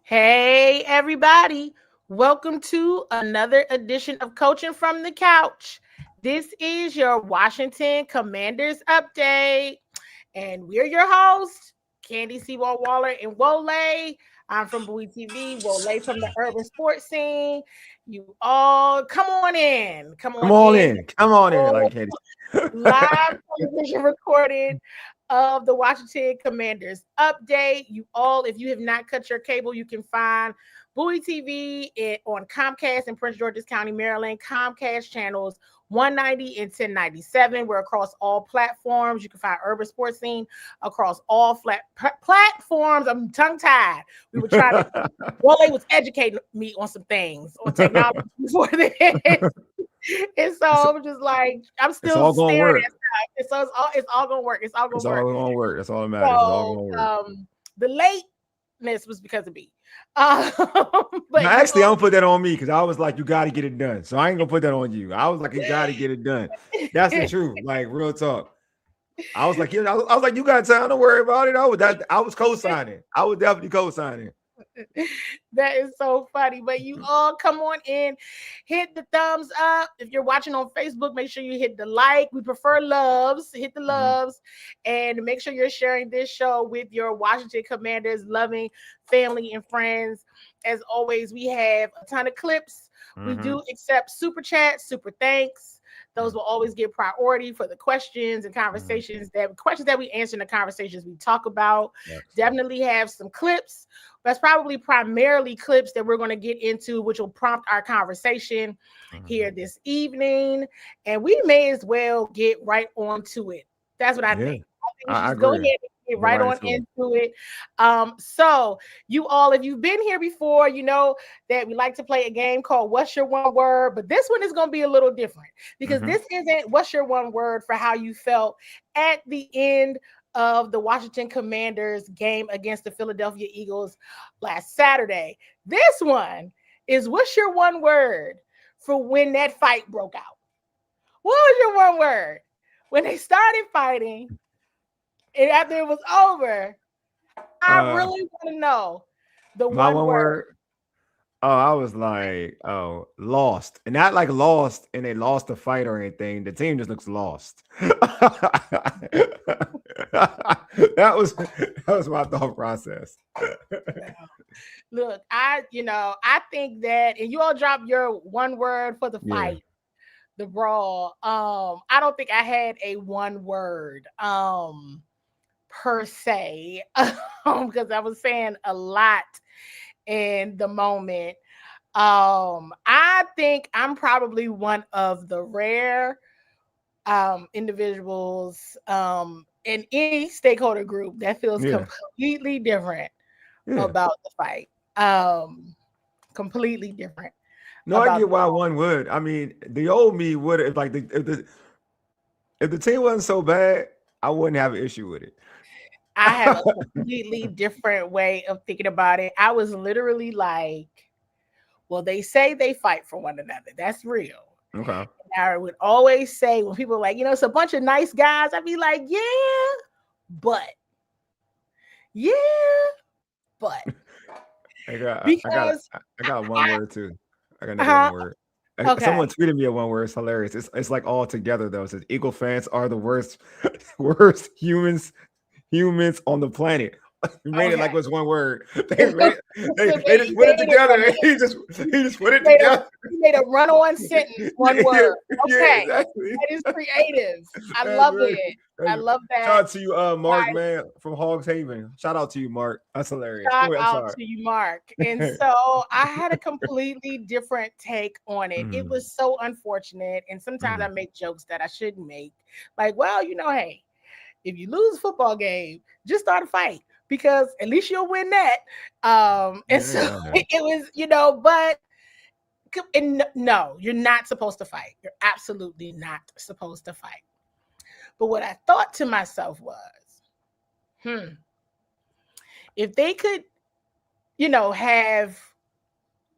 Hey, everybody. Welcome to another edition of Coaching from the Couch. This is your Washington Commanders update, and we're your hosts, Candi Waller and Wole. I'm from Bowie TV, Wole from the urban sports scene. You all come on in. Come on in. Come on in, like Katie. Live television recording of the Washington Commanders update. You all, if you have not cut your cable, you can find Bowie TV on Comcast in Prince George's County, Maryland, Comcast channels 190 and 1097. We're across all platforms. You can find Urban Sports Scene across all platforms. I'm tongue-tied. We were trying to, Wole was educating me on some things on technology before this. And so I'm just like, I'm still staring at stuff. So it's all gonna work. It's all gonna work. That's all that matters. So, it's all gonna work. The lateness was because of me. But actually, I'm gonna put that on me because I was like, you got to get it done. So I ain't gonna put that on you. I was like, you got to get it done. That's the truth. Like real talk. I was like, you got time. Don't worry about it. I was co-signing. I was definitely co-signing. That is so funny. But you all come on in, hit the thumbs up. If you're watching on Facebook, make sure you hit the like. We prefer loves. Hit the loves, and make sure you're sharing this show with your Washington Commanders loving family and friends. As always, we have a ton of clips. We do accept super chats, super thanks. Those will always get priority for the questions and conversations that we answer in the conversations we talk about. Definitely have some clips. That's probably primarily clips that we're going to get into, which will prompt our conversation here this evening. And we may as well get right on to it. That's what I think. I think we should go ahead and get right on into it. So you all, if you've been here before, you know that we like to play a game called What's Your One Word? But this one is going to be a little different because this isn't What's Your One Word for how you felt at the end of the Washington Commanders game against the Philadelphia Eagles last Saturday. This one is what's your one word for when that fight broke out? What was your one word when they started fighting and after it was over? I really want to know the one word. Oh, I was like, lost. And not like lost and they lost the fight or anything. The team just looks lost. that was my thought process. Look, I think that, and you all drop your one word for the fight, the brawl. I don't think I had a one word per se, because I was saying a lot in the moment. I think I'm probably one of the rare individuals in any stakeholder group that feels completely different about the fight. Completely different. No, I get why one would. I mean, the old me would if the team wasn't so bad, I wouldn't have an issue with it. I have a completely different way of thinking about it. I was literally like, well, they say they fight for one another. That's real. Okay. And I would always say when people are like, it's a bunch of nice guys, I'd be like, but. I got one word too. I got another one word. Okay. Someone tweeted me a one word. It's hilarious. It's like all together though. It says Eagle fans are the worst humans on the planet. You made it like it was one word. They just put it together. He just put it together. He made a run-on sentence, one word. Okay, exactly. That is creative. I love it. I love that. Shout out to you, Mark, man, from Hogs Haven. Shout out to you, Mark. That's hilarious. Shout out to you, Mark. And so I had a completely different take on it. It was so unfortunate. And sometimes I make jokes that I shouldn't make. Like, well, hey, if you lose a football game, just start a fight because at least you'll win that. So it was, but no, you're not supposed to fight. You're absolutely not supposed to fight. But what I thought to myself was, if they could, have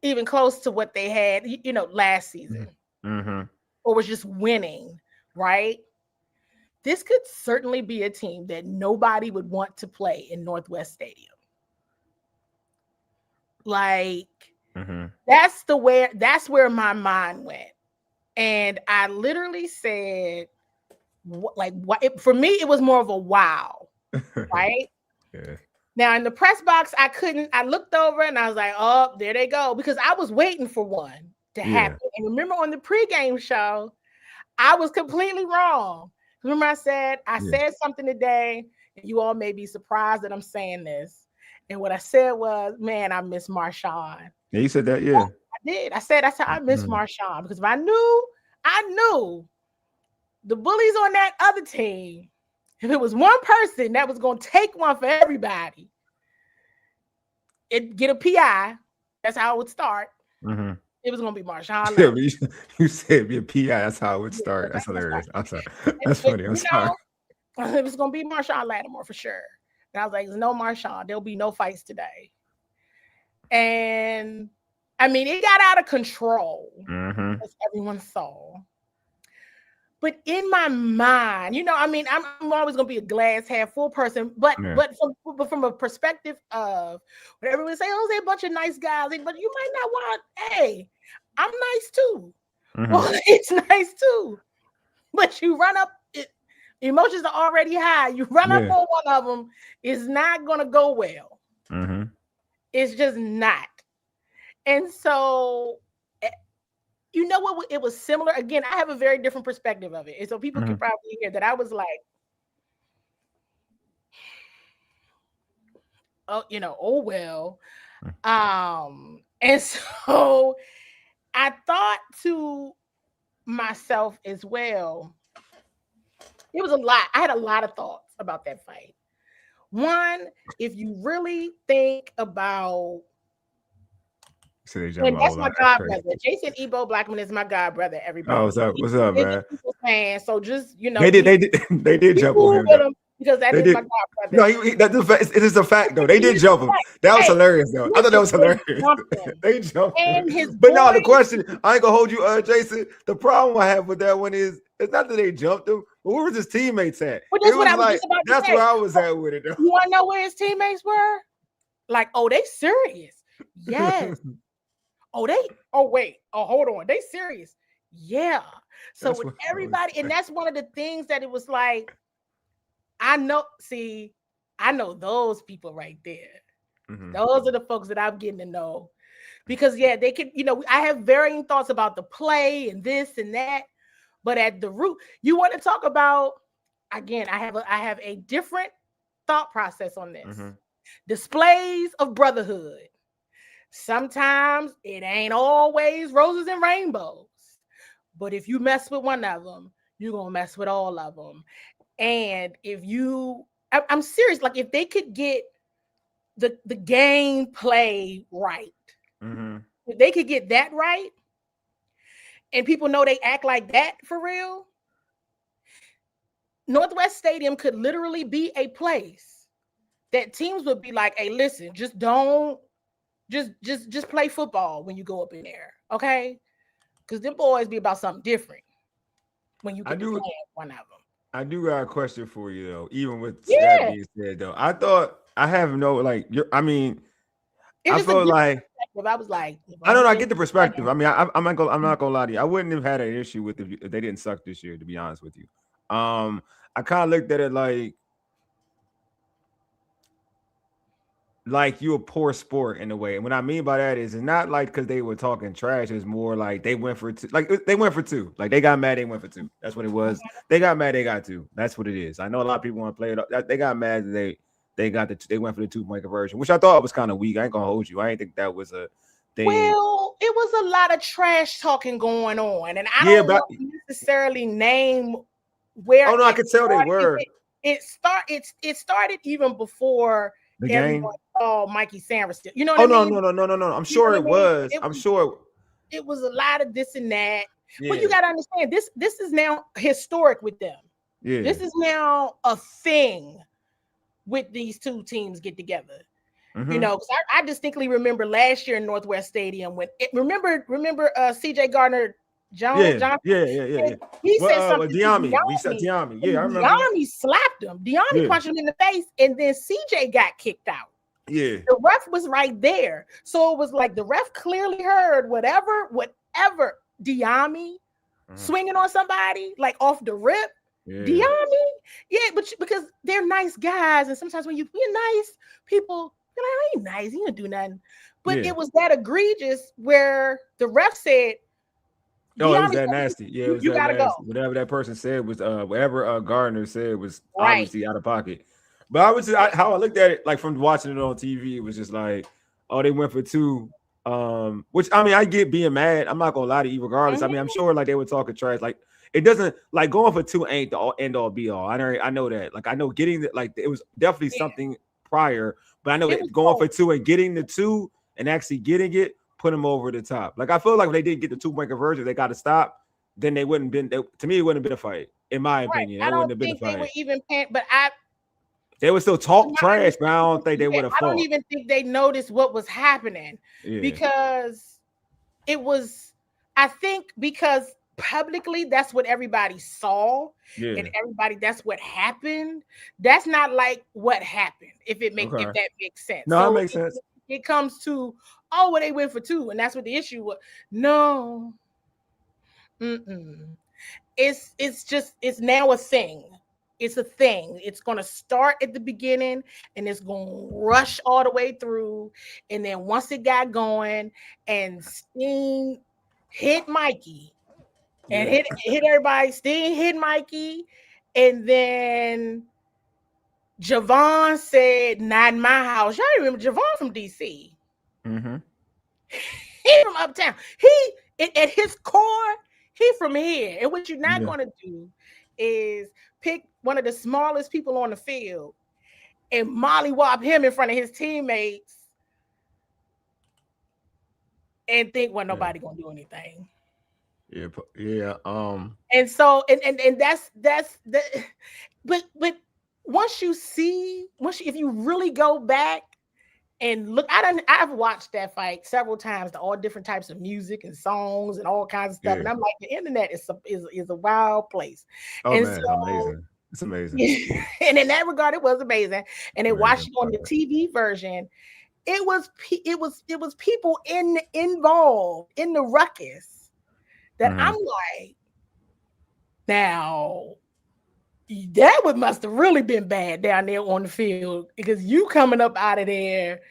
even close to what they had, last season, or was just winning, right? This could certainly be a team that nobody would want to play in Northwest Stadium. Like that's where my mind went. And I literally said, for me, it was more of a wow, right? Yeah. Now in the press box, I looked over and I was like, oh, there they go. Because I was waiting for one to happen. And remember on the pregame show, I was completely wrong. Remember I said something today, and you all may be surprised that I'm saying this. And what I said was, man, I miss Marshawn. Yeah, you said that, yeah. I did. I said I miss Marshawn, because if I knew the bullies on that other team, if it was one person that was going to take one for everybody, it get a PI. That's how it would start. It was going to be Marshawn. Yeah, you said be a PI. That's how it would start. That's hilarious. I'm sorry. That's funny. I'm sorry. It was going to be Marshawn Lattimore for sure. And I was like, no Marshawn. There'll be no fights today. And I mean, it got out of control, as everyone saw. But in my mind, I mean, I'm always going to be a glass half full person, but from a perspective of when everyone say, oh, they're a bunch of nice guys, but you might not want, hey, I'm nice too. Well, it's nice too. But you run up, emotions are already high. You run up on one of them, it's not going to go well. It's just not. And so, you know what? It was similar. Again, I have a very different perspective of it. And so people can probably hear that I was like, oh well. And so I thought to myself as well, it was a lot. I had a lot of thoughts about that fight. One, if you really think about, and that's my god brother. Jason Ebo Blackman is my god brother. Everybody. Oh, what's up, man? Fan, so just they did jump on him because that is my god brother. No, it is a fact though. They did jump him. That was hilarious though. I thought that was hilarious. They jumped him. But no, the question, I ain't gonna hold you, Jason. The problem I have with that one is it's not that they jumped him, but where was his teammates at? Well, that's what I was just about to say. That's where I was at with it though. You want to know where his teammates were? Like, oh, they serious. Yes. Hold on. They serious. Yeah. So with everybody, and that's one of the things that it was like, I know those people right there. Those are the folks that I'm getting to know. Because they can, I have varying thoughts about the play and this and that. But at the root, you want to talk about, again, I have a different thought process on this. Displays of brotherhood. Sometimes it ain't always roses and rainbows, but if you mess with one of them, you're going to mess with all of them. And I'm serious, like if they could get the game play right, if they could get that right, and people know they act like that for real, Northwest Stadium could literally be a place that teams would be like, hey, listen, just don't, just play football when you go up in there, okay? Because them boys be about something different when you get to play one of them. I do got a question for you though. Even with that being said, though, I thought I have no like. I feel like I was like, I don't know. I get the perspective. I mean, I'm not gonna lie to you. I wouldn't have had an issue with if they didn't suck this year. To be honest with you, I kind of looked at it like you a poor sport in a way. And what I mean by that is it's not like because they were talking trash. It's more like they went for two. Like they went for two. Like they got mad, they went for two. That's what it was. They got mad, they got two. That's what it is. I know a lot of people want to play it. They got mad. They went for the 2-point conversion, which I thought was kind of weak. I ain't gonna hold you. I ain't think that was a thing. Well, it was a lot of trash talking going on, and I don't want to necessarily name where. Oh no, I could tell they were. It started even before the game. Oh, Mikey Sanders still. You know what I mean? No. I'm sure it was. I'm sure it was a lot of this and that. Yeah. But you got to understand this is now historic with them. Yeah. This is now a thing with these two teams get together. You know, because I distinctly remember last year in Northwest Stadium when remember CJ Gardner Johnson. Yeah. He said something. Diami. We said Diami. Yeah, I remember. Diami slapped him. Diami punched him in the face, and then CJ got kicked out. Yeah. The ref was right there. So it was like the ref clearly heard whatever Diami swinging on somebody, like off the rip. Yeah. Diami, yeah, but because they're nice guys, and sometimes when you're nice, people, you're like, I ain't nice, he didn't do nothing. But it was that egregious where the ref said, "Oh, it was that nasty." Yeah, it was you that gotta nasty. go. Whatever that person said was whatever Gardner said was Right. obviously out of pocket. But I was just, how I looked at it, like from watching it on TV, it was just like, oh, they went for 2. Which I mean, I get being mad. I'm not gonna lie to you, regardless. I mean, I'm sure like they were talking trash. Like it doesn't like going for 2 ain't the end all be all. I know that. Like I know getting that, like it was definitely something prior, but I know that going for 2 and getting the 2 and actually getting it put them over the top. Like I feel like if they didn't get the 2-point conversion, they got to stop. Then they wouldn't been. To me, it wouldn't have been a fight, in my opinion. I It wouldn't don't have been a think they fight. were even paying, but they would still talk trash, but I don't think they would have fought. I don't even think they noticed what was happening because it was, I think because publicly that's what everybody saw and everybody, that's what happened. That's not like what happened, if that makes sense. No, it makes sense. It comes to, oh, well, they went for 2, and that's what the issue was. No. It's just, it's now a thing. It's a thing. It's going to start at the beginning and it's going to rush all the way through. And then once it got going and Steen hit Mikey and hit everybody, Steen hit Mikey. And then Javon said, not in my house. Y'all remember Javon from DC. He from uptown. He, at his core, he from here. And what you're not going to do is pick one of the smallest people on the field and mollywop him in front of his teammates and think, well, nobody gonna do anything. And so and that's the, but if you really go back and look, I've watched that fight several times to all different types of music and songs and all kinds of stuff. And I'm like, the internet is a wild place. Oh, man, it's amazing. It's amazing. And in that regard, it was amazing. And then watching on the TV version, it was people involved in the ruckus that I'm like, now that must have really been bad down there on the field, because you coming up out of there,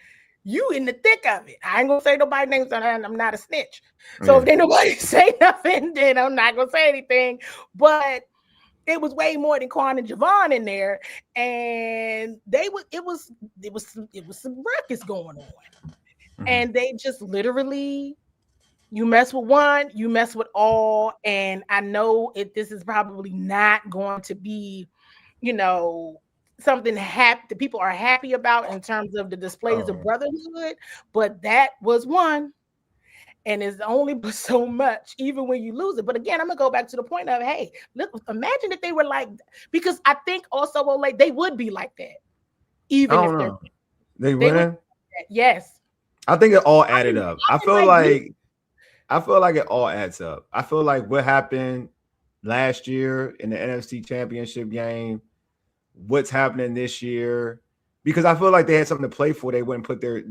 you in the thick of it. I ain't gonna say nobody's names, and I'm not a snitch. So if they nobody say nothing, then I'm not gonna say anything. But it was way more than Quan and Javon in there, and it was some ruckus going on, and they just literally, you mess with one, you mess with all. And I know this is probably not going to be, something that people are happy about in terms of the displays of brotherhood, but that was one. And it's only so much, even when you lose it. But again, I'm gonna go back to the point of, hey, look, imagine if they were like, because I think also, like, they would be like that, even if they wouldn't. Yes, I think it all added up. I feel like it all adds up. I feel like what happened last year in the NFC Championship game, what's happening this year, because I feel like they had something to play for. They wouldn't put their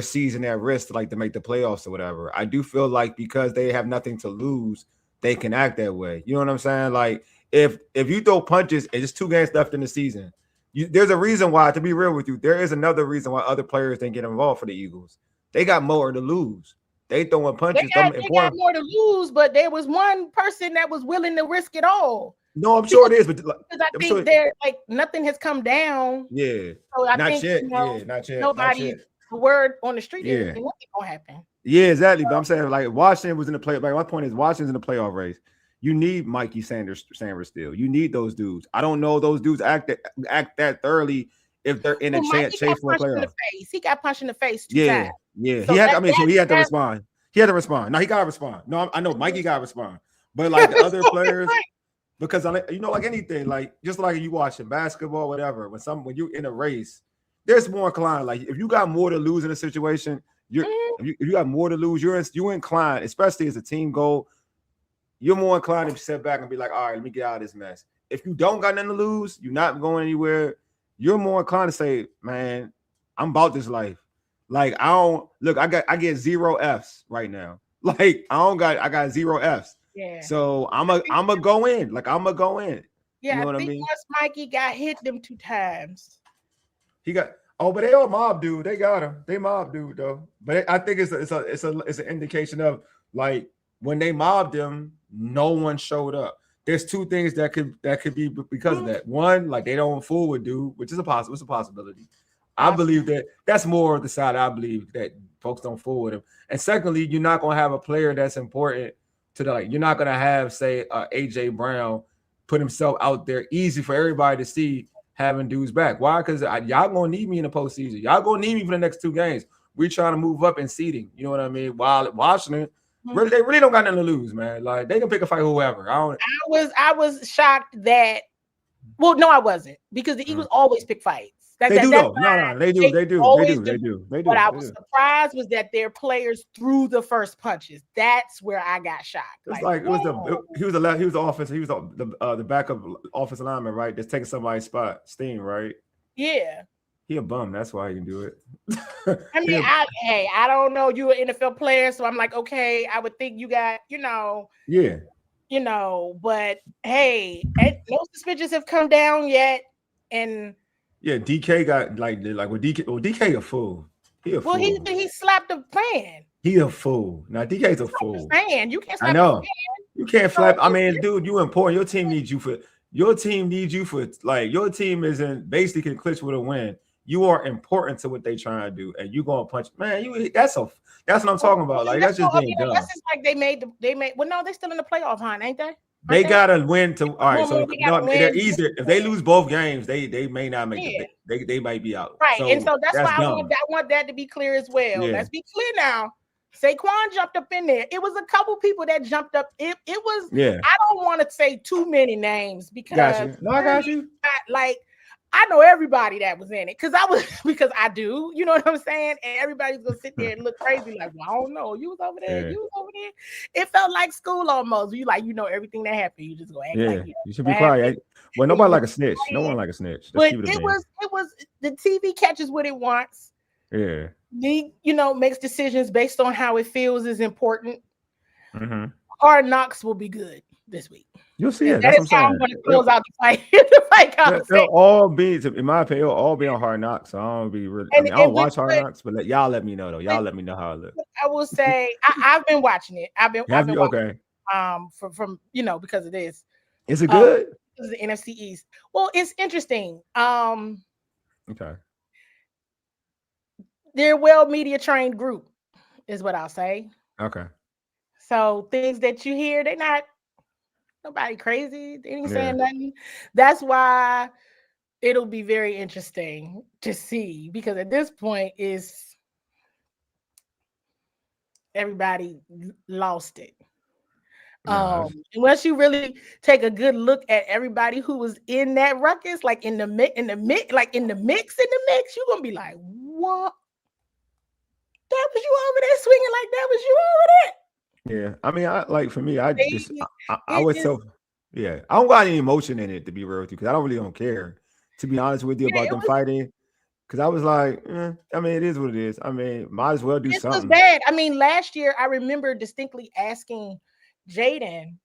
season at risk to make the playoffs or whatever. I do feel like because they have nothing to lose, they can act that way. You know what I'm saying? Like if you throw punches and just 2 games left in the season, there's a reason why, to be real with you, there is another reason why other players didn't get involved for the Eagles. They got more to lose. They throwing punches. They got more to lose, but there was one person that was willing to risk it all. No, I'm sure it is, but because I think they're like, nothing has come down. Yeah. So I not think yet. Not yet. Nobody, the word on the street is nothing gonna happen. Yeah, exactly. But I'm saying, like, Washington was in the playoff. Like, my point is, Washington's in the playoff race. You need Mikey Sanders still. You need those dudes. I don't know those dudes act that thoroughly if they're in a chase for a playoff. He got punched in the face 2 times. Yeah. So he had to respond. He had to respond. No, he gotta respond. No, I know Mikey gotta respond. But like the other players, because like anything, like just like you watching basketball, whatever. When you're in a race, there's more inclined. Like if you got more to lose in a situation, if you got more to lose, you're inclined, especially as a team goal, you're more inclined to sit back and be like, all right, let me get out of this mess. If you don't got nothing to lose, you're not going anywhere. you're more inclined to say, man, I'm about this life. Like I don't look, I get 0 Fs right now. Like I got 0 Fs. Yeah. So I'm a go in. Like I'm gonna go in. Yeah, You know I what I think mean? once Mikey got hit them 2 times. He got but they all mob dude. They got him. They mob dude though. But I think it's an indication of like when they mobbed him, no one showed up. There's two things that could be because of that. One, like they don't fool with dude, which is it's a possibility. I believe that that's more of the side I believe that folks don't fool with him. And secondly, you're not gonna have a player that's important to the like. You're not gonna have say AJ Brown put himself out there easy for everybody to see having dudes back. Why? Because y'all gonna need me in the postseason. Y'all gonna need me for the next 2 games. We're trying to move up in seeding. You know what I mean? While Washington, they really don't got nothing to lose, man. Like they can pick a fight whoever. I was shocked that. Well, no, I wasn't because the Eagles always pick fights. They do though. No, they do. What I was surprised was that their players threw the first punches. That's where I got shocked. It's like he was the offense. He was the backup offensive lineman, right? That's taking somebody's spot. Steen, right? Yeah. He a bum. That's why he can do it. I mean, I don't know. You're an NFL player, so I'm like, okay, I would think you got, yeah. But hey, no suspensions have come down yet, and yeah, DK got like with DK. Well, DK a fool. He a fool. He slapped the fan. He a fool. Now DK's a fool. Fan, you can't slap. I know. You can't slap. I mean, dude, you important. Your team needs you for. Your team like your team isn't basically can clinch with a win. You are important to what they trying to do, and you gonna punch. Man, that's what I'm talking about. Like that's just being dumb. That's just like they made. Well, no, they're still in the playoff hunt, ain't they? They gotta win to. All right, so they're easier. If they lose both games, they may not make it. They might be out. Right, and so that's why I want that to be clear as well. Yeah. Let's be clear now. Saquon jumped up in there. It was a couple people that jumped up. It was. Yeah. I don't want to say too many names because. Got you. No, I got you. I know everybody that was in it because I do, you know what I'm saying? And everybody's gonna sit there and look crazy, like, well, I don't know. You was over there, you was over there. It felt like school almost. You everything that happened. You just go act like you should be quiet. Well, nobody like a snitch. No one like a snitch. But it was the TV catches what it wants. Yeah. League, makes decisions based on how it feels is important. Mm-hmm. Hard Knocks will be good this week. You'll see it. That's what I'm saying. I'm going to close out the fight. The fight they'll all be, in my opinion, it'll all be on Hard Knocks. So I don't be really. I don't watch Hard Knocks, but y'all let me know though. Y'all let me know how it looks. I will say I've been watching it. I've been watching, okay. From because of this. Is it good? This is the NFC East. Well, it's interesting. Okay. They're a well media trained group, is what I'll say. Okay. So things that you hear, they're not. Nobody crazy. They ain't saying nothing. That's why it'll be very interesting to see because at this point is everybody lost it. Unless you really take a good look at everybody who was in that ruckus, like in the mix, you're gonna be like, what? That was you over there swinging like that was you over there. Yeah, I mean, I would tell. Yeah, I don't got any emotion in it to be real with you because I don't care. To be honest with you about them fighting, because I was like, I mean, it is what it is. I mean, might as well do something. This was bad. I mean, last year I remember distinctly asking Jaden,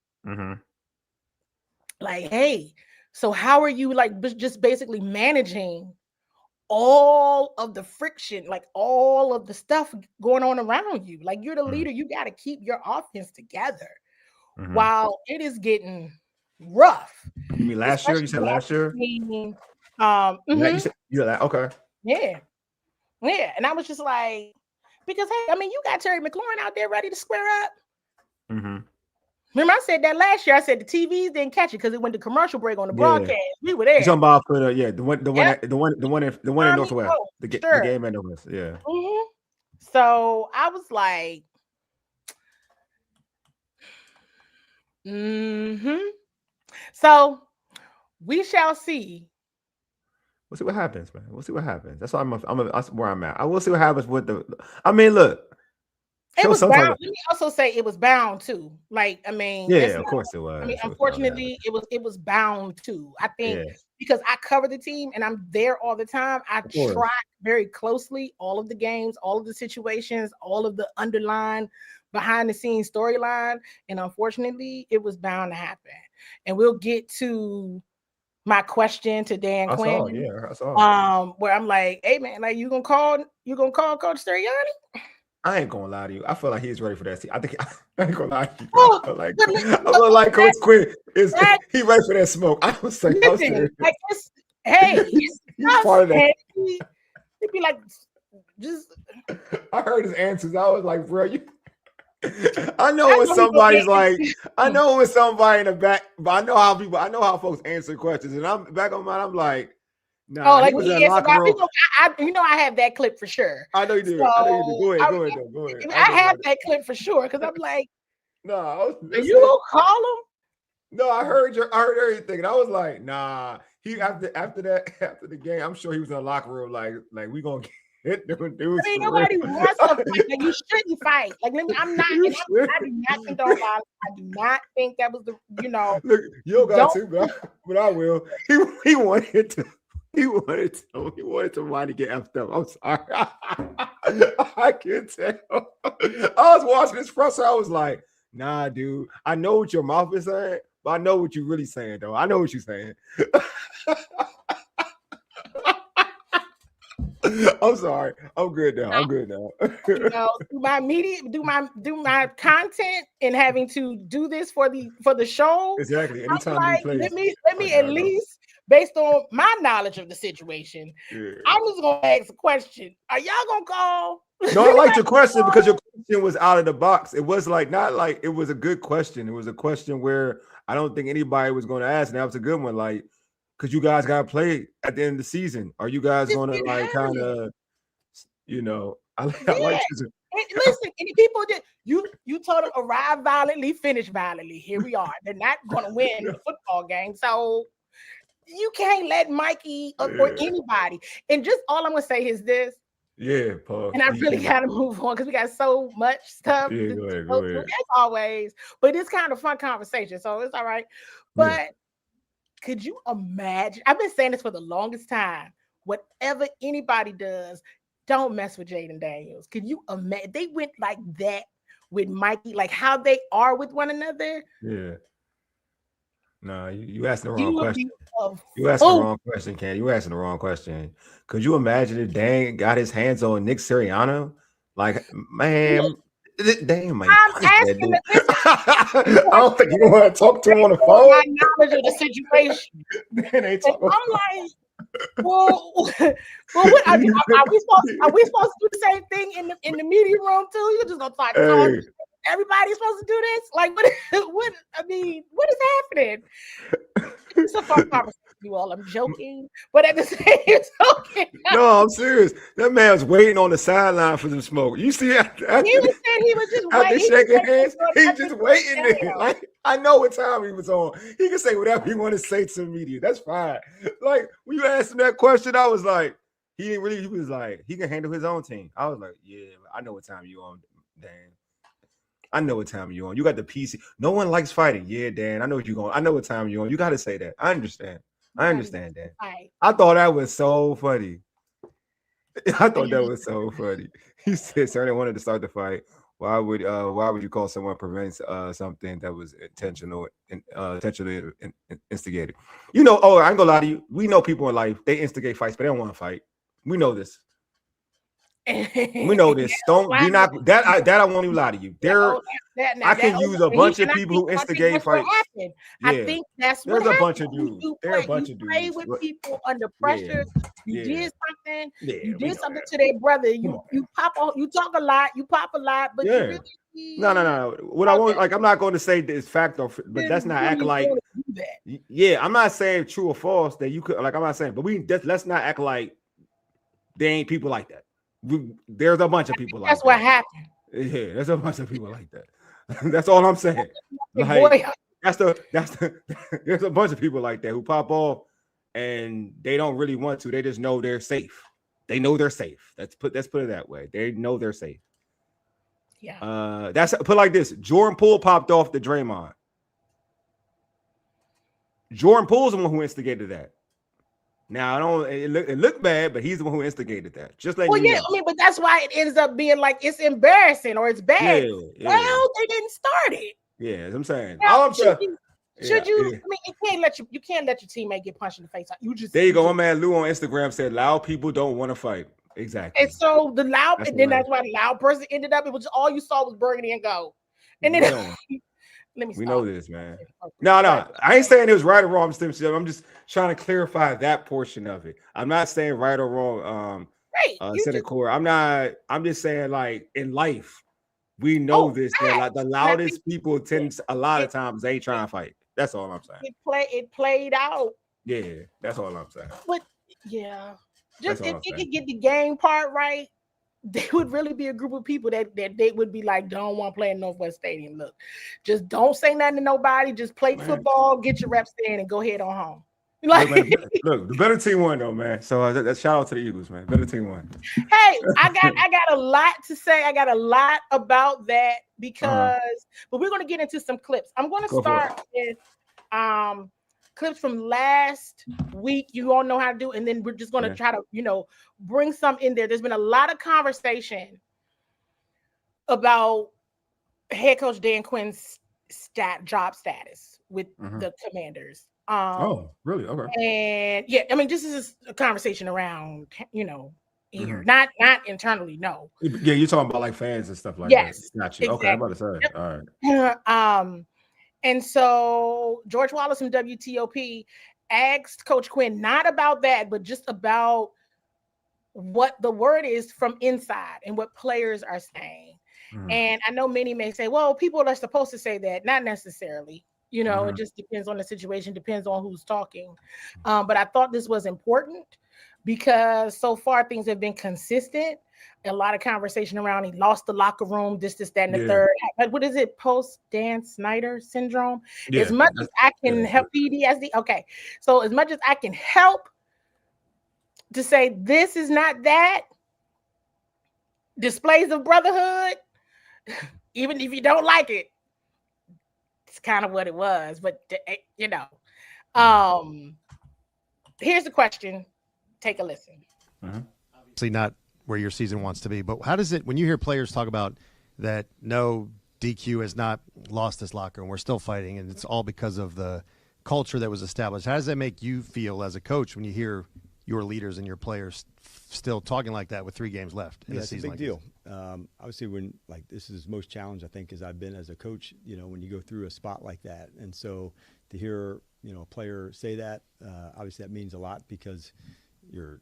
like, "Hey, so how are you like just basically managing all of the friction, like all of the stuff going on around you? Like you're the leader, you got to keep your offense together while it is getting rough." You mean last year? You said last year? You said okay. Yeah. And I was just like, because hey, I mean, you got Terry McLaurin out there ready to square up. Remember, I said that last year. I said the TVs didn't catch it because it went to commercial break on the broadcast. We were there. You're talking about for the one in Northwest, the game in Northwest. Yeah. So I was like, So we shall see. We'll see what happens, man. We'll see what happens. That's why that's where I'm at. I will see what happens with I mean, look. It was bound. Let me also say it was bound too. Like, I mean, yeah, of course it was. I mean, unfortunately, it was bound to. I think because I cover the team and I'm there all the time. I track very closely all of the games, all of the situations, all of the underlying behind the scenes storyline. And unfortunately, it was bound to happen. And we'll get to my question to Dan Quinn. I saw. Where I'm like, hey man, like you gonna call Coach Sirianni? I ain't gonna lie to you. I feel like he's ready for that. I think I ain't gonna lie to you. I feel like Coach Quinn is he ready for that smoke. I was like, like this, hey, he's part of that. He'd be like, just. I heard his answers. I was like, bro, you. I know when somebody's like, I know when somebody in the back, but I know how folks answer questions, and I'm back on mine. I'm like. Nah, like when he asked about, I have that clip for sure. I know you do. So, I know you do. Go ahead. I have that clip for sure because I'm like, no, are you gonna call him? No, I heard everything, and I was like, nah. He after the game, I'm sure he was in the locker room like we gonna get them dudes. I mean, nobody wants to fight. Like you shouldn't fight. Like I'm not. I do not condone violence. I do not think that was the. Look, you don't got to, but I will. He wanted to. He wanted to want to get effed up. I'm sorry. I can tell. I was watching this presser. I was like, nah, dude. I know what your mouth is saying, but I know what you're really saying, though. I know what you're saying. I'm sorry. I'm good now. Through my media, do my content and having to do this for the show. Exactly. Anytime like, let me at least. Based on my knowledge of the situation, I'm just gonna ask a question. Are y'all gonna call? No, I like your question because your question was out of the box. It was like not like it was a good question. It was a question where I don't think anybody was going to ask. And that was a good one. Like, because you guys got to play at the end of the season. Are you guys going to like kind of, I like this. Listen, any people that you told them arrive violently, finish violently. Here we are. They're not going to win the football game, so. You can't let Mikey or anybody. And just all I'm gonna say is this. Yeah, Paul. And I really gotta move on because we got so much stuff to go through as always. But it's kind of fun conversation, so it's all right. But could you imagine? I've been saying this for the longest time. Whatever anybody does, don't mess with Jaden Daniels. Could you imagine? They went like that with Mikey, like how they are with one another. Yeah. No, you asked the wrong question. You asked the wrong question, Ken. You asking the wrong question. Could you imagine if Dan got his hands on Nick Sirianni? Like, man, damn, man. I'm asking I don't think you want to talk to him on the phone. My knowledge of the situation. I'm like, well, what are we supposed to do the same thing in the media room too? You're just gonna talk. Everybody's supposed to do this? Like, what is happening? It's a fun conversation, you all. I'm joking, but at the same time, no, I'm serious. That man was waiting on the sideline for some smoke. You see, he was just waiting. Shaking hands, he just waiting there. Like, I know what time he was on. He can say whatever he want to say to the media. That's fine. Like, when you asked him that question, I was like, he was like, he can handle his own team. I was like, yeah, I know what time you on, Dan. I know what time you're on. You got the PC. No one likes fighting. Yeah, Dan. I know what you're going. I know what time you're on. You got to say that. I understand. Dan. I thought that was so funny. I thought that was so funny. He said, "Sir, they wanted to start the fight. Why would you call someone prevents something that was intentionally instigated? I ain't gonna lie to you. We know people in life they instigate fights, but they don't want to fight. We know this. We know this. You're not that. I won't even lie to you. I can use a bunch of people who instigate fights. I think that's there's a bunch of dudes. There are a bunch of dudes. Play with people under pressure. You did something. You did something to their brother. You pop. You talk a lot. You pop a lot. But you really. No. What I want, like, I'm not going to say this fact, but that's not act like. Yeah, I'm not saying true or false that you could. Like, I'm not saying, but let's not act like there ain't people like that. There's a bunch of people like that. That's what happened. Yeah, there's a bunch of people like that. That's all I'm saying. Like, there's a bunch of people like that who pop off and they don't really want to. They just know they're safe. They know they're safe. Let's put it that way. They know they're safe. Yeah. That's put like this: Jordan Poole popped off the Draymond. Jordan Poole's the one who instigated that. Now I don't. It looked bad, but he's the one who instigated that. Just letting Well, you yeah, know. I mean, but that's why it ends up being like it's embarrassing or it's bad. Yeah. Well, they didn't start it. Yeah, I'm saying. Now, All I'm saying. should you? I mean, you can't let your teammate get punched in the face. You just there you go. My man Lou on Instagram said loud people don't want to fight. Exactly. And so the loud, and then that's why the loud person ended up. It was all you saw was burgundy and gold. And then let me stop. We know this, man. No, I ain't saying it was right or wrong. I'm just trying to clarify that portion of it. I'm not saying right or wrong. Senate Core. I'm just saying, like, in life, we know this. That, like, the loudest people tend a lot of times they try to fight. That's all I'm saying. It played out. Yeah, that's all I'm saying. But yeah, just if you could get the game part right, they would really be a group of people that they would be like, don't want to play in Northwest Stadium. Look, just don't say nothing to nobody. Just play football, get your reps in, and go ahead on home. Like, look, the better team won though, man. So shout out to the Eagles, man. Better team won. Hey, I got a lot to say. I got a lot about that because, but we're gonna get into some clips. I'm gonna start with clips from last week. You all know how to do, and then we're just gonna try to, bring some in there. There's been a lot of conversation about head coach Dan Quinn's job status with the Commanders. Oh, really? Okay. And yeah, I mean, this is a conversation around, here, not internally. No. Yeah, you're talking about like fans and stuff like that. Yes. Got you. Okay, I'm about to say. Yep. All right. And so George Wallace from WTOP asked Coach Quinn not about that, but just about what the word is from inside and what players are saying. And I know many may say, well, people are supposed to say that. Not necessarily. It just depends on the situation, depends on who's talking. But I thought this was important because so far things have been consistent. A lot of conversation around he lost the locker room, this, that, and the third. What is it? Post-Dan Snyder syndrome? Yeah, as much as I can help PTSD. Okay. So as much as I can help to say this is not that, displays of brotherhood, even if you don't like it, it's kind of what it was. But here's the question. Take a listen. Obviously not where your season wants to be, but how does it, when you hear players talk about that, no, DQ has not lost this locker and we're still fighting and it's all because of the culture that was established, how does that make you feel as a coach when you hear your leaders and your players still talking like that with 3 games left in the season? It's a big deal. Obviously, when this is most challenged, I think, as I've been as a coach, when you go through a spot like that. And so to hear, a player say that, obviously that means a lot because you're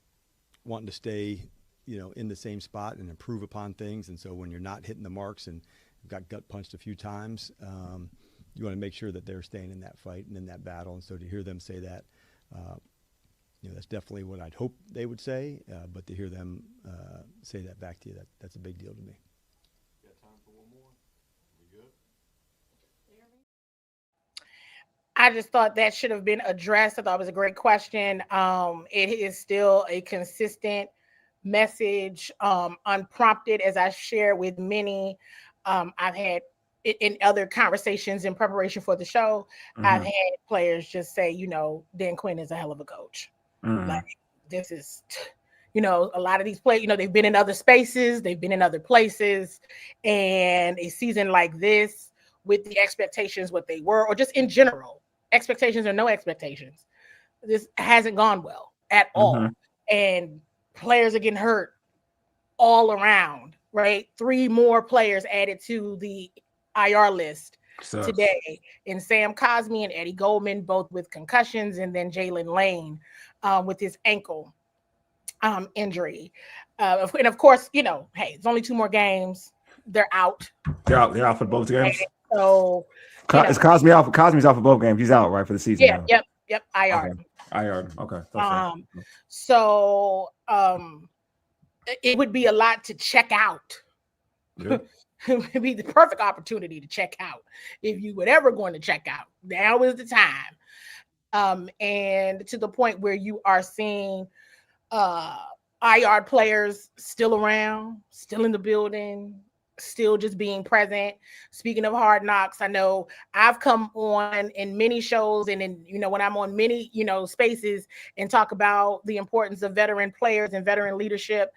wanting to stay, in the same spot and improve upon things. And so when you're not hitting the marks and got gut punched a few times, you want to make sure that they're staying in that fight and in that battle. And so to hear them say that, that's definitely what I'd hope they would say, but to hear them say that back to you, that's a big deal to me. Got time for one more? We good? I just thought that should have been addressed. I thought it was a great question. It is still a consistent message, unprompted, as I share with many. I've had in other conversations in preparation for the show, I've had players just say, Dan Quinn is a hell of a coach. Like, this is, a lot of these players, they've been in other spaces, they've been in other places, and a season like this with the expectations, what they were, or just in general, expectations or no expectations, this hasn't gone well at all. And players are getting hurt all around, right? 3 more players added to the IR list today, and Sam Cosmi and Eddie Goldman, both with concussions, and then Jalen Lane with his ankle injury. And of course, hey, it's only 2 more games. They're out. They're out for both games. So is Cosmi out? Cosmi's out for both games. He's out, right, for the season. Yeah. Yep. IR. Okay. So it would be a lot to check out. Yeah. It would be the perfect opportunity to check out if you were ever going to check out. Now is the time. And to the point where you are seeing IR players still around, still in the building, still just being present. Speaking of Hard Knocks, I know I've come on in many shows and in, when I'm on many, spaces and talk about the importance of veteran players and veteran leadership,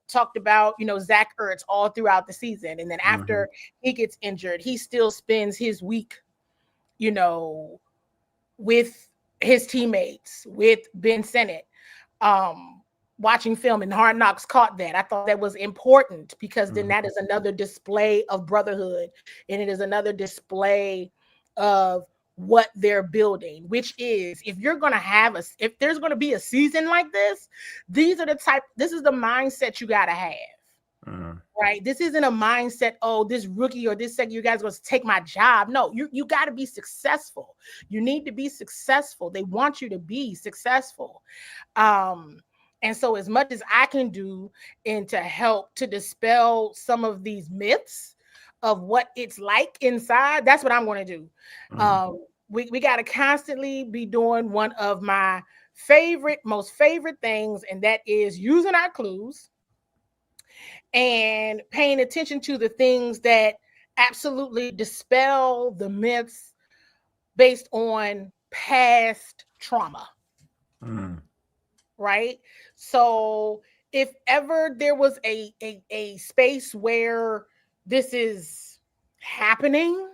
talked about, Zach Ertz all throughout the season. And then after he gets injured, he still spends his week, with his teammates, with Ben Sinnott, watching film, and Hard Knocks caught that. I thought that was important because then that is another display of brotherhood, and it is another display of what they're building, which is if there's going to be a season like this, this is the mindset you got to have. Right? This isn't a mindset, oh, this rookie or this second, you guys are going to take my job. No, you got to be successful. You need to be successful. They want you to be successful. And so as much as I can do and to help to dispel some of these myths of what it's like inside, that's what I'm going to do. We got to constantly be doing one of my most favorite things, and that is using our clues and paying attention to the things that absolutely dispel the myths based on past trauma. Right? So if ever there was a space where this is happening,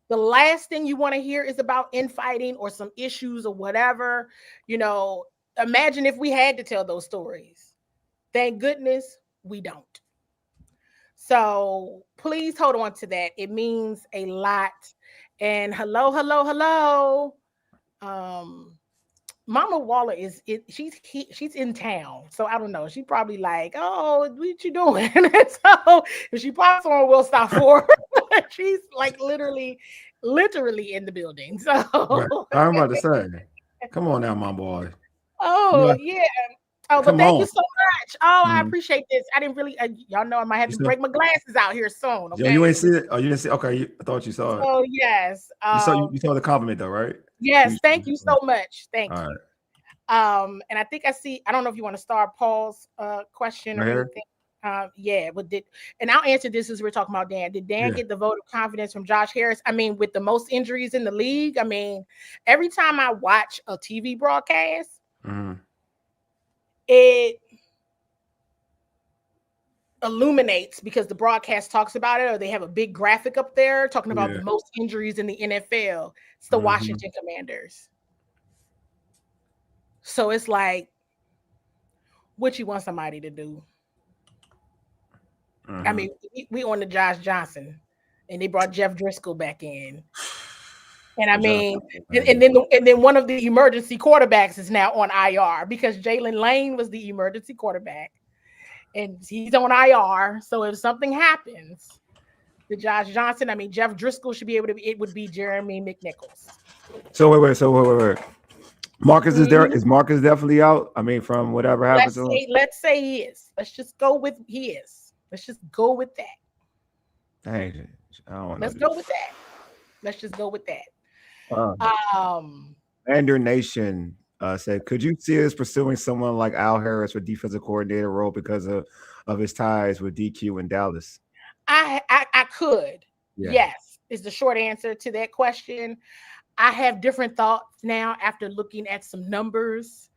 the last thing you want to hear is about infighting or some issues or whatever. Imagine if we had to tell those stories. Thank goodness we don't. So please hold on to that. It means a lot. And hello. Mama Waller she's in town, so I don't know. She probably like, oh, what you doing? So if she pops on, we'll stop for her. She's like literally in the building. So I'm about to say, come on now, my boy. Oh yeah. Oh, but thank you so much. Oh, I appreciate this. I didn't really, y'all know I might have to break my glasses out here soon. Okay? You ain't see it? Oh, you didn't see it? Okay, I thought you saw it. Oh yes. You saw the compliment though, right? Yes, thank you so much. Thank you. All right. And I think I don't know if you want to start Paul's question or anything. Yeah, but and I'll answer this as we're talking about Dan. Did Dan get the vote of confidence from Josh Harris? I mean, with the most injuries in the league, I mean, every time I watch a TV broadcast, it illuminates because the broadcast talks about it, or they have a big graphic up there talking about the most injuries in the NFL. It's the Washington Commanders. So it's like, what you want somebody to do? I mean, we on the Josh Johnson, and they brought Jeff Driscoll back in. And I mean, and then one of the emergency quarterbacks is now on IR because Jalen Lane was the emergency quarterback, and he's on IR. So if something happens to Josh Johnson, I mean, Jeff Driscoll should be able to. It would be Jeremy McNichols. So wait. Marcus is there. Is Marcus definitely out? I mean, from whatever happens to him. Let's say he is. Let's just go with he is. Let's just go with that. Dang, I don't Let's go with that. Let's just go with that. Commander Nation said, could you see us pursuing someone like Al Harris for defensive coordinator role because of his ties with DQ in Dallas? I could. Yeah. Yes, is the short answer to that question. I have different thoughts now after looking at some numbers.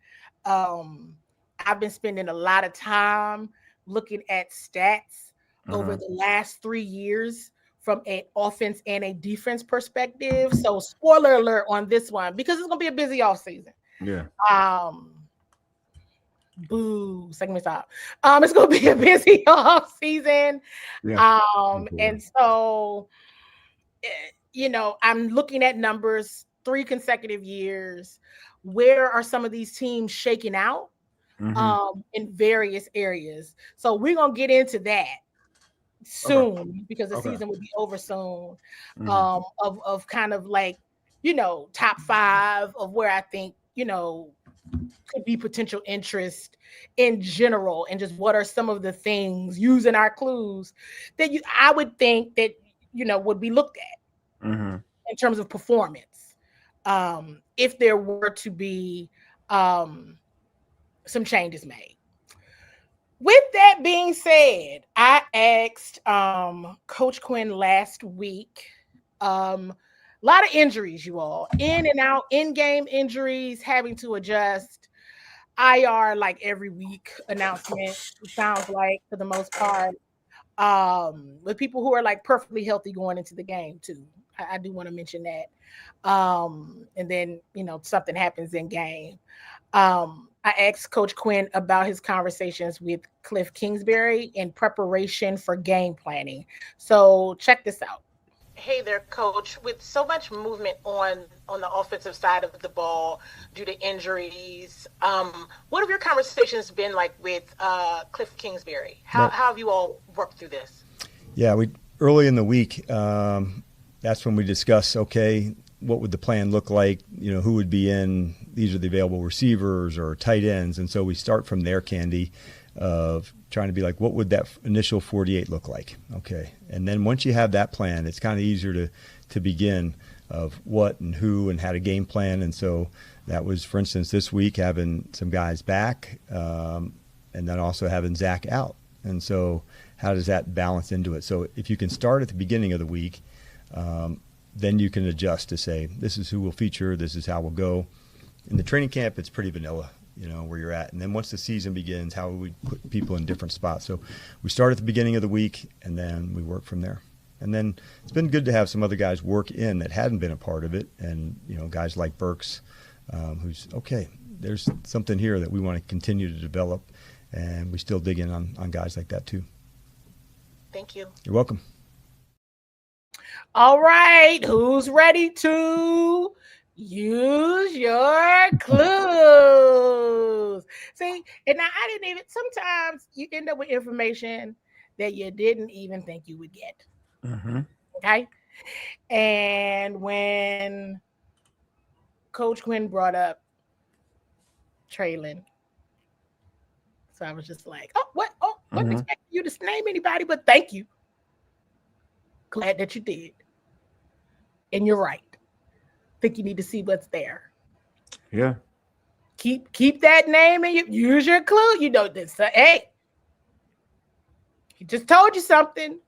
I've been spending a lot of time looking at stats over the last 3 years from an offense and a defense perspective. So spoiler alert on this one, because it's going to be a busy offseason. Yeah. Boo. Second me stop. It's going to be a busy offseason. Yeah. And so, I'm looking at numbers, 3 consecutive years. Where are some of these teams shaking out in various areas? So we're going to get into that soon because the season will be over soon. Of kind of like, top 5 of where I think, could be potential interest in general, and just what are some of the things using our clues that I would think that, would be looked at in terms of performance. If there were to be some changes made. With that being said, I asked Coach Quinn last week. A lot of injuries, you all, in and out, in-game injuries, having to adjust. IR like every week announcement, it sounds like, for the most part. With people who are like perfectly healthy going into the game too. I do want to mention that. And then something happens in game. I asked Coach Quinn about his conversations with Cliff Kingsbury in preparation for game planning. So check this out. Hey there, Coach. With so much movement on the offensive side of the ball due to injuries, what have your conversations been like with Cliff Kingsbury? How have you all worked through this? Yeah, we early in the week, that's when we discuss, okay, what would the plan look like? Who would be in? These are the available receivers or tight ends. And so we start from there, Candi, of trying to be like, what would that initial 48 look like? Okay. And then once you have that plan, it's kind of easier to begin of what and who and how to game plan. And so that was, for instance, this week having some guys back and then also having Zach out. And so how does that balance into it? So if you can start at the beginning of the week, then you can adjust to say, this is who will feature, this is how we'll go. In the training camp, it's pretty vanilla, where you're at. And then once the season begins, how we put people in different spots. So we start at the beginning of the week, and then we work from there. And then it's been good to have some other guys work in that hadn't been a part of it. And, guys like Burks, who's, okay, there's something here that we want to continue to develop. And we still dig in on guys like that, too. Thank you. You're welcome. All right. Who's ready to use your clues? See, and now I didn't even, sometimes you end up with information that you didn't even think you would get. Mm-hmm. Okay. And when Coach Quinn brought up Traylon, so I was just like, wasn't expecting you to name anybody, but thank you. Glad that you did. And you're right. Think you need to see what's there. Yeah. Keep that name and use your clue. This. Hey, he just told you something.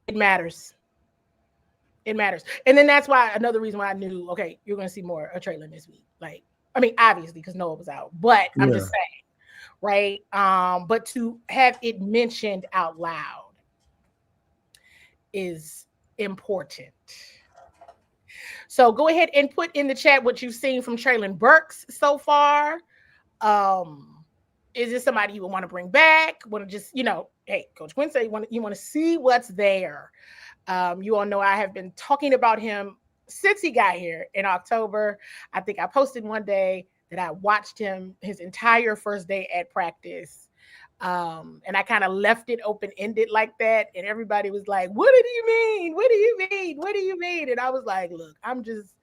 It matters. It matters. And then that's why another reason why I knew, okay, you're going to see more of Traylon this week. Like, I mean, obviously because Noah was out, but I'm just saying, right? But to have it mentioned out loud is important. So go ahead and put in the chat what you've seen from Traylon Burks so far. Is this somebody you would want to bring back? Want to just, hey, Coach Quinn said you want to see what's there. You all know I have been talking about him since he got here in October. I think I posted one day that I watched him his entire first day at practice. And I kind of left it open-ended like that. And everybody was like, what do you mean? What do you mean? What do you mean? And I was like, look, I'm just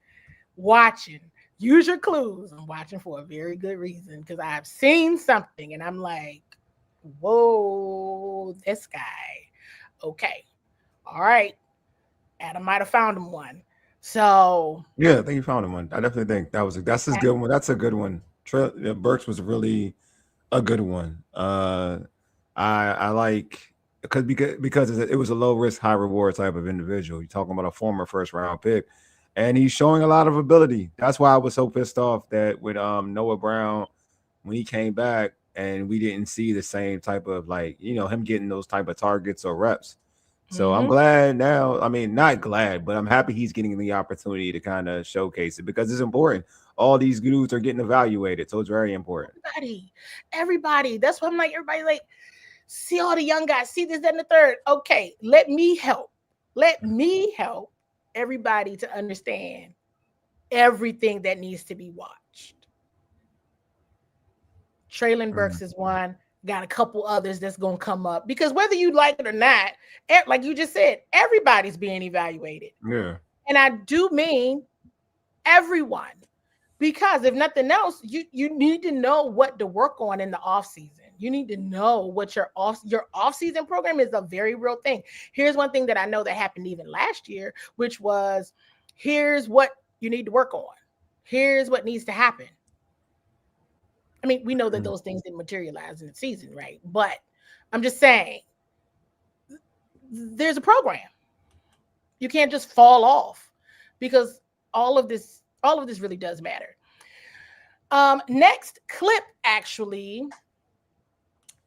watching. Use your clues. I'm watching for a very good reason because I've seen something and I'm like, whoa, this guy. Okay. All right. Adam might have found him one. So yeah, I think you found him one. I definitely think that's a good one. That's a good one. Burks was really a good one. I like because it was a low risk, high reward type of individual. You're talking about a former first round pick, and he's showing a lot of ability. That's why I was so pissed off that with Noah Brown when he came back and we didn't see the same type of him getting those type of targets or reps. So I'm glad now. I mean, not glad, but I'm happy he's getting the opportunity to kind of showcase it because it's important. All these dudes are getting evaluated, so it's very important. Everybody. That's why I'm like, everybody like, see all the young guys, see this, that, and the third. Okay, let me help. Let me help everybody to understand everything that needs to be watched. Traylon Burks is one. Got a couple others that's going to come up because whether you like it or not, like you just said, everybody's being evaluated. Yeah. And I do mean everyone. Because if nothing else, you need to know what to work on in the off season. You need to know what your off season program is a very real thing. Here's one thing that I know that happened even last year, which was here's what you need to work on. Here's what needs to happen. I mean, we know that those things didn't materialize in the season, right? But I'm just saying, there's a program. You can't just fall off because all of this really does matter. Next clip, actually,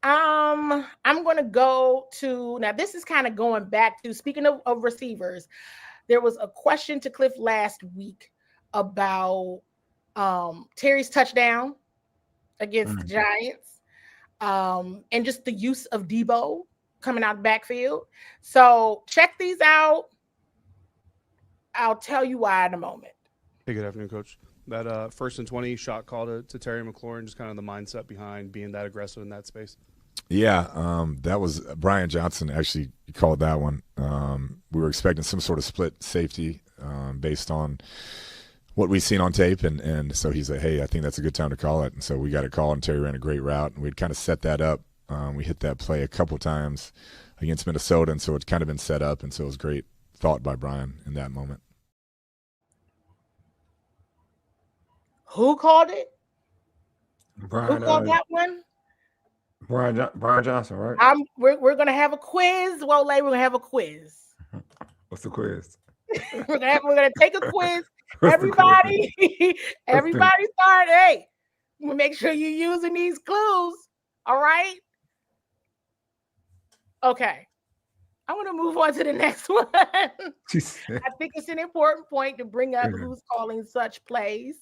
I'm going to go to, now this is kind of going back to, speaking of receivers, there was a question to Cliff last week about Terry's touchdown against the Giants, and just the use of Debo coming out the backfield. So check these out. I'll tell you why in a moment. Hey, good afternoon, Coach. That 1st and 20 shot call to Terry McLaurin, just kind of the mindset behind being that aggressive in that space. Yeah, that was Brian Johnson actually called that one. We were expecting some sort of split safety based on what we've seen on tape, and so he said, hey, I think that's a good time to call it. And so we got a call, and Terry ran a great route, and we'd kind of set that up. We hit that play a couple times against Minnesota, and so it's kind of been set up, and so it was great thought by Brian in that moment. Who called it? Brian, Who called that one? Brian Johnson, right? We're gonna have a quiz. Wole, we're gonna have a quiz. What's the quiz? we're gonna take a quiz. Everybody start. Hey, make sure you're using these clues. All right. Okay. I want to move on to the next one. I think it's an important point to bring up who's calling such plays.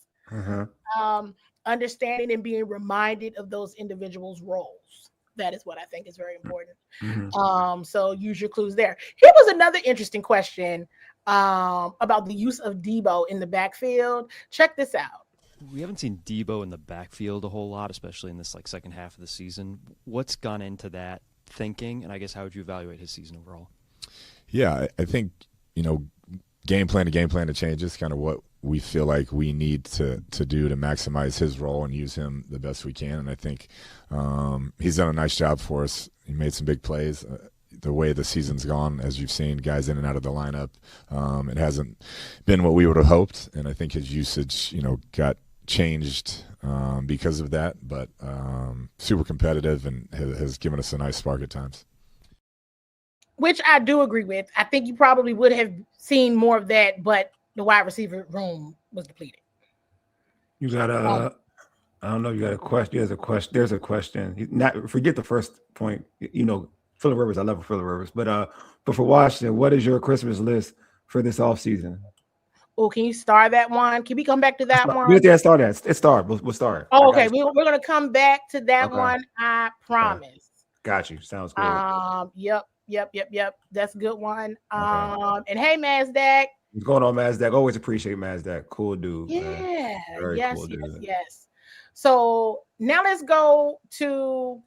Understanding and being reminded of those individuals' roles. That is what I think is very important. So use your clues there. Here was another interesting question about the use of Debo in the backfield. Check this out. We haven't seen Debo in the backfield a whole lot, especially in this second half of the season. What's gone into that thinking, and I guess how would you evaluate his season overall? Yeah, I think, game plan to game plan to change is kind of what we feel like we need to do to maximize his role and use him the best we can. And I think he's done a nice job for us. He made some big plays. The way the season's gone, as you've seen, guys in and out of the lineup, it hasn't been what we would have hoped. And I think his usage, got changed because of that. But super competitive and has given us a nice spark at times. Which I do agree with. I think you probably would have seen more of that, but the wide receiver room was depleted. You got I don't know. You got a question. There's a question. Not forget the first point. Phillip Rivers. I love Phillip Rivers, but for Washington, what is your Christmas list for this offseason? Oh, can you start that one? Can we come back to that one? Yeah, start that. It start. We'll start. Oh, okay. We're gonna come back to that one. I promise. Got you. Sounds good. Yep. That's a good one. And hey, Mazdak. What's going on, Mazdak? Always appreciate Mazdak. Cool dude. Yeah. Very cool dude. Yes. So now let's go to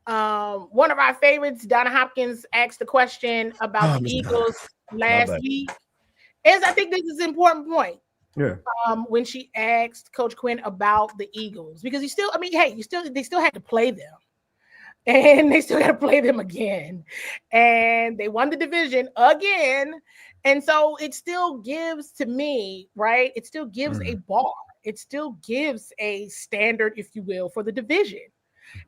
one of our favorites. Donna Hopkins asked the question about the Eagles last week. I think this is an important point. Yeah. When she asked Coach Quinn about the Eagles, because they still had to play them. And they still got to play them again. And they won the division again. And so it still gives to me, right? It still gives a bar. It still gives a standard, if you will, for the division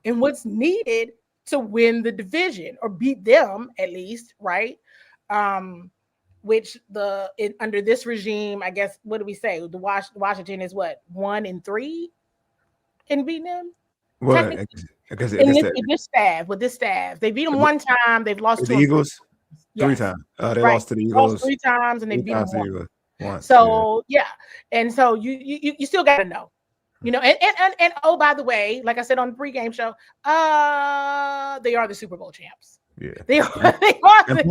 and what's needed to win the division or beat them at least, right? Which under this regime, I guess, what do we say? The Washington is what, 1-3 in beating them? Well, with this staff, they beat them one time. They've lost to the Eagles 3 times. They lost to the Eagles lost 3 times, and they beat them once. So and so you still got to know, And oh, by the way, like I said on the pregame show, they are the Super Bowl champs. Yeah, they are. And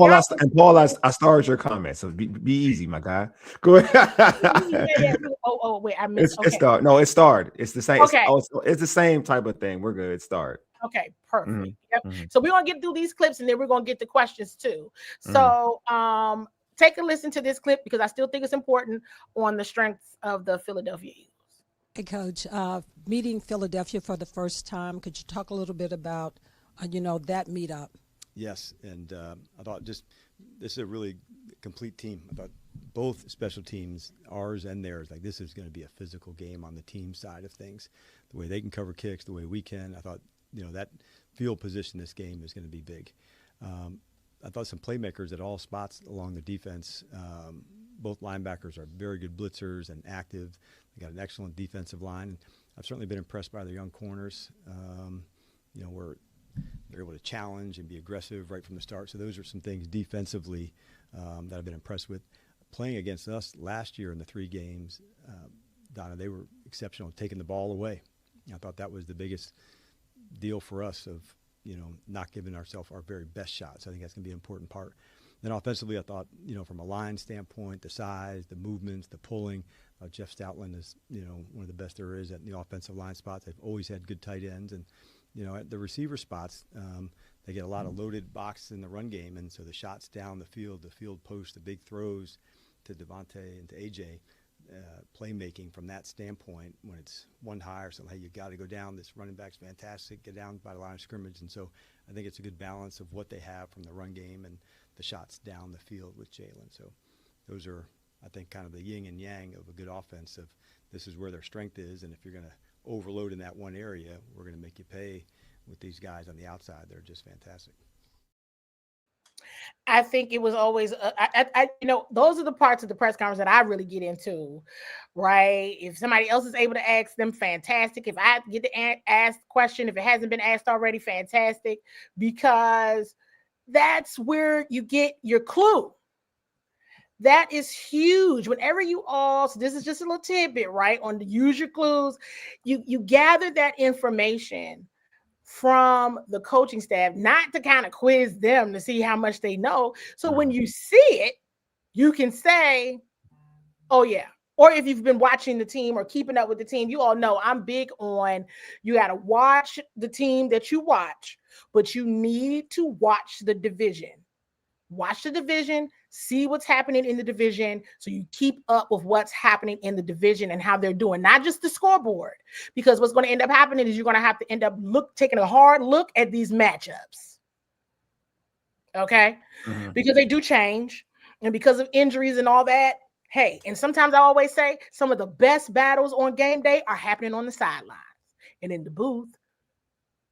Paul, I started your comment, so be easy, my guy. Go ahead. Oh, wait, I missed. It started. No, it started. It's the same. Okay. It's the same type of thing. We're good. It started. Okay, perfect. Yep. So we're gonna get through these clips, and then we're gonna get the questions too. So take a listen to this clip because I still think it's important on the strength of the Philadelphia Eagles. Hey, Coach, meeting Philadelphia for the first time. Could you talk a little bit about, that meetup? Yes, and I thought this is a really complete team. I thought both special teams, ours and theirs, this is going to be a physical game on the team side of things. the way they can cover kicks, the way we can. I thought, that field position this game is going to be big. I thought some playmakers at all spots along the defense. Both linebackers are very good blitzers and active. They got an excellent defensive line. I've certainly been impressed by their young corners. Where they're able to challenge and be aggressive right from the start. So those are some things defensively that I've been impressed with. Playing against us last year in the 3 games, Donna, they were exceptional, taking the ball away. I thought that was the biggest deal for us of, not giving ourselves our very best shots. I think that's going to be an important part. Then offensively, I thought, from a line standpoint, the size, the movements, the pulling, Jeff Stoutland is, one of the best there is at the offensive line spots. They've always had good tight ends. And, at the receiver spots, they get a lot of loaded box in the run game. And so the shots down the field post, the big throws to Devontae and to AJ, playmaking from that standpoint, when it's one high or something, hey, you got to go down. This running back's fantastic. Get down by the line of scrimmage. And so I think it's a good balance of what they have from the run game and the shots down the field with Jalen. So those are, I think, kind of the yin and yang of a good offense. Of this is where their strength is, and if you're going to overload in that one area, we're going to make you pay with these guys on the outside. They're just fantastic. I think it was always, those are the parts of the press conference that I really get into, right? If somebody else is able to ask them, fantastic. If I get to ask the question, if it hasn't been asked already, fantastic, because that's where you get your clue. That is huge. Whenever you all, so this is just a little tidbit, right? On the use your clues, you gather that information from the coaching staff, not to kind of quiz them to see how much they know. So when you see it, you can say, oh yeah. Or if you've been watching the team or keeping up with the team, you all know I'm big on, you got to watch the team that you watch, but you need to watch the division. Watch the division, see what's happening in the division, so you keep up with what's happening in the division and how they're doing, not just the scoreboard. Because what's going to end up happening is you're going to have to end up taking a hard look at these matchups. Okay? Mm-hmm. Because they do change, and because of injuries and all that. Hey, and sometimes I always say some of the best battles on game day are happening on the sidelines and in the booth.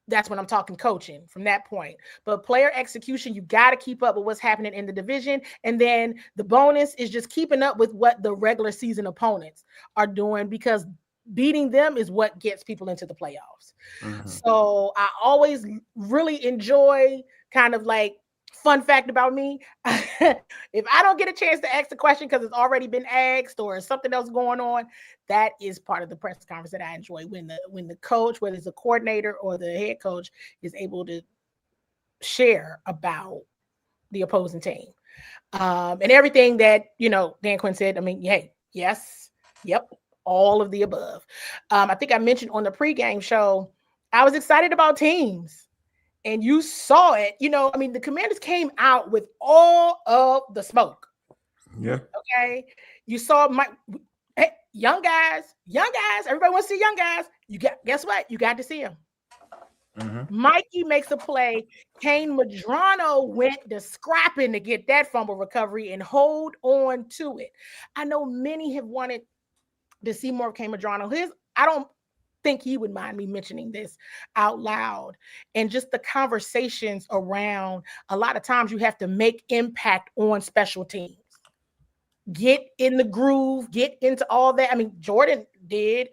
That's when I'm talking coaching from that point. But player execution, you got to keep up with what's happening in the division. And then the bonus is just keeping up with what the regular season opponents are doing, because beating them is what gets people into the playoffs. Mm-hmm. So I always really enjoy kind of like, fun fact about me, if I don't get a chance to ask the question because it's already been asked or something else going on, that is part of the press conference that I enjoy, when the coach, whether it's a coordinator or the head coach, is able to share about the opposing team. And everything that, Dan Quinn said, I mean, hey, yes, yep, all of the above. I think I mentioned on the pregame show, I was excited about teams. And you saw it, the Commanders came out with all of the smoke. Yeah. Okay. You saw young guys, everybody wants to see young guys. Guess what? You got to see them. Mm-hmm. Mikey makes a play. Kane Medrano went to scrapping to get that fumble recovery and hold on to it. I know many have wanted to see more of Kane Medrano. I don't think he would mind me mentioning this out loud, and just the conversations around, a lot of times you have to make impact on special teams, get in the groove, get into all that. I mean, Jordan did,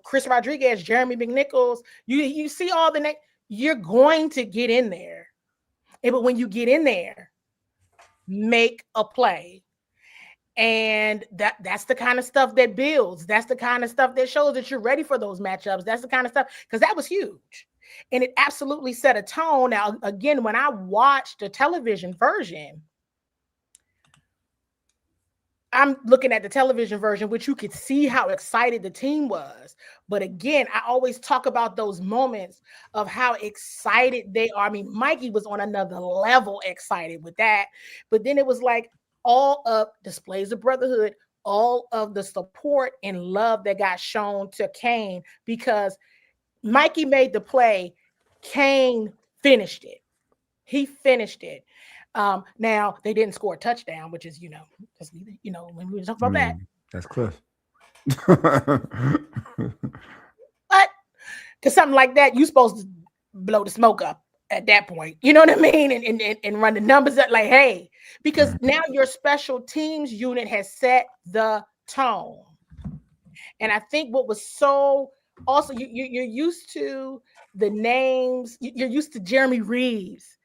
Chris Rodriguez, Jeremy McNichols, you see all the names, you're going to get in there. But when you get in there, make a play. And that's the kind of stuff that builds. That's the kind of stuff that shows that you're ready for those matchups. That's the kind of stuff, because that was huge. And it absolutely set a tone. Now, again, when I watched the television version, I'm looking at the television version, which you could see how excited the team was. But again, I always talk about those moments of how excited they are. I mean, Mikey was on another level excited with that. But then it was like, all of displays of brotherhood, all of the support and love that got shown to Kane, because Mikey made the play. Kane finished it. He finished it. Now they didn't score a touchdown, which is, when we talk about that, that's Cliff. But Because something like that, you're supposed to blow the smoke up at that point. You know what I mean? And run the numbers up like, hey, because now your special teams unit has set the tone. And I think what was so also you're used to the names, you're used to Jeremy Reeves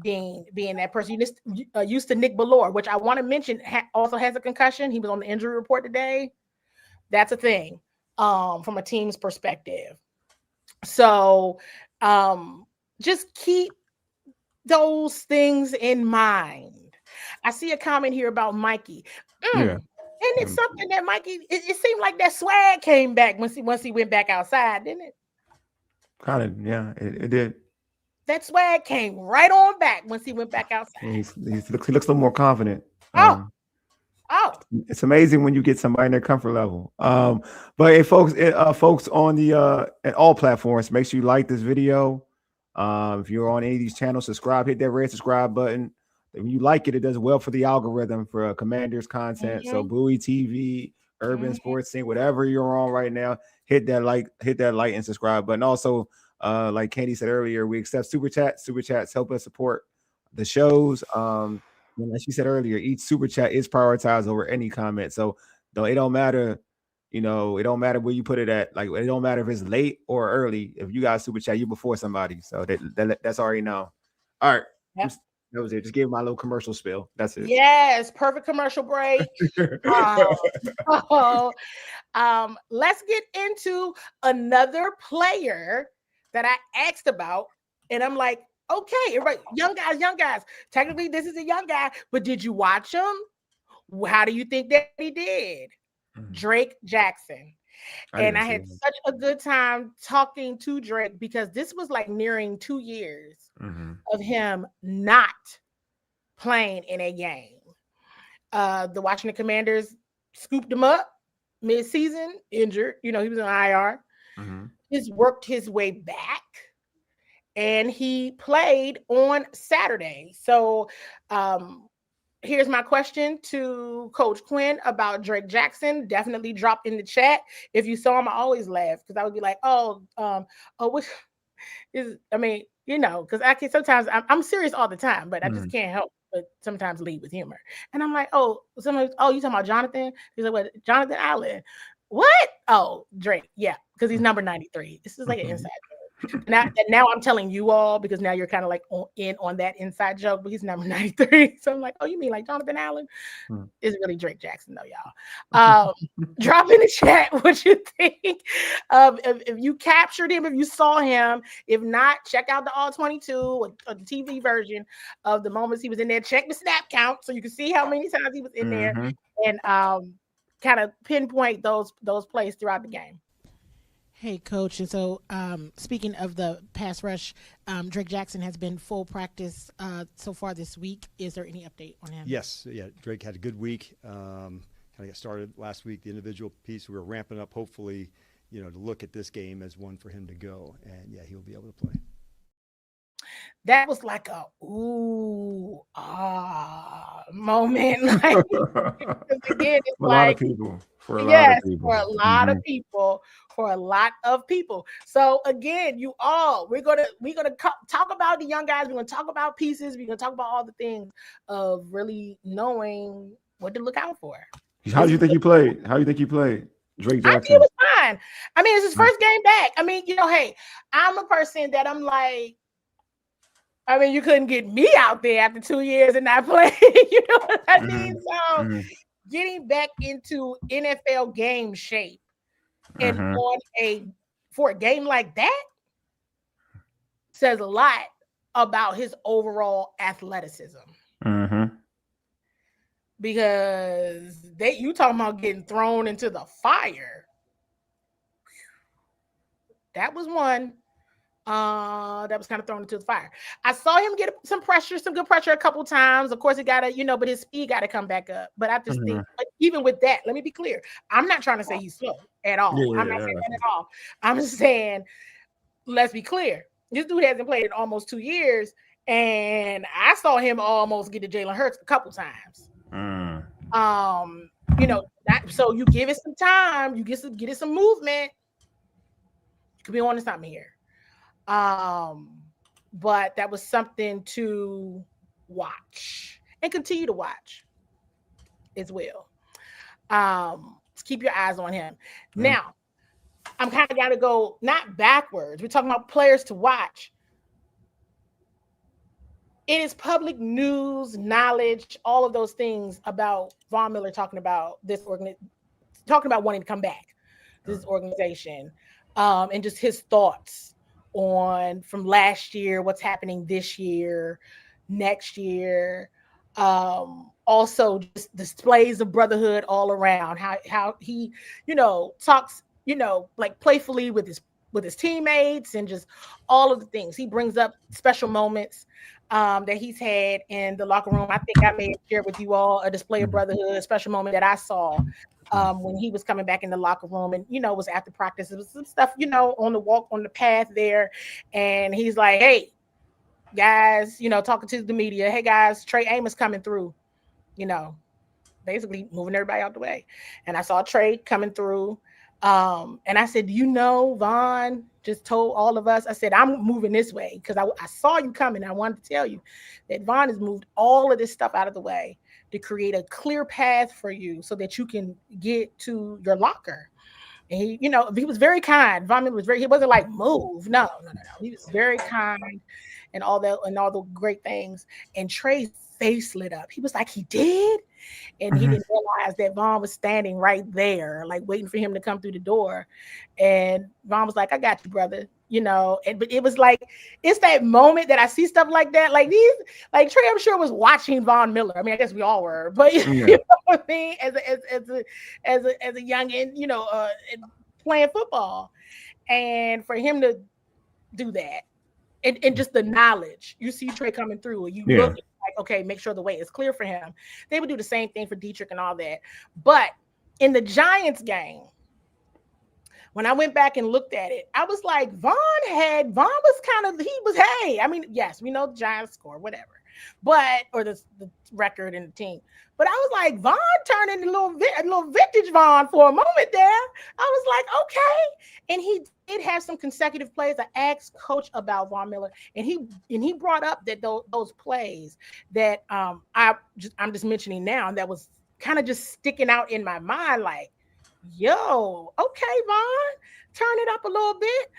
being that person. You're used to Nick Ballore, which I want to mention also has a concussion. He was on the injury report today. That's a thing from a team's perspective. So just keep those things in mind. I see a comment here about Mikey. Yeah. And it's something that Mikey, it seemed like that swag came back once he went back outside, didn't it? Kind of, yeah, it did. That swag came right on back once he went back outside. He looks a little more confident. Oh, it's amazing when you get somebody in their comfort level. But hey, folks on the at all platforms, make sure you like this video. If you're on any of these channels, subscribe, hit that red subscribe button. When you like it, it does well for the algorithm for Commanders content. So Bowie TV, Urban Sports Scene, whatever you're on right now, hit that like and subscribe button. Also, like Candi said earlier, we accept super chats. Super chats help us support the shows. As she said earlier, each super chat is prioritized over any comment. So it don't matter, it don't matter where you put it at. Like, it don't matter if it's late or early. If you guys super chat, you before somebody. So that's already known. All right. Yep. That was it. Just gave my little commercial spill. That's it. Yes, perfect commercial break. Let's get into another player that I asked about, and I'm like, okay, everybody, young guys. Technically, this is a young guy, but did you watch him? How do you think that he did? Drake Jackson. And I had such a good time talking to Drake because this was like nearing 2 years of him not playing in a game. The Washington Commanders scooped him up mid-season, injured. He was on IR. He's worked his way back, and he played on Saturday. So here's my question to Coach Quinn about Drake Jackson. Definitely drop in the chat. If you saw him, I always laugh because I would be like, what is, because I can sometimes, I'm serious all the time, but I just can't help but sometimes lead with humor. And I'm like, you talking about Jonathan? He's like, what, Jonathan Allen? What? Oh, Drake. Yeah, because he's number 93. This is like an inside joke. Now I'm telling you all because now you're kind of like on that inside joke, but he's number 93. So I'm like, oh, you mean like Jonathan Allen? It's really Drake Jackson though, y'all. Drop in the chat what you think if you captured him, if you saw him. If not, check out the All 22 or the TV version of the moments he was in there. Check the snap count so you can see how many times he was in there and kind of pinpoint those plays throughout the game. Hey, Coach. And so speaking of the pass rush, Drake Jackson has been full practice so far this week. Is there any update on him? Yes. Yeah, Drake had a good week. Kind of got started last week, the individual piece. We were ramping up, hopefully, to look at this game as one for him to go. And, yeah, he'll be able to play. That was like a moment. Like, again, it's for a like, for a lot of people. So again, we're gonna talk about the young guys. We're gonna talk about pieces. We're gonna talk about all the things of really knowing what to look out for. How do you think he played? Drake Jackson? I think it was fine. I mean, it's his first game back. I mean, hey, I'm a person that I'm like, I mean, you couldn't get me out there after 2 years and not play. You know what I mean? So getting back into NFL game shape and for a game like that says a lot about his overall athleticism. Because you talking about getting thrown into the fire. That was one. That was kind of thrown into the fire. I saw him get some good pressure a couple times. Of course, he got to, but his speed got to come back up. But I just think, even with that, let me be clear. I'm not trying to say he's slow at all. I'm not saying that at all. I'm just saying, let's be clear. This dude hasn't played in almost 2 years, and I saw him almost get to Jalen Hurts a couple times. So you give it some time, you get it some movement. Could be on to something here. But that was something to watch and continue to watch as well. Keep your eyes on him. Now, I'm kind of got to go not backwards. We're talking about players to watch. It is public news, knowledge, all of those things about Von Miller talking about this talking about wanting to come back to this organization, and just his thoughts on from last year, what's happening this year, next year. Also just displays of brotherhood all around, how he, talks, like playfully with his teammates and just all of the things. He brings up special moments that he's had in the locker room. I think I may have shared with you all a display of brotherhood, a special moment that I saw when he was coming back in the locker room, and it was after practice. It was some stuff, on the walk, on the path there, and he's like, "Hey, guys," talking to the media, "Hey guys, Trey Amos coming through," basically moving everybody out the way. And I saw Trey coming through, and I said, Von just told all of us, I said, I'm moving this way because I saw you coming. I wanted to tell you that Von has moved all of this stuff out of the way to create a clear path for you so that you can get to your locker. And he was very kind. Von Miller he wasn't like, move. No. He was very kind and all that, and all the great things. And Trey's face lit up. He was like, he did? And he didn't realize that Von was standing right there, like waiting for him to come through the door. And Von was like, I got you, brother. But it was like, it's that moment that I see stuff like that. Like Trey, I'm sure, was watching Von Miller. I mean, I guess we all were, but you know what I mean? As a youngin, and playing football. And for him to do that, and just the knowledge, you see Trey coming through, and you look like, okay, make sure the way is clear for him. They would do the same thing for Dietrich and all that. But in the Giants game, when I went back and looked at it, I was like, Von was hey, I mean, yes, we know the Giants score, whatever, or the record and the team. But I was like, Von turned into a little vintage Von for a moment there. I was like, okay. And he did have some consecutive plays. I asked Coach about Von Miller, and he brought up that those plays that I'm just mentioning now, that was kind of just sticking out in my mind, like, yo, okay, Von, turn it up a little bit.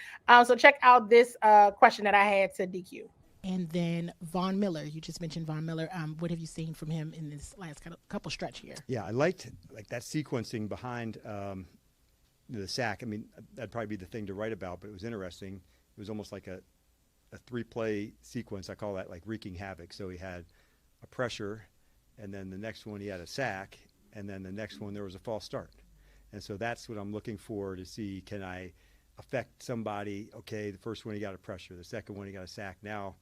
So check out this question that I had to DQ. And then Von Miller, you just mentioned Von Miller. What have you seen from him in this last couple stretch here? Yeah, I liked that sequencing behind the sack. I mean, that'd probably be the thing to write about, but it was interesting. It was almost like a 3-play sequence. I call that like wreaking havoc. So he had a pressure, and then the next one he had a sack, and then the next one there was a false start. And so that's what I'm looking for to see. Can I affect somebody? Okay, the first one he got a pressure. The second one he got a sack. Now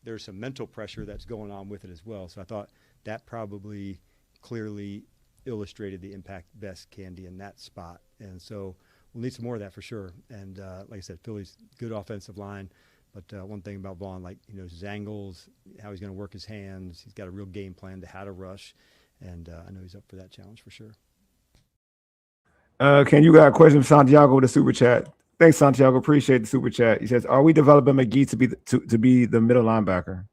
there's some mental pressure that's going on with it as well. So I thought that probably clearly illustrated the impact best Candi in that spot. And so we'll need some more of that for sure. And like I said, Philly's good offensive line. But one thing about Von, his angles, how he's going to work his hands, he's got a real game plan to how to rush. And I know he's up for that challenge for sure. Can you got a question from Santiago with a super chat? Thanks, Santiago. Appreciate the super chat. He says, "Are we developing McGee to be the middle linebacker?"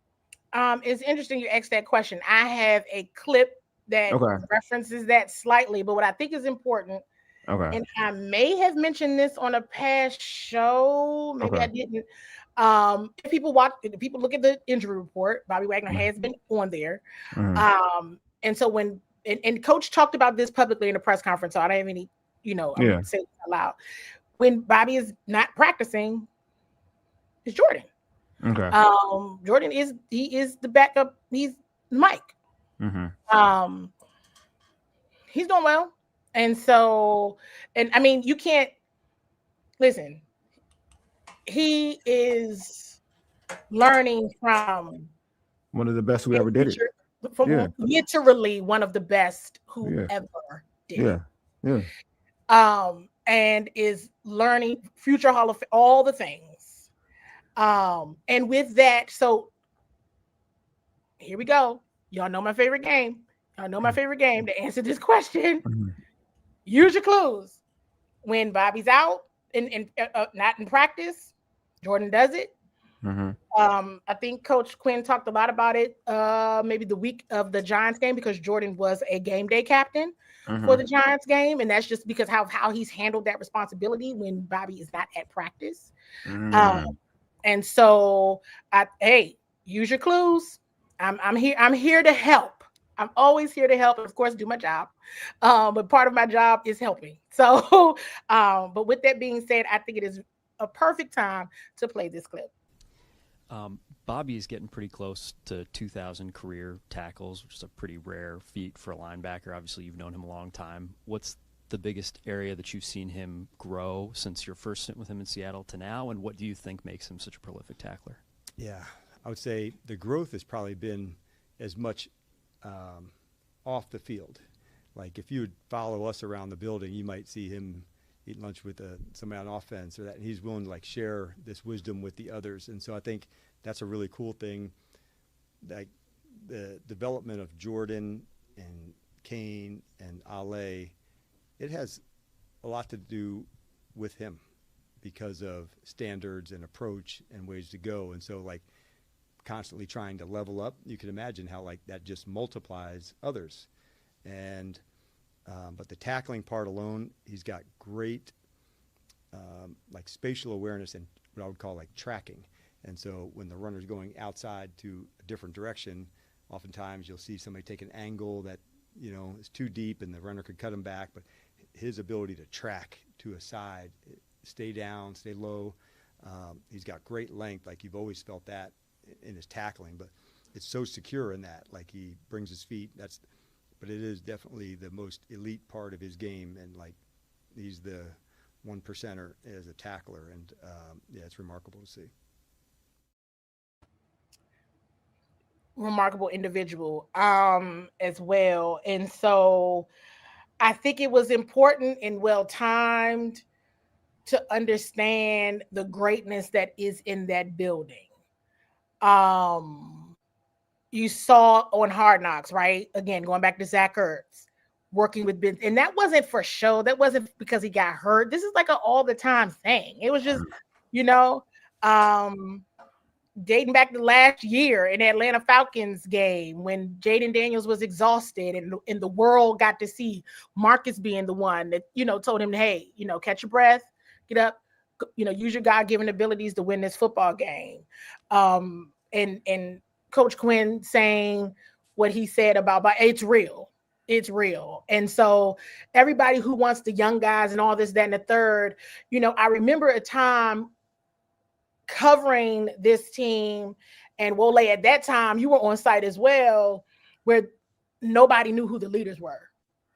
It's interesting you asked that question. I have a clip that references that slightly, but what I think is important, and I may have mentioned this on a past show, maybe I didn't. If people look at the injury report, Bobby Wagner has been on there. And so when Coach talked about this publicly in a press conference, so I don't have any, I'm say it out loud. When Bobby is not practicing, it's Jordan. Jordan is the backup. He's Mike. He's doing well, and so, and I mean, you can't listen. He is learning from one of the best who ever did it. From literally one of the best who ever did it. And is learning future Hall of Fame, all the things. And with that, so here we go. Y'all know my favorite game. To answer this question. Use your clues. When Bobby's out not in practice. Jordan does it. I think Coach Quinn talked a lot about it maybe the week of the Giants game, because Jordan was a game day captain for the Giants game, and that's just because how he's handled that responsibility when Bobby is not at practice. And so, hey, use your clues. I'm here. I'm here to help. I'm always here to help, and of course, do my job. But part of my job is helping. So, but with that being said, I think it is a perfect time to play this clip. Bobby is getting pretty close to 2,000 career tackles, which is a pretty rare feat for a linebacker. Obviously, you've known him a long time. What's the biggest area that you've seen him grow since your first stint with him in Seattle to now, and what do you think makes him such a prolific tackler? Yeah, I would say the growth has probably been as much off the field. Like if you would follow us around the building, you might see him eating lunch with somebody on offense or that, and he's willing to like share this wisdom with the others. And so I think that's a really cool thing. Like the development of Jordan and Kane and Ale, it has a lot to do with him because of standards and approach and ways to go. And so like constantly trying to level up, you can imagine how like that just multiplies others. And but the tackling part alone, he's got great like spatial awareness and what I would call like tracking. And so when the runner's going outside to a different direction, oftentimes you'll see somebody take an angle that, you know, is too deep and the runner could cut him back. But his ability to track to a side, stay down, stay low, he's got great length. Like you've always felt that in his tackling, but it's so secure in that. Like he brings his feet. But it is definitely the most elite part of his game, and like he's the 1%er as a tackler, and yeah, it's remarkable to see. Remarkable individual as well. And so I think it was important and well timed to understand the greatness that is in that building. You saw on Hard Knocks, right? Again, going back to Zach Ertz, working with Ben, and that wasn't for show. That wasn't because he got hurt. This is like an all the time thing. It was just, you know, dating back to last year in the Atlanta Falcons game when Jaden Daniels was exhausted and the world got to see Marcus being the one that, you know, told him, hey, you know, catch your breath, get up, you know, use your God-given abilities to win this football game. And Coach Quinn saying what he said about it's real. It's real. And so everybody who wants the young guys and all this, that, and the third, you know, I remember a time covering this team, and Wole, at that time, you were on site as well, where nobody knew who the leaders were.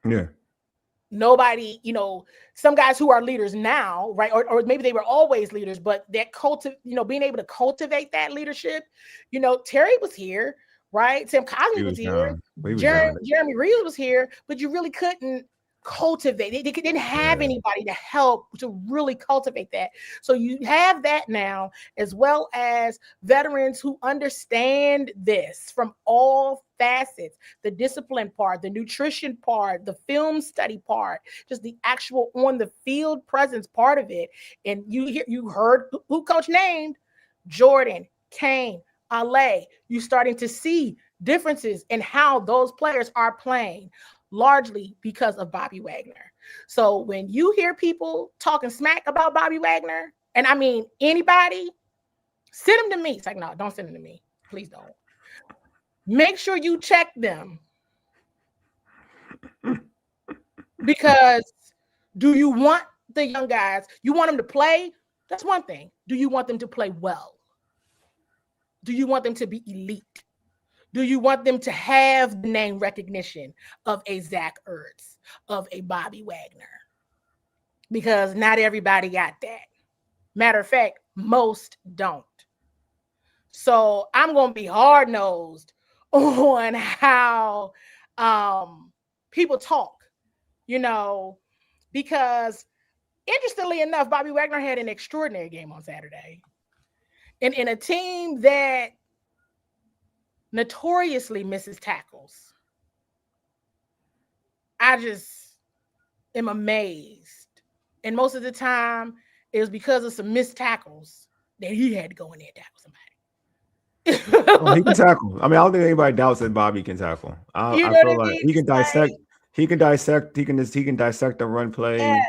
Yeah. Nobody, you know, some guys who are leaders now, right? Or maybe they were always leaders, but that being able to cultivate that leadership, you know, Terry was here, right? Tim Cosby was here. Jeremy Reeves was here, but you really couldn't cultivate. They didn't have anybody to help to really cultivate that. So you have that now, as well as veterans who understand this from all facets, the discipline part, the nutrition part, the film study part, just the actual on the field presence part of it. And you heard who Coach named: Jordan, Kane, Ale. You starting to see differences in how those players are playing, largely because of Bobby Wagner. So when you hear people talking smack about Bobby Wagner, and I mean anybody, send them to me. It's like, no, don't send them to me. Please don't. Make sure you check them. Because do you want the young guys, you want them to play? That's one thing. Do you want them to play well? Do you want them to be elite? Do you want them to have the name recognition of a Zach Ertz, of a Bobby Wagner? Because not everybody got that. Matter of fact, most don't. So I'm going to be hard-nosed on how people talk, you know, because interestingly enough, Bobby Wagner had an extraordinary game on Saturday. And in a team that notoriously misses tackles, I just am amazed. And most of the time, it was because of some missed tackles that he had to go in there and tackle somebody. Oh, he can tackle. I mean, I don't think anybody doubts that Bobby can tackle. I feel like he can dissect. He can dissect. He can dissect the run play. Yes.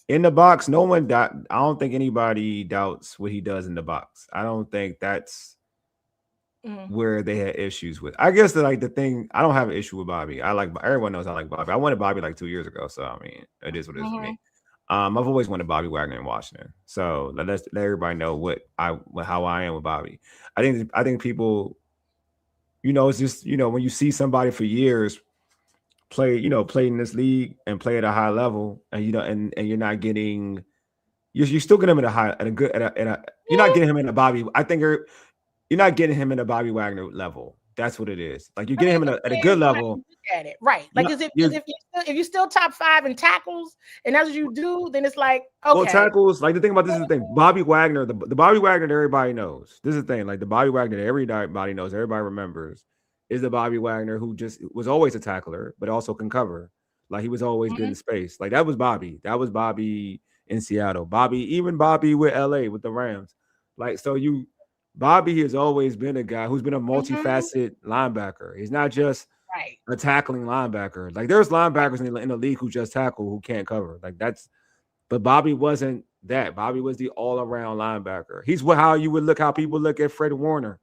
In the box. No one I don't think anybody doubts what he does in the box. I don't think that's where they had issues with. I guess the thing, I don't have an issue with Bobby. Everyone knows I like Bobby. I wanted Bobby like 2 years ago, so I mean, it is what it is for me. I've always wanted Bobby Wagner in Washington, so let everybody know how I am with Bobby. I think people, it's just when you see somebody for years play in this league and play at a high level, and and you're not getting, you're still getting him you're not getting him in a Bobby. I think you're not getting him in a Bobby Wagner level. That's what it is. Like you're getting him at a good level. At it right, like if you're still top 5 in tackles, and that's what you do, then it's like okay. Well, tackles, like the thing about this is the thing. Bobby Wagner, the Bobby Wagner that everybody knows. This is the thing. Like the Bobby Wagner that everybody knows, everybody remembers, is the Bobby Wagner who just was always a tackler, but also can cover. Like he was always good in space. Like that was Bobby. That was Bobby in Seattle. Even Bobby with LA with the Rams. Like Bobby has always been a guy who's been a multifaceted linebacker. He's not just a tackling linebacker. Like there's linebackers in the league who just tackle, who can't cover. But Bobby wasn't that. Bobby was the all-around linebacker. He's how people look at Fred Warner.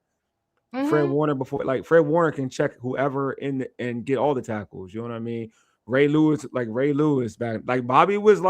Fred Warner Fred Warner can check whoever and get all the tackles. You know what I mean? Ray Lewis back. Like Bobby was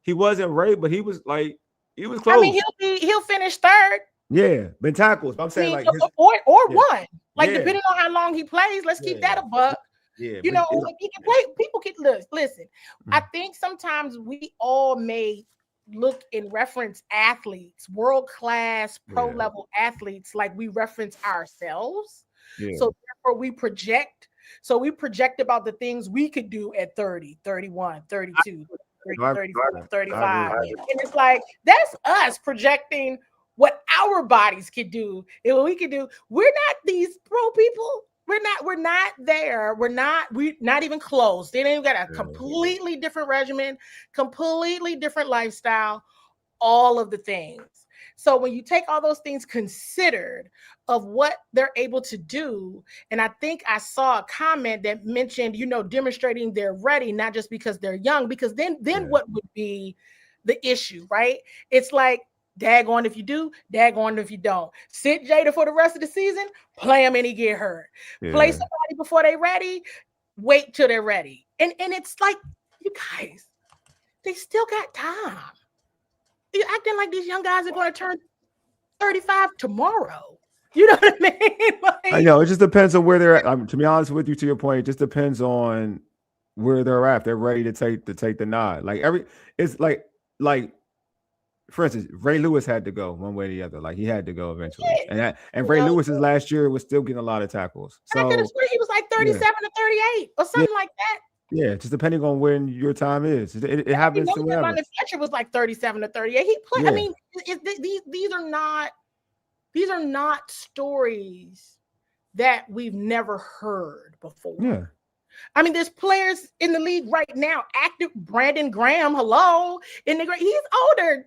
he wasn't Ray, but he was close. I mean, he'll finish third. Yeah, been tackles. I'm saying or one. Depending on how long he plays, let's keep that a buck. Yeah, if he can play, people can listen. I think sometimes we all may look and reference athletes, world-class pro-level athletes, like we reference ourselves. Yeah. So therefore we project. So we project about the things we could do at 30, 31, 32, 34, 35. And it's like that's us projecting what our bodies could do and what we could do. We're not these pro people. We're not there. We're not even close. They ain't got a completely different regimen, completely different lifestyle, all of the things. So when you take all those things considered of what they're able to do, and I think I saw a comment that mentioned, demonstrating they're ready, not just because they're young, because then what would be the issue, right? It's like, daggone if you do, daggone if you don't. Sit Jada for the rest of the season, play him and he get hurt. Yeah. Play somebody before they ready, wait till they're ready. And it's like, you guys, they still got time. You're acting like these young guys are going to turn 35 tomorrow. You know what I mean? I know, it just depends on where they're at. To be honest with you, to your point, it just depends on where they're at. If they're ready to take the nod. For instance, Ray Lewis had to go one way or the other. Like he had to go eventually. Yeah. And Ray Lewis's last year was still getting a lot of tackles. So I could have sworn he was like 37 to 38 or something like that. Yeah, just depending on when your time is. It happens to whatever. Fletcher was like 37 to 38. He played. Yeah. I mean, these are not stories that we've never heard before. Yeah. I mean, there's players in the league right now, active. Brandon Graham, he's older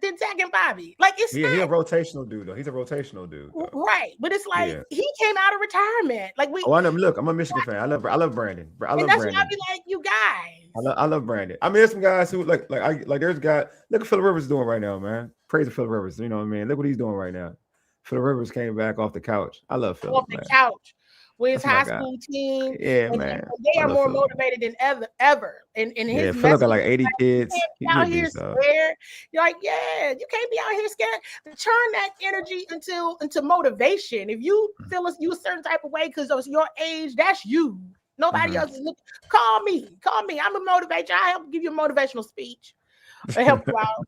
than Zach and Bobby. Like he's a rotational dude though. He's a rotational dude, though. Right? But it's like he came out of retirement. Like I know. Look, I'm a Michigan fan. I love Brandon. Why I be like, you guys. I love Brandon. I mean, there's some guys who there's a guy. Look at Phillip Rivers doing right now, man. Praise to Phillip Rivers. You know what I mean? Look what he's doing right now. Phillip Rivers came back off the couch. I love Phillip. Off the couch. With his high school team. Yeah, man. They are more motivated than ever. And his Phillip got like 80 kids. Out here scared. You're like, you can't be out here scared. Turn that energy into motivation. If you feel you a certain type of way because of your age, that's you. Nobody else is looking. Call me. I'm a motivator. I help give you a motivational speech. I help you out.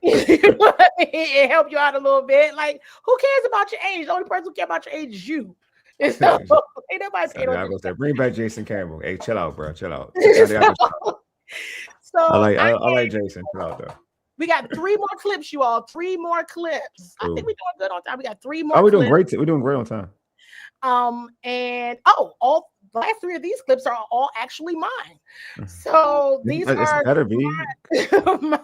It help you out a little bit. Like, who cares about your age? The only person who cares about your age is you. So, ain't nobody bring back Jason Campbell. Hey, chill out, bro. Chill out. So I like Jason. Chill out, though. We got 3 more clips, you all. 3 more clips. Ooh. I think we're doing good on time. We got 3 more. We're doing great. We're doing great on time. And last 3 of these clips are all actually mine. So these are better be. my.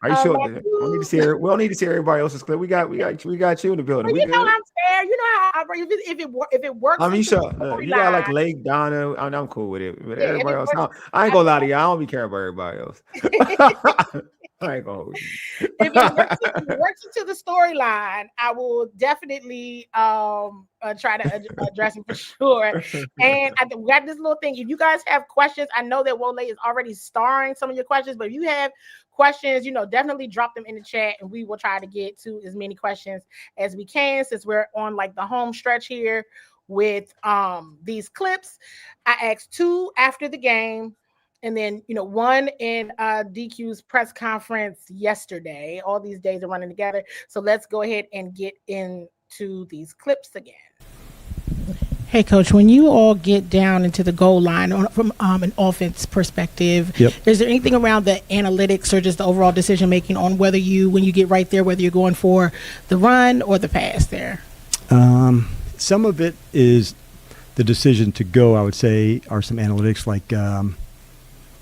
Are you sure? My We don't need to see. We don't need to see everybody else's clip. We got you in the building. Well, We you know good. I'm fair. You know how I bring. If it works. I mean, into the sure. You got like storyline, Lake Donna. I'm cool with it. But yeah, if everybody it else, works, I ain't gonna lie to you. I don't be caring about everybody else. I ain't gonna. if it works into the storyline, I will definitely try to address it for sure. And we got this little thing. If you guys have questions, I know that Wole is already starring some of your questions, but if you have questions, definitely drop them in the chat, and we will try to get to as many questions as we can, since we're on like the home stretch here with these clips. I asked 2 after the game. And then, one in DQ's press conference yesterday. All these days are running together. So let's go ahead and get into these clips again. Hey, Coach, when you all get down into the goal line from an offense perspective, is there anything around the analytics or just the overall decision making on when you get right there, whether you're going for the run or the pass there? Some of it is the decision to go, I would say, are some analytics like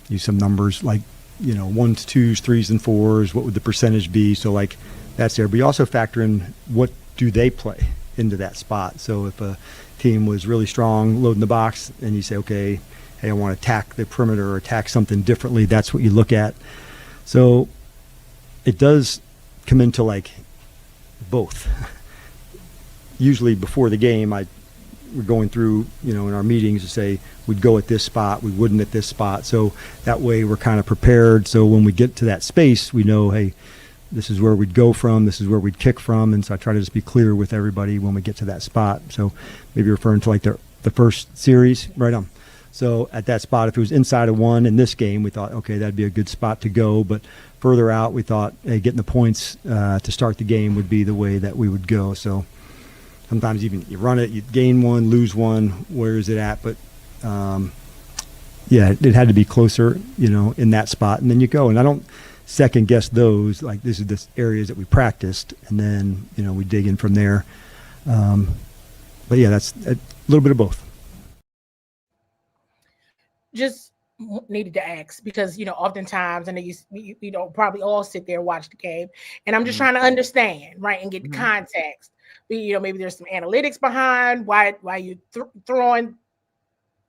use some numbers like, 1s, 2s, 3s, and 4s. What would the percentage be? So like that's there. But you also factor in what do they play into that spot. So if a team was really strong loading the box and you say, okay, hey, I want to attack the perimeter or attack something differently, that's what you look at. So it does come into like both. Usually before the game, we're going through, in our meetings to say we'd go at this spot, we wouldn't at this spot. So that way we're kind of prepared. So when we get to that space, we know, hey, this is where we'd go from, this is where we'd kick from. And so I try to just be clear with everybody when we get to that spot. So maybe referring to like the first series, right on. So at that spot, if it was inside of 1 in this game, we thought, okay, that'd be a good spot to go. But further out, we thought, hey, getting the points to start the game would be the way that we would go. So sometimes even you run it, you gain 1, lose 1, where is it at? But it had to be closer, in that spot, and then you go. And I don't second guess those. Like this is the areas that we practiced, and then we dig in from there. But yeah, that's a little bit of both. Just needed to ask because oftentimes, and you probably all sit there and watch the game, and I'm just trying to understand, right, and get the context. Maybe there's some analytics behind why you throwing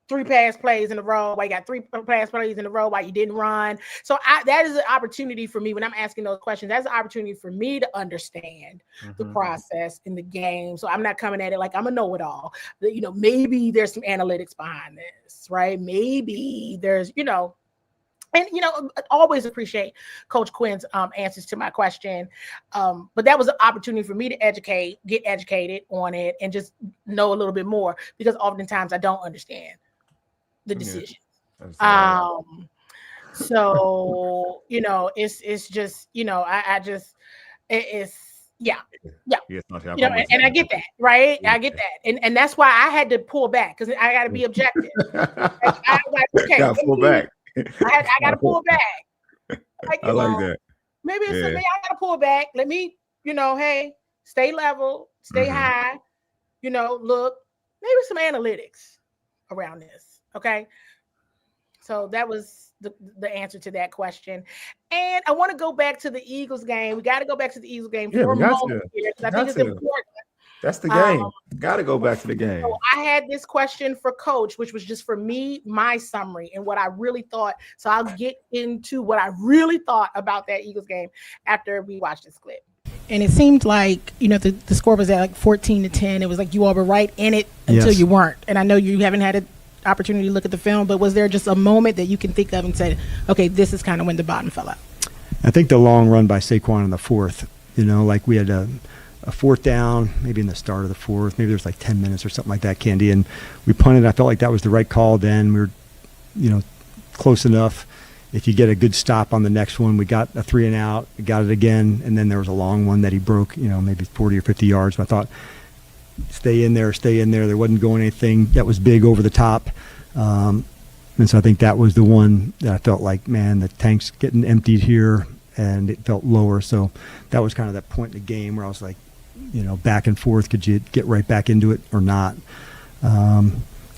3 pass plays in a row, why you got 3 pass plays in a row, why you didn't run. So that is an opportunity for me when I'm asking those questions. That's an opportunity for me to understand the process in the game. So I'm not coming at it like I'm a know-it-all. Maybe there's some analytics behind this, right? Maybe there's, and always appreciate Coach Quinn's answers to my question. But that was an opportunity for me to get educated on it, and just know a little bit more, because oftentimes I don't understand the decision. So it's just and I get that, right? I get that, and that's why I had to pull back, because I got to be objective. I was like, okay, gotta pull back. I got to pull back. I like that. Maybe it's something I got to pull back. Let me, hey, stay level, stay high. Look, maybe some analytics around this. Okay, so that was the answer to that question. And I want to go back to the Eagles game. We got to go back to the Eagles game for a moment here, because I think it's important. That's the game. Got to go back to the game. So I had this question for Coach, which was just for me, my summary, and what I really thought. So I'll get into what I really thought about that Eagles game after we watch this clip. And it seemed like, the score was at like 14-10. It was like you all were right in it until you weren't. And I know you haven't had an opportunity to look at the film, but was there just a moment that you can think of and say, okay, this is kind of when the bottom fell out? I think the long run by Saquon in the fourth, like we had a 4th down, maybe in the start of the 4th, maybe there was like 10 minutes or something like that, Candi, and we punted. I felt like that was the right call then. We were, close enough. If you get a good stop on the next one, we got a 3 and out, we got it again, and then there was a long one that he broke, maybe 40 or 50 yards. But I thought, stay in there. There wasn't going anything that was big over the top. And so I think that was the one that I felt like, man, the tank's getting emptied here, and it felt lower. So that was kind of that point in the game where I was like, back and forth. Could you get right back into it or not?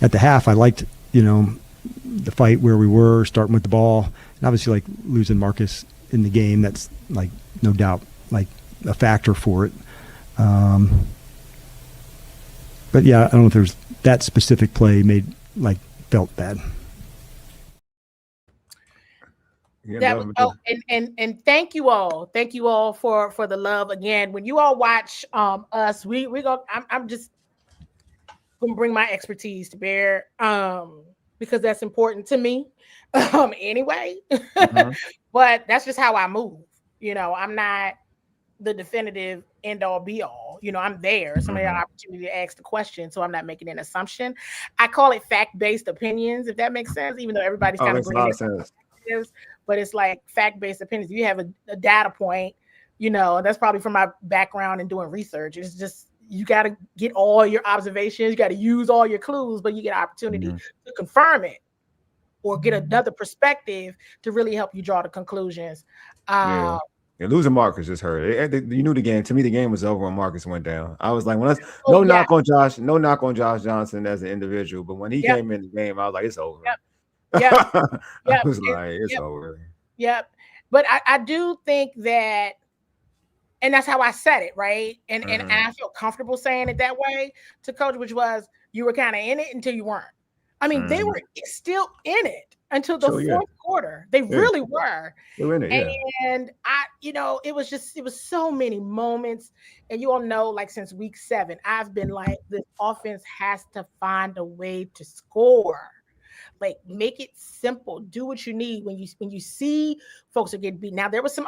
at the half, I liked, the fight where we were starting with the ball, and obviously like losing Marcus in the game. That's like no doubt like a factor for it. But yeah, I don't know if there's that specific play felt bad. That was, and thank you all for the love again. When you all watch us, we go. I'm just gonna bring my expertise to bear because that's important to me anyway. Mm-hmm. But that's just how I move. I'm not the definitive end all be all. I'm there. Somebody had an opportunity to ask the question, so I'm not making an assumption. I call it fact-based opinions, if that makes sense, even though everybody's kind of bringing it. But it's like fact-based opinions. You have a data point, that's probably from my background in doing research. It's just, you got to get all your observations, you got to use all your clues, but you get an opportunity to confirm it or get another perspective to really help you draw the conclusions. Yeah, losing Marcus just hurt. You knew the game. To me, the game was over when Marcus went down. I was like, knock on Josh Johnson as an individual, but when he came in the game, I was like, it's over. Yep. I was like, it's over. Yep. But I do think that, and that's how I said it, right? And I feel comfortable saying it that way to Coach, which was, you were kind of in it until you weren't. I mean, they were still in it until the fourth quarter. They really were. They were in it, and it was so many moments. And you all know, like since week 7, I've been like, this offense has to find a way to score. Like, make it simple. Do what you need when you see folks are getting beat. Now there were some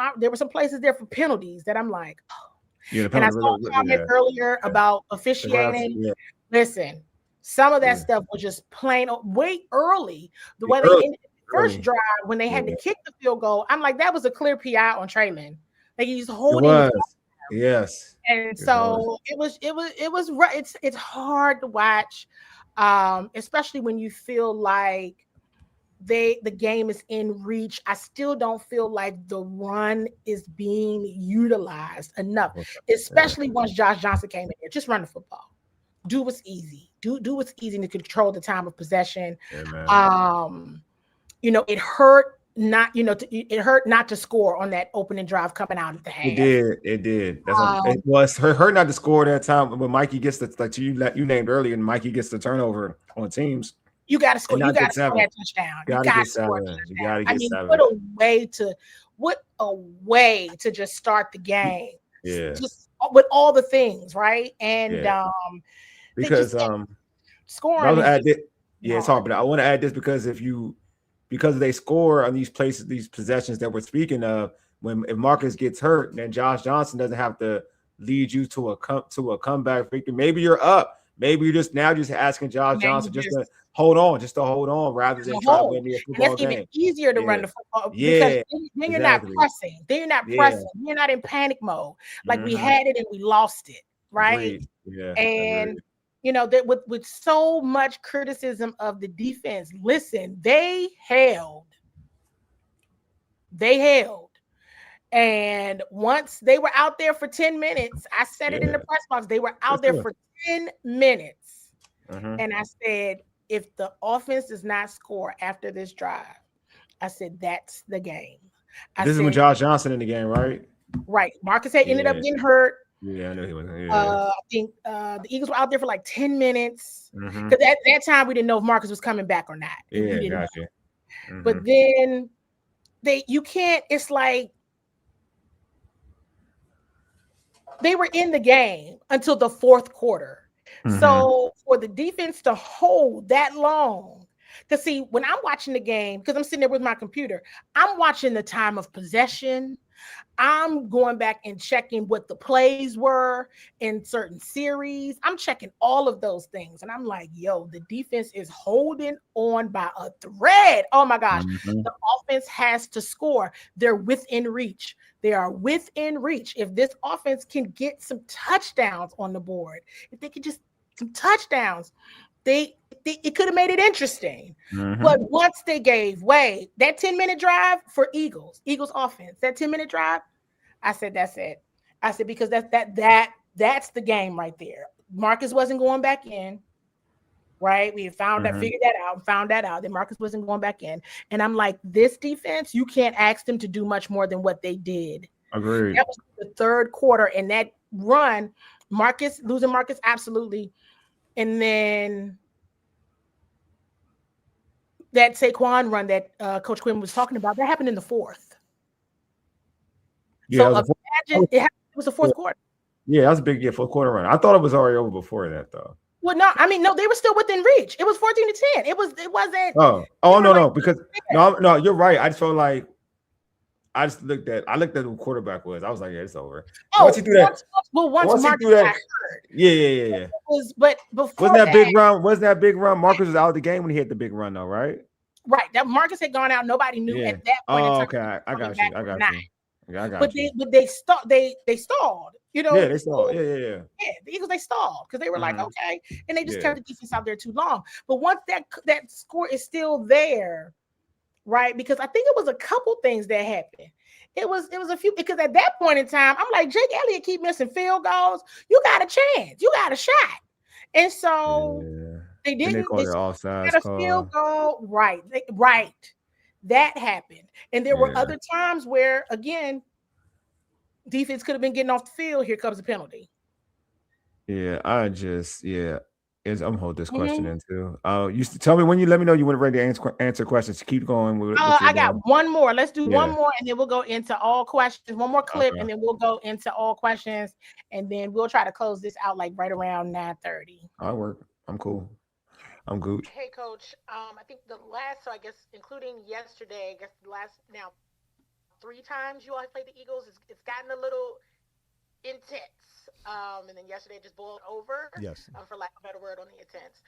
places there for penalties that I'm like, oh. And I saw a comment earlier about officiating. Yeah. Listen, some of that stuff was just plain way early. The way they ended the first drive when they had to kick the field goal, I'm like, that was a clear PI on Traylon. Like, he's holding. It was. Yes. And so it was. It's hard to watch. Especially when you feel like the game is in reach. I still don't feel like the run is being utilized enough, especially once Josh Johnson came in there. Just run the football. Do what's easy. Do what's easy to control the time of possession. It hurt not to score on that opening drive coming out at the half. It did. It was hurt not to score that time when Mikey gets you named earlier, and Mikey gets the turnover on teams. You got to score. You got to score that touchdown. You got to score. You got to get 7. What a way to just start the game. Yeah. Just with all the things, right? And because scoring. It's hard, but I want to add this because because they score on these possessions that we're speaking of, if Marcus gets hurt, then Josh Johnson doesn't have to lead you to a comeback victory. Maybe you're up. Maybe you're just asking Josh Johnson just to hold on rather than try to win the football game. It's even easier to run the football because then you're not pressing. Then you're not pressing. You're not in panic mode. Like we had it and we lost it, right? Yeah. And that with so much criticism of the defense, listen, they held. And once they were out there for 10 minutes, I said it in the press box, they were out there for 10 minutes. And I said, if the offense does not score after this drive, I said, that's the game. This is when Josh Johnson in the game, right? Right. Marcus had ended up getting hurt. Yeah, I know he was. I think the Eagles were out there for like 10 minutes. Because at that time, we didn't know if Marcus was coming back or not. Yeah, gotcha. But then it's like they were in the game until the fourth quarter. So for the defense to hold that long, because see, when I'm watching the game, because I'm sitting there with my computer, I'm watching the time of possession. I'm going back and checking what the plays were in certain series. I'm checking all of those things. And I'm like, yo, the defense is holding on by a thread. Oh my gosh. The offense has to score. They're within reach. They are within reach. If this offense can get some touchdowns on the board, if they could just some touchdowns, it could have made it interesting. But once they gave way, that 10-minute drive for Eagles offense, that 10-minute drive, I said, that's it. I said, because that's the game right there. Marcus wasn't going back in. right? We found that, figured that out, found that out. That Marcus wasn't going back in. And I'm like, this defense, you can't ask them to do much more than what they did. Agreed. That was the third quarter, and that run, losing Marcus, absolutely. And then that Saquon run that Coach Quinn was talking about, that happened in the fourth. Yeah, so imagine it was the fourth quarter. Yeah, that was a big fourth quarter run. I thought it was already over before that, though. Well, no, I mean, no, they were still within reach. It was 14-10. It wasn't. No, because no, you're right. I just felt like I looked at who quarterback was. I was like, yeah, it's over. Once he threw that, once Marcus got hurt. Yeah. It was, but before wasn't that big run? Marcus was out of the game when he hit the big run, though, right? Right. That Marcus had gone out. Nobody knew at that point. Okay. I got you. But they stalled. You know. Yeah, they stalled. Yeah. Yeah, the Eagles, they stalled because they were like, okay, and they just kept the defense out there too long. But once that score is still there, right? Because I think it was a couple things that happened. It was a few, because at that point in time, I'm like, Jake Elliott keep missing field goals. You got a chance. You got a shot. And so they didn't. They called it offsides. Got a field goal. Right. That happened. And there were other times where, again, defense could have been getting off the field. Here comes a penalty. Yeah, I'm gonna hold this question in too. You tell me when you let me know you want ready to answer questions. Keep going. I got one more. Let's do one more, and then we'll go into all questions. One more clip, and then we'll go into all questions, and then we'll try to close this out like right around 9:30. I work. I'm cool. I'm good. Hey, Coach. I think so I guess including yesterday, I guess the last now 3 times you all have played the Eagles, it's gotten a little intense. And then yesterday just boiled over. Yes. For lack of a better word on the intense.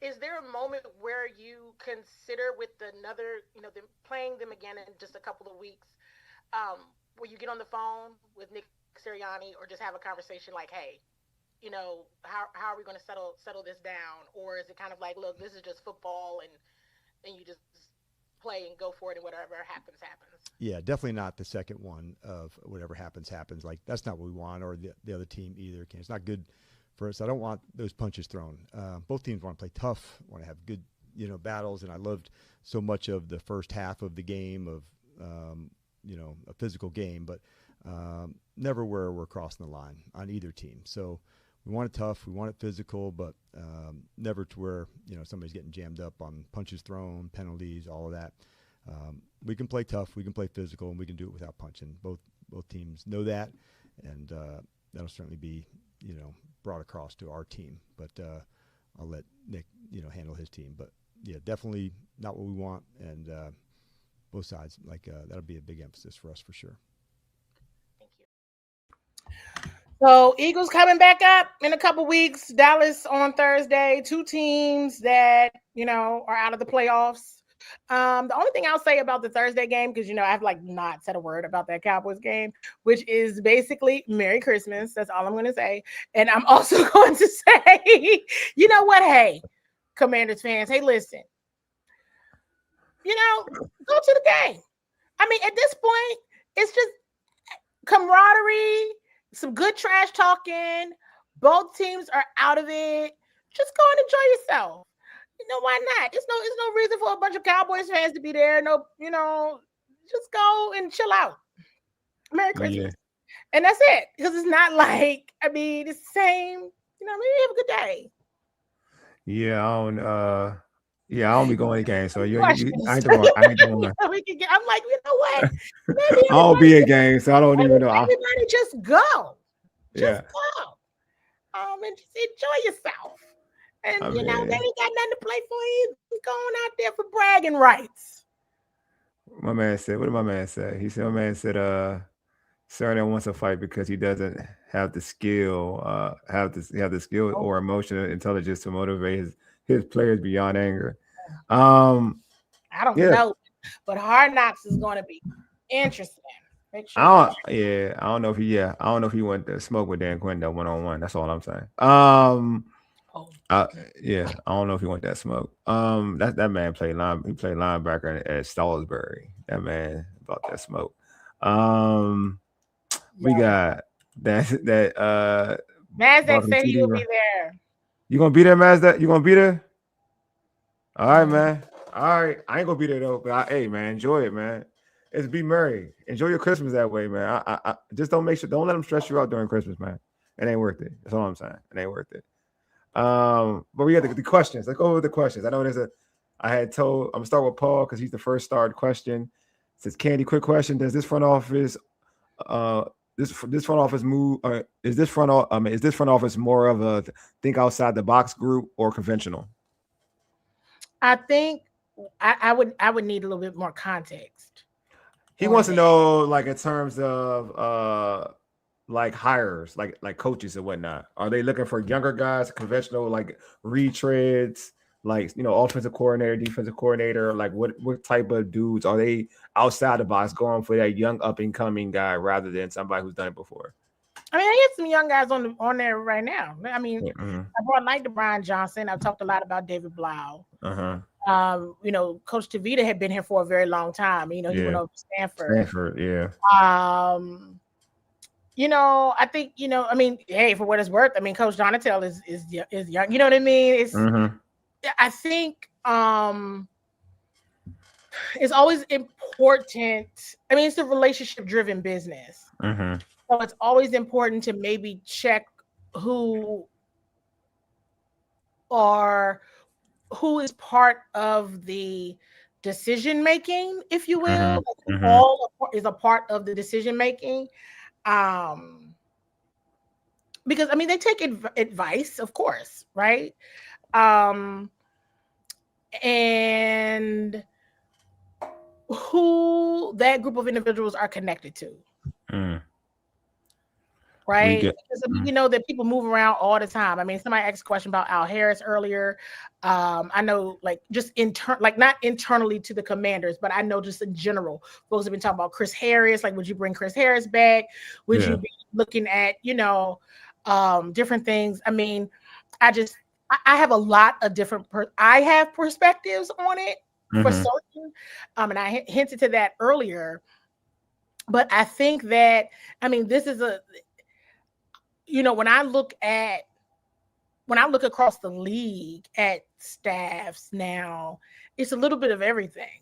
Is there a moment where you consider with another, them playing them again in just a couple of weeks, where you get on the phone with Nick Sirianni or just have a conversation like, hey, how are we going to settle this down? Or is it kind of like, look, this is just football and you just play and go for it and whatever happens. Yeah, definitely not the second one of whatever happens. Like, that's not what we want, or the other team either. It's not good for us. I don't want those punches thrown. Both teams want to play tough, want to have good, battles. And I loved so much of the first half of the game of, a physical game, but never where we're crossing the line on either team. So we want it tough, we want it physical, but never to where, somebody's getting jammed up on punches thrown, penalties, all of that. We can play tough, we can play physical, and we can do it without punching. Both teams know that, and that'll certainly be, brought across to our team. But I'll let Nick, handle his team. But yeah, definitely not what we want, and both sides, that'll be a big emphasis for us for sure. Thank you. So Eagles coming back up in a couple weeks. Dallas on Thursday. 2 teams that are out of the playoffs. The only thing I'll say about the Thursday game, because I've not said a word about that Cowboys game, which is basically Merry Christmas. That's all I'm going to say. And I'm also going to say, you know what? Hey, Commanders fans, hey, listen. Go to the game. I mean, at this point, it's just camaraderie, some good trash talking. Both teams are out of it. Just go and enjoy yourself. Why not? There's no reason for a bunch of Cowboys fans to be there. No, just go and chill out. Merry Christmas. Yeah. And that's it. Because it's not it's the same, maybe have a good day. Yeah, I don't be going to games, so I ain't doing. I'm like, what? Maybe I don't be at games, so I don't even know. Everybody just go. Just go. And just enjoy yourself. And they ain't got nothing to play for. He's going out there for bragging rights. My man said, what did my man say? He said, Sirianni wants to fight because he doesn't have the skill, or emotional intelligence to motivate his players beyond anger. I don't know, but Hard Knocks is going to be interesting. I don't know if he went to smoke with Dan Quinn though, 1-on-1. That's all I'm saying. I don't know if he want that smoke. That man played linebacker at Salisbury. That man about that smoke. We got that Mazak said he will be there. You gonna be there, Mazda? You gonna be there? All right, man. All right. I ain't gonna be there though. But hey, man, enjoy it, man. It's be merry. Enjoy your Christmas that way, man. I just don't let them stress you out during Christmas, man. It ain't worth it. That's all I'm saying. It ain't worth it. But we got the questions. Let's go over the questions. I know I had told I'm gonna start with Paul because he's the first started question. It says, Candi, quick question. Does this front office this front office move is this front office more of a think outside the box group or conventional? I think I would need a little bit more context. He wants to know, like, in terms of like hires, like coaches and whatnot. Are they looking for younger guys, conventional, like retreads, like, offensive coordinator, defensive coordinator? Like, what type of dudes are they outside the box going for that young up and coming guy rather than somebody who's done it before? I mean, I get some young guys on there right now. I mean, I brought like Brian Johnson. I've talked a lot about David Blau. Coach Tavita had been here for a very long time. He went over to Stanford. Yeah. I think, I mean, hey, for what it's worth, I mean, Coach Donatel is young. You know what I mean? I think it's always important. I mean, it's a relationship-driven business. So it's always important to maybe check who is part of the decision making, if you will. All is a part of the decision making. Because I mean, they take advice, of course, right? And who that group of individuals are connected to. Right? Because we know that people move around all the time. I mean, somebody asked a question about Al Harris earlier. I know, like, just not internally to the Commanders, but I know just in general, folks have been talking about Chris Harris. Like, would you bring Chris Harris back? Would you be looking at, different things? I mean, I have a lot of different I have perspectives on it for certain. And I hinted to that earlier. But I think that, I mean, this is when I look across the league at staffs now, it's a little bit of everything.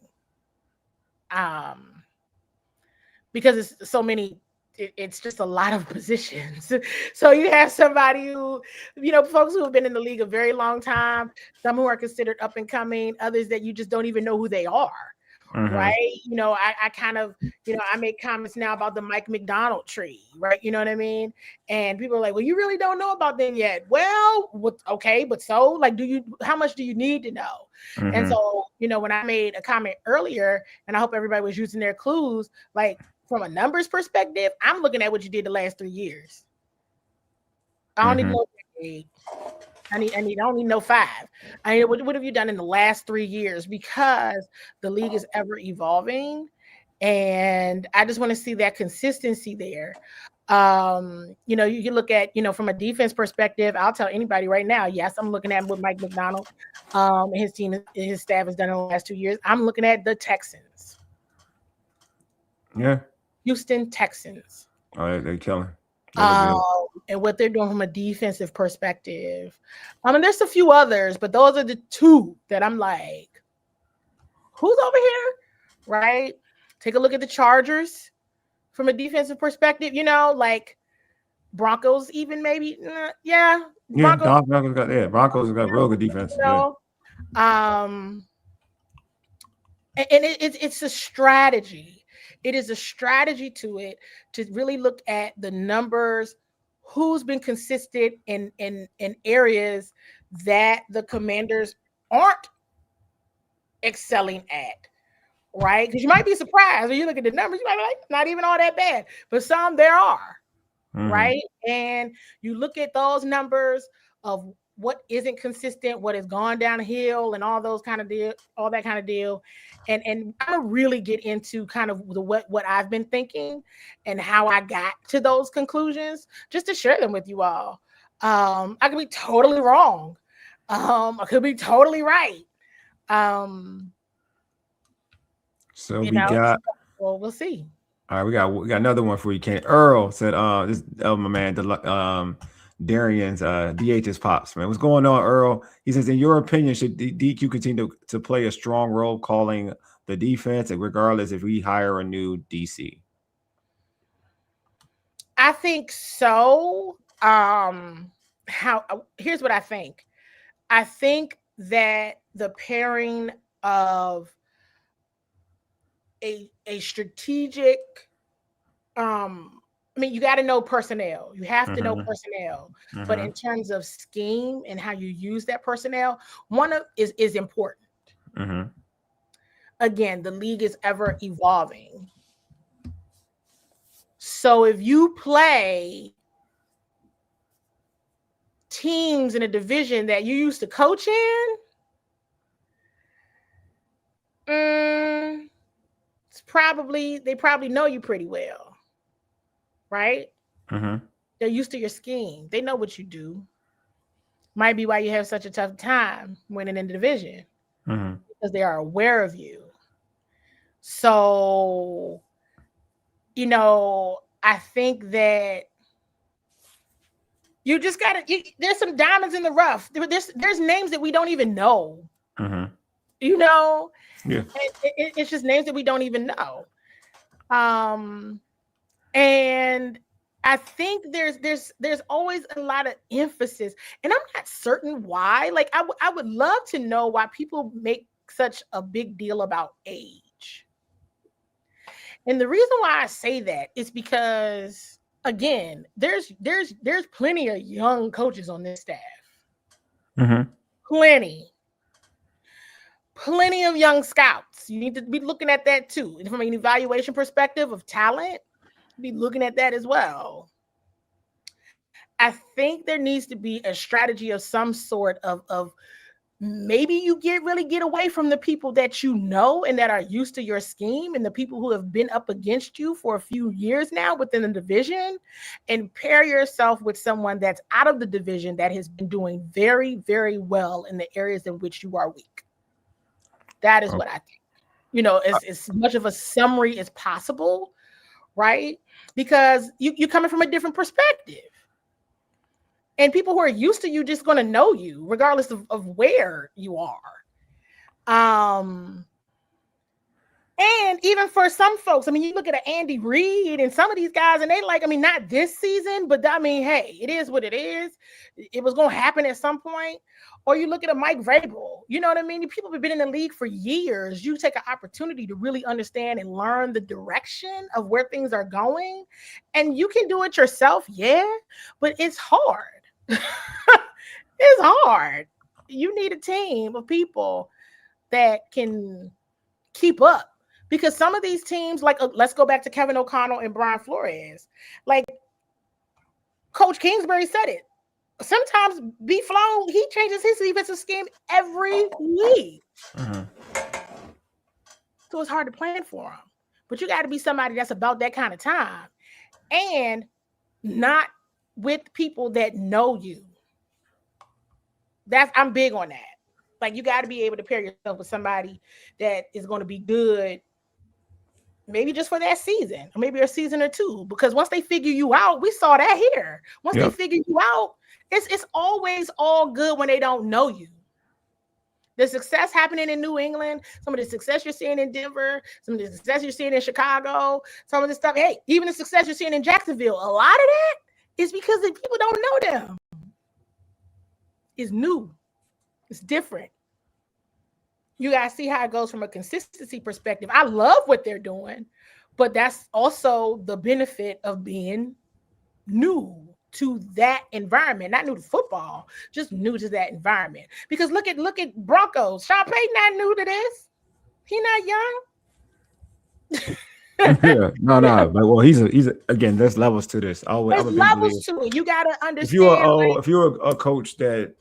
Because it's so many, it's just a lot of positions. So you have somebody who, folks who have been in the league a very long time, some who are considered up and coming, others that you just don't even know who they are. Right. I kind of, I make comments now about the Mike McDonald tree, right? You know what I mean? And people are like, well, you really don't know about them yet. Well, okay, but so, like, how much do you need to know? And so, when I made a comment earlier, and I hope everybody was using their clues, like, from a numbers perspective, I'm looking at what you did the last 3 years. I don't even know I don't need no 5. I mean, what have you done in the last 3 years? Because the league is ever evolving, and I just want to see that consistency there. You can look at, from a defense perspective, I'll tell anybody right now, yes, I'm looking at what Mike McDonald and his team, his staff has done in the last 2 years. I'm looking at the Texans. Yeah. Houston Texans. Oh, they're killing. And what they're doing from a defensive perspective. I mean, there's a few others, but those are the two that I'm like, who's over here? Right? Take a look at the Chargers from a defensive perspective, like Broncos, even maybe. Broncos got real good defense. And it's a strategy. It is a strategy to it to really look at the numbers, who's been consistent in areas that the Commanders aren't excelling at, right? Because you might be surprised when you look at the numbers, you might be like, not even all that bad, but some there are, right? And you look at those numbers of what isn't consistent, what has gone downhill, and all that kind of deal. And I'm gonna really get into kind of what I've been thinking and how I got to those conclusions, just to share them with you all. I could be totally wrong. I could be totally right. So we'll see. All right, we got another one for you, Ken. Earl said, "This my man, Darian's DH's pops, man. What's going on, Earl? He says, in your opinion, should DQ continue to play a strong role calling the defense, regardless if we hire a new DC? I think so. Here's what I think. I think that the pairing of a strategic, you got to know personnel. You have to know personnel. But in terms of scheme and how you use that personnel, is important. Again, the league is ever evolving. So if you play teams in a division that you used to coach in, they probably know you pretty well, right? They're used to your scheme. They know what you do. Might be why you have such a tough time winning in the division, because they are aware of you. So, I think that you just there's some diamonds in the rough. There's names that we don't even know. Yeah. It's just names that we don't even know. And I think there's always a lot of emphasis, and I'm not certain why. Like I would love to know why people make such a big deal about age. And the reason why I say that is because, again, there's plenty of young coaches on this staff. Plenty of young scouts. You need to be looking at that too. And from an evaluation perspective of talent, be looking at that as well. I think there needs to be a strategy of some sort of maybe you really get away from the people that you know and that are used to your scheme and the people who have been up against you for a few years now within the division, and pair yourself with someone that's out of the division that has been doing very, very well in the areas in which you are weak. That is what I think. As much of a summary as possible, right? Because you're coming from a different perspective. And people who are used to you just going to know you regardless of where you are. And even for some folks, you look at an Andy Reid and some of these guys, and they not this season, but hey, it is what it is. It was going to happen at some point. Or you look at a Mike Vrabel, you know what I mean? People have been in the league for years. You take an opportunity to really understand and learn the direction of where things are going. And you can do it yourself, yeah, but it's hard. It's hard. You need a team of people that can keep up, because some of these teams, let's go back to Kevin O'Connell and Brian Flores. Like Coach Kingsbury said it. Sometimes B-Flow, he changes his defensive scheme every week. So it's hard to plan for him. But you got to be somebody that's about that kind of time and not with people that know you. I'm big on that. Like, you got to be able to pair yourself with somebody that is going to be good, maybe just for that season, or maybe a season or two. Because once they figure you out, we saw that here. Once they figure you out, it's always all good when they don't know you. The success happening in New England, some of the success you're seeing in Denver, some of the success you're seeing in Chicago, some of the stuff, even the success you're seeing in Jacksonville, a lot of that is because the people don't know them. It's new. It's different. You got to see how it goes from a consistency perspective. I love what they're doing, but that's also the benefit of being new to that environment, not new to football, just new to that environment. Because look at Broncos. Sean Payton not new to this. He not young. Yeah, no. Well, he's again. There's levels to this. There's levels to it. You gotta understand. If you're a coach that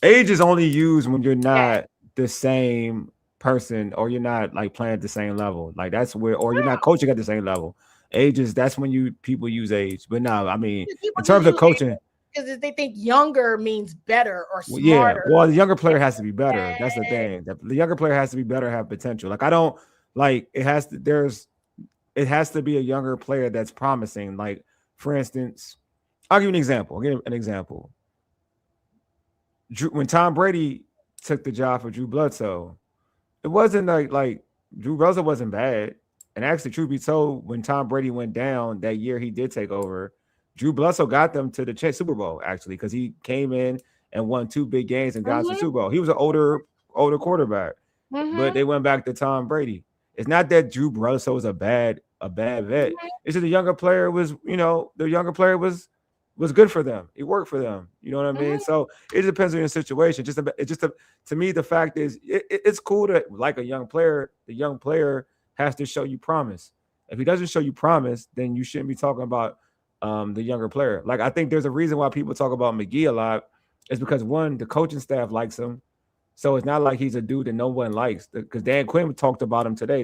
age is only used when you're not the same person, or you're not playing at the same level. That's where, or you're not coaching at the same level. That's when people use age. But no, in terms of coaching, because they think younger means better or smarter. Yeah, well, the younger player has to be better. That's the thing. The younger player has to be better, have potential. It has to be a younger player that's promising. For instance, I'll give you an example. When Tom Brady took the job for Drew Bledsoe, it wasn't like Drew Bledsoe wasn't bad. And actually, truth be told, when Tom Brady went down that year, he did take over. Drew Bledsoe got them to the Super Bowl actually because he came in and won 2 big games and got to the Super Bowl. He was an older quarterback, but they went back to Tom Brady. It's not that Drew Bledsoe was a bad vet. It's just the younger player was good for them. It worked for them. You know what I mean? So it depends on your situation. To me, the fact is it's cool to like a young player. The young player has to show you promise. If he doesn't show you promise, then you shouldn't be talking about the younger player. Like I think there's a reason why people talk about McGee a lot. It's because one, the coaching staff likes him. So it's not like he's a dude that no one likes. Because Dan Quinn talked about him today.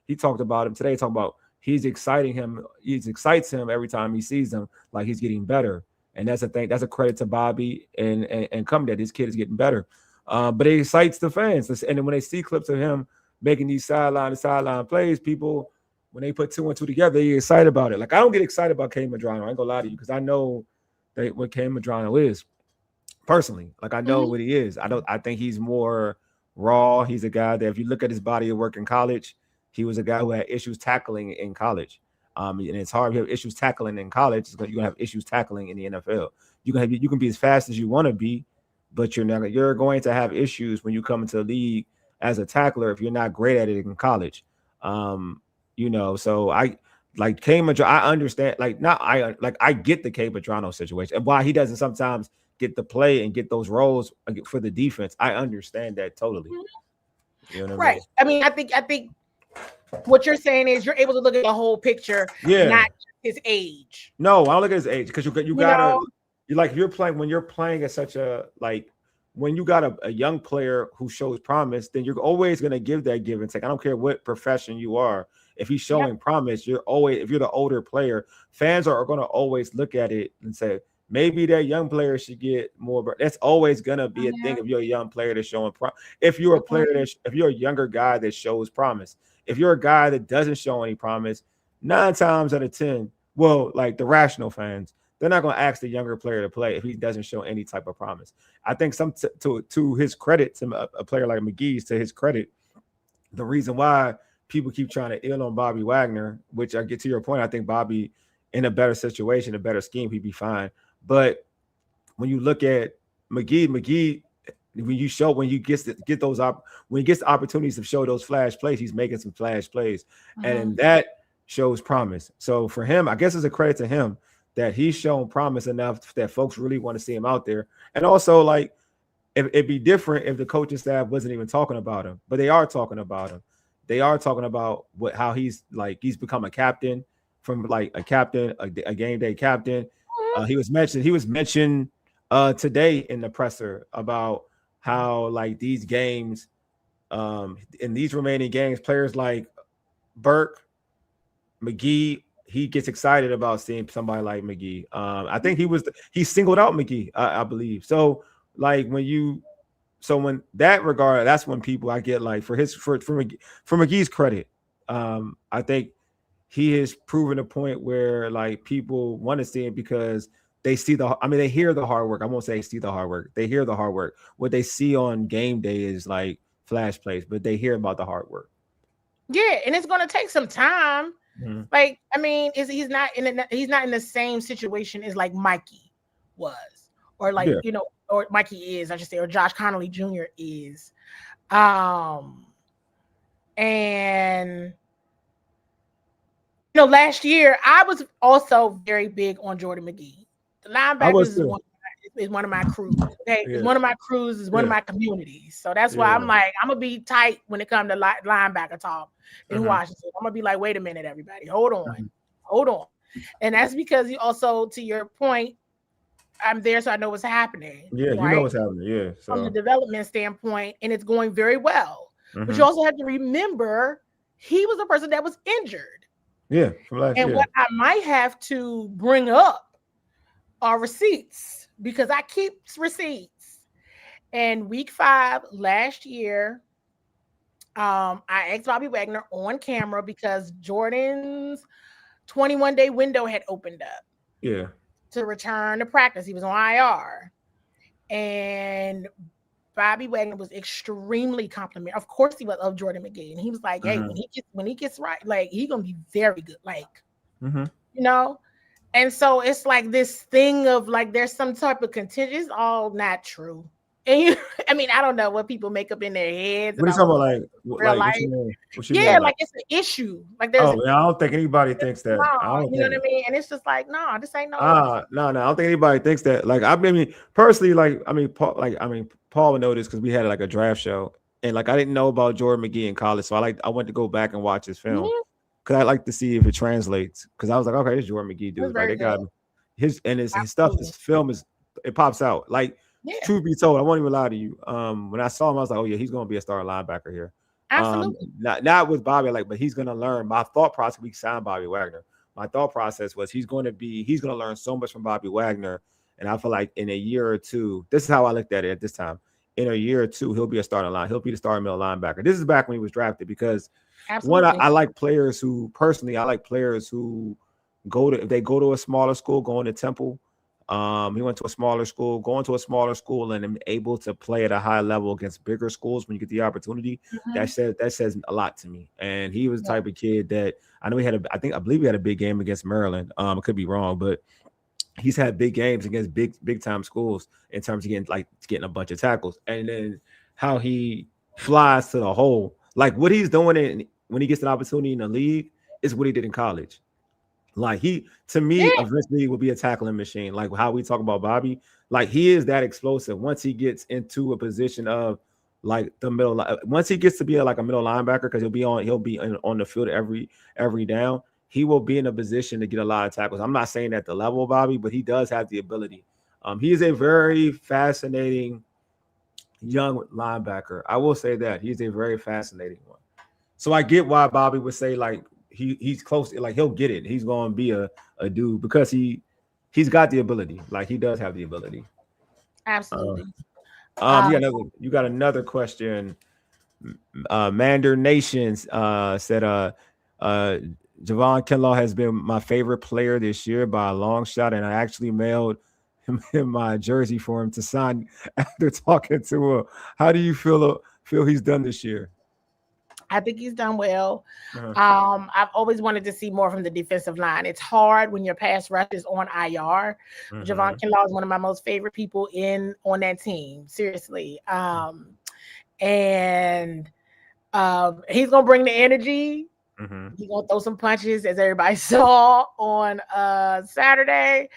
He talked about him today. Talking about he excites him every time he sees him, like he's getting better. And that's a thing. That's a credit to Bobby and come that this kid is getting better. But it excites the fans. And then when they see clips of him making these sideline plays, people, when they put 2 and 2 together, they get excited about it. Like I don't get excited about Kay Madrano. I ain't gonna lie to you because I know what Kay Madrano is personally. Like I know what he is. I think he's more raw. He's a guy that if you look at his body of work in college, he was a guy who had issues tackling in college. And it's hard to have issues tackling in college because you're gonna have issues tackling in the NFL. You can be as fast as you want to be, but you're going to have issues when you come into the league as a tackler if you're not great at it in college. So I like Kay Madrano. I understand, I get the Kay Madrano situation and why he doesn't sometimes get the play and get those roles for the defense. I understand that totally. You know what right. I mean, I think what you're saying is you're able to look at the whole picture, not his age. No, I don't look at his age because you gotta when you're playing at such a when you got a young player who shows promise, then you're always gonna give that give and take. I don't care what profession you are. If he's showing promise, if you're the older player, fans are gonna always look at it and say, maybe that young player should get more. But that's always gonna be a thing if you're a young player that's showing promise. If you're a player if you're a younger guy that shows promise, if you're a guy that doesn't show any promise, 9 times out of 10, like the rational fans, they're not gonna ask the younger player to play if he doesn't show any type of promise. I think to his credit, to a player like McGee's, to his credit, the reason why people keep trying to ill on Bobby Wagner, which I get to your point, I think Bobby in a better situation, a better scheme, he'd be fine. But when you look at McGee, when he gets the opportunities to show those flash plays, he's making some flash plays, and that shows promise. So for him, I guess it's a credit to him that he's shown promise enough that folks really want to see him out there. And also, like, it'd be different if the coaching staff wasn't even talking about him, but they are talking about him. They are talking about how he's become a captain, from like a captain, a game day captain. He was mentioned today in the presser about how like these games, in these remaining games, players like Burke, McGee, he gets excited about seeing somebody like McGee. I think he singled out McGee, I believe. So like when that regard, that's when people I get like for McGee's credit. I think he has proven a point where like people want to see it because they see they hear the hard work. I won't say see the hard work. They hear the hard work. What they see on game day is like flash plays, but they hear about the hard work. Yeah, and it's going to take some time. Mm-hmm. Like, I mean, he's not in the same situation as like Mikey was, or like or Mikey is, I should say, or Josh Connolly Jr. is, and last year I was also very big on Jordan McGee. The linebackers is one of my crews. Okay, it's one of my crews, is one of my communities. So that's why I'm like, I'm gonna be tight when it comes to linebacker talk in Washington. I'm gonna be like, wait a minute, everybody, hold on. And that's because you also, to your point, I'm there, so I know what's happening. Yeah, right? You know what's happening. Yeah, so. From the development standpoint, and it's going very well. But you also have to remember, he was a person that was injured. Yeah, from last year. And what I might have to bring up are receipts, because I keep receipts. And week 5 last year, I asked Bobby Wagner on camera because Jordan's 21-day window had opened up. Yeah. to return to practice. He was on IR. And Bobby Wagner was extremely complimentary. Of course, he was of Jordan McGee. And he was like, hey, when he gets right, like, he's going to be very good. Like, you know? And so it's like this thing of like, there's some type of contingent. It's all not true. And I mean, I don't know what people make up in their heads. What are you talking about? Like, real life. What you mean? Like it's an issue. Like there's. I don't think anybody thinks that. You know what I mean? And it's just like, no, this ain't no. No. I don't think anybody thinks that. Like, I mean, personally, Paul would know this because we had like a draft show, and like I didn't know about Jordan McGee in college, so I went to go back and watch his film because I like to see if it translates. Because I was like, okay, this Jordan McGee dude. Like, they got his stuff. His film it pops out. Like. Yeah. Truth be told, I won't even lie to you. When I saw him, I was like, "Oh yeah, he's going to be a starting linebacker here." Absolutely. Not with Bobby, but he's going to learn. My thought process, we signed Bobby Wagner. My thought process was he's going to learn so much from Bobby Wagner, and I feel like in a year or two, this is how I looked at it at this time. In a year or two, he'll be a starting line. He'll be the starting middle linebacker. This is back when he was drafted because I like players who if they go to a smaller school, going to Temple. He went to a smaller school, going to a smaller school, and able to play at a high level against bigger schools when you get the opportunity. That says a lot to me. And he was the type of kid that I know I believe he had a big game against Maryland. I could be wrong, but he's had big games against big time schools in terms of getting a bunch of tackles. And then how he flies to the hole, like what he's doing when he gets an opportunity in the league is what he did in college. Like eventually will be a tackling machine. Like how we talk about Bobby, like he is that explosive. Once he gets into a position of like the middle, once he gets to be like a middle linebacker, because he'll be on the field every down. He will be in a position to get a lot of tackles. I'm not saying at the level of Bobby, but he does have the ability. He is a very fascinating young linebacker. I will say that he's a very fascinating one. So I get why Bobby would say like. He's close, like he'll get it. He's going to be a dude because he's got the ability. Like he does have the ability. Absolutely. You got another question. Mander Nations said Javon Kinlaw has been my favorite player this year by a long shot, and I actually mailed him my jersey for him to sign after talking to him. How do you feel he's done this year? I think he's done well. I've always wanted to see more from the defensive line. It's hard when your pass rush is on IR. Javon Kinlaw is one of my most favorite people on that team. Seriously. And he's gonna bring the energy. He's gonna throw some punches, as everybody saw on Saturday.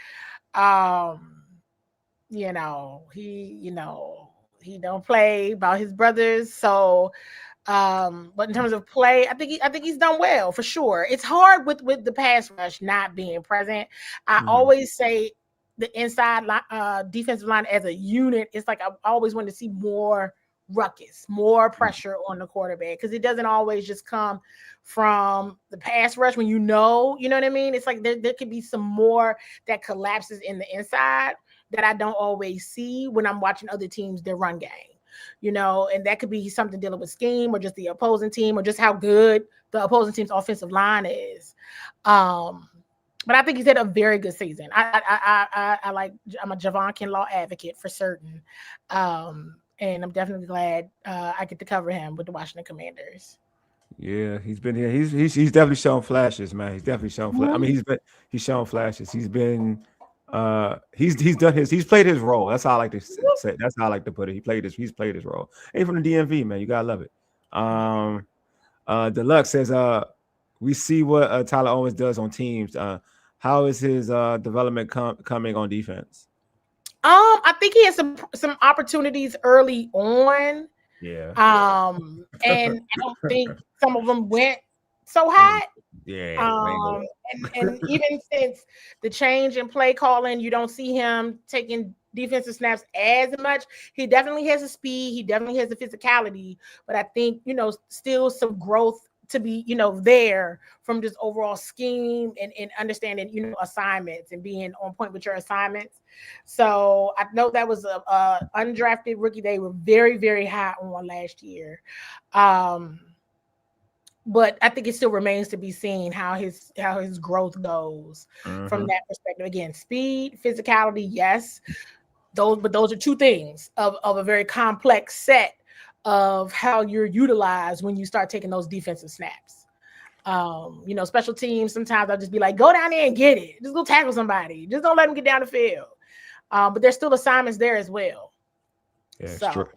He don't play about his brothers, so. But in terms of play, I think he's done well for sure. It's hard with the pass rush not being present. I always say the inside defensive line as a unit. It's like I always want to see more ruckus, more pressure on the quarterback, because it doesn't always just come from the pass rush when you know what I mean. It's like there could be some more that collapses in the inside that I don't always see when I'm watching other teams their run game. And that could be something dealing with scheme or just the opposing team or just how good the opposing team's offensive line is. But I think he's had a very good season. I'm a Javon Kinlaw advocate for certain. And I'm definitely glad I get to cover him with the Washington Commanders. Yeah, he's been here. He's definitely shown flashes, man. He's definitely shown flashes. I mean, he's shown flashes. He's been he's played his role. That's how I like to say. That's how I like to put it. He's played his role. And from the DMV, man, you gotta love it. Deluxe says, we see what Tyler Owens does on teams. How is his development coming on defense? I think he has some opportunities early on. Yeah. And I don't think some of them went so hot. Yeah. And even since the change in play calling, you don't see him taking defensive snaps as much. He definitely has the speed. He definitely has the physicality. But I think, still some growth to be, there from just overall scheme and understanding, assignments and being on point with your assignments. So I know that was a undrafted rookie they were very, very high on last year. but I think it still remains to be seen how his growth goes from Mm-hmm. that perspective. Again, speed, physicality, yes, those are two things of a very complex set of how you're utilized when you start taking those defensive snaps. Special teams, sometimes I'll just be like, go down there and get it. Just go tackle somebody. Just don't let them get down the field. But there's still assignments there as well. Yeah, So.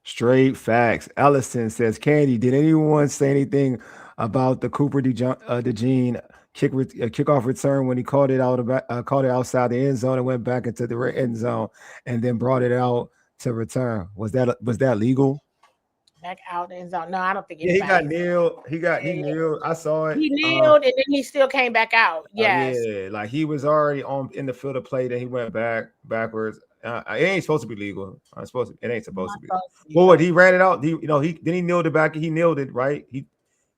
straight facts. Ellison says, Candy, did anyone say anything about the Cooper DeJean kickoff return when he caught it outside the end zone and went back into the end zone and then brought it out to return? Was that legal? Back out and zone. No, I don't think Yeah, anybody. he got nailed. He kneeled. I saw it. He kneeled and then he still came back out. Yes. Yeah, like he was already in the field of play. Then he went backwards. It ain't supposed to be legal. It ain't supposed to be. Well, what he ran it out. He kneeled it back. He nailed it right.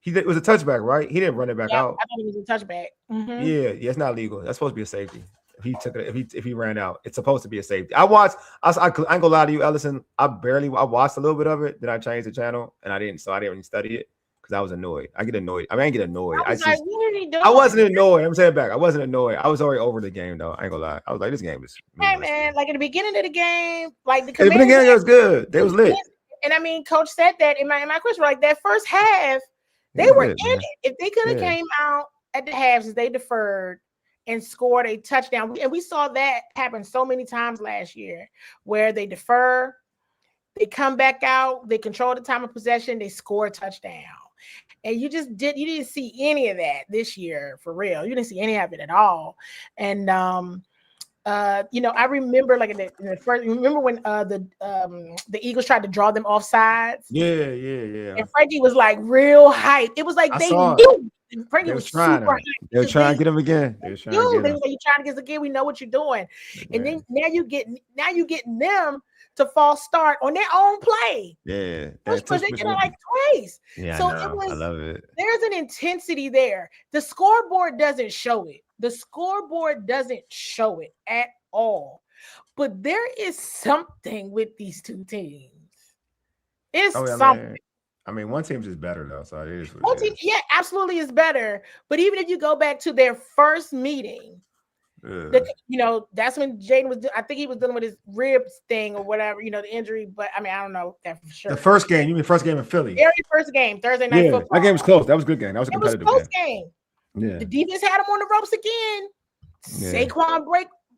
It was a touchback, right? He didn't run it back out. I thought it was a touchback. Mm-hmm. Yeah, it's not legal. That's supposed to be a safety. If he took it, if he ran out, it's supposed to be a safety. I ain't gonna lie to you, Ellison. I watched a little bit of it. Then I changed the channel, and I didn't study it because I was annoyed. I get annoyed. I get annoyed. I was like, what are he doing? I wasn't annoyed. I'm saying back. I wasn't annoyed. I was already over the game though. I ain't gonna lie. I was like, this game is. Hey man, like at the beginning of the game, like the beginning it was good. They was lit. And I mean, Coach said that in my question, like that first half, they were in it. If they could have came out at the half, since they deferred and scored a touchdown, and we saw that happen so many times last year, where they defer, they come back out, they control the time of possession, they score a touchdown. And you didn't see any of that this year for real. You didn't see any of it at all. And I remember like in the first. Remember when the Eagles tried to draw them off sides? Yeah. And Frankie was like real hype. It was like they knew. Frankie was super hype. They were trying to get him again. They was like, you trying to get us again. We know what you're doing. And then now you getting them to false start on their own play. Yeah, they get like twice. Yeah, so I love it. There's an intensity there. The scoreboard doesn't show it. The scoreboard doesn't show it at all. But there is something with these two teams. It's something. Man. I mean, one team's just better though, so it is. One team, yeah, absolutely is better. But even if you go back to their first meeting. That's when Jaden was. I think he was dealing with his ribs thing or whatever. The injury. But I mean, I don't know that for sure. The first game, you mean first game in Philly? Very first game, Thursday night football. That game was close. That was a good game. That was a competitive game. Yeah, the defense had him on the ropes again. Yeah. Saquon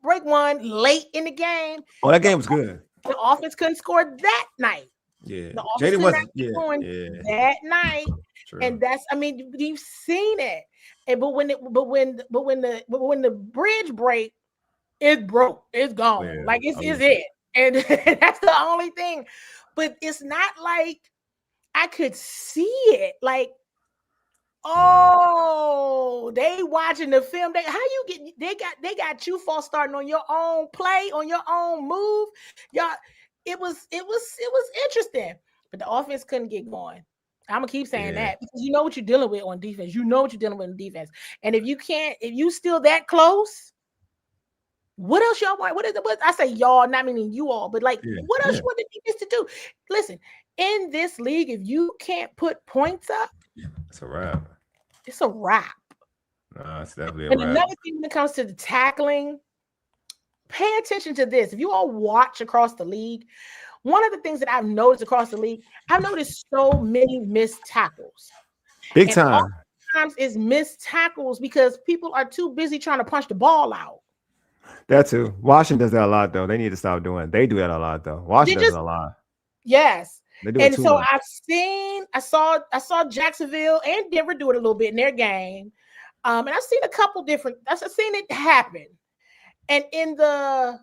break one late in the game. Oh, that game was good. The offense couldn't score that night. Yeah, the offense wasn't that night. True. And that's. I mean, you've seen it. And but when the bridge break, it broke. It's gone. Yeah, like it's it. And that's the only thing. But it's not like I could see it. Like, they watching the film. They got you false starting on your own play, on your own move. Y'all, it was interesting. But the offense couldn't get going. I'm gonna keep saying that because you know what you're dealing with on defense. You know what you're dealing with on defense. And if you still that close, what else y'all want? What I say y'all, not meaning you all, but like what else you want the defense to do? Listen, in this league, if you can't put points up, it's a wrap. It's a wrap. No, it's definitely a wrap. And another thing when it comes to the tackling, pay attention to this. If you all watch across the league, one of the things that I've noticed across the league, I've noticed so many missed tackles. Big time. Sometimes it's missed tackles because people are too busy trying to punch the ball out. That too. Washington does that a lot, though. They need to stop doing it. They do that a lot, though. Washington does a lot. Yes. And so much. I saw Jacksonville and Denver do it a little bit in their game. And I've seen a couple different, I've seen it happen. And in the,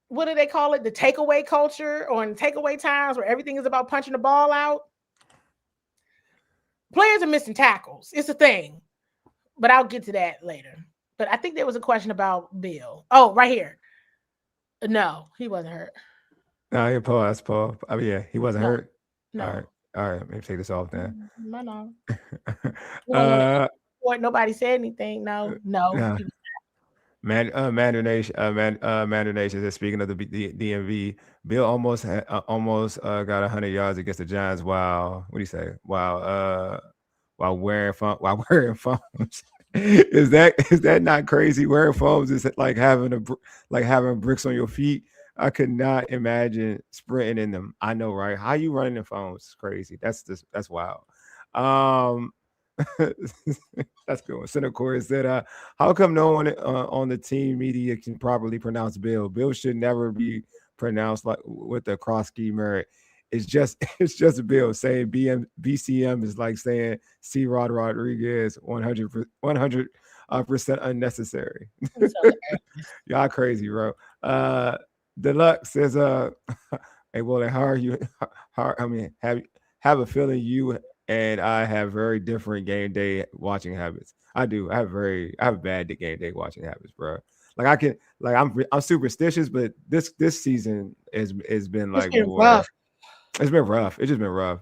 what do they call it? The takeaway culture or in takeaway times where everything is about punching the ball out. Players are missing tackles. It's a thing. But I'll get to that later. But I think there was a question about Bill. Oh, right here. No, he wasn't hurt. No, yeah, Paul. That's Paul. I mean, yeah, he wasn't hurt. No. All right. Let me take this off then. No. Nobody said anything. No. Mandarin Nation is speaking of the DMV. Bill almost got 100 yards against the Giants. Wow. What do you say? Wow. while wearing phones. Is that not crazy? Wearing phones is like having bricks on your feet. I could not imagine sprinting in them. I know, right? How you running in phones? It's crazy. That's wild. Um, that's good one. Center Corey said, how come no one on the team media can properly pronounce Bill? Bill should never be pronounced like with the cross key merit. It's just Bill. Saying BCM is like saying C. Rod Rodriguez 100% unnecessary. Y'all crazy, bro. Deluxe says, hey, well, how are you? Have a feeling you and I have very different game day watching habits. I do. I have bad game day watching habits, bro. Like I'm superstitious, but this season has been like rough. It's been rough. It's just been rough.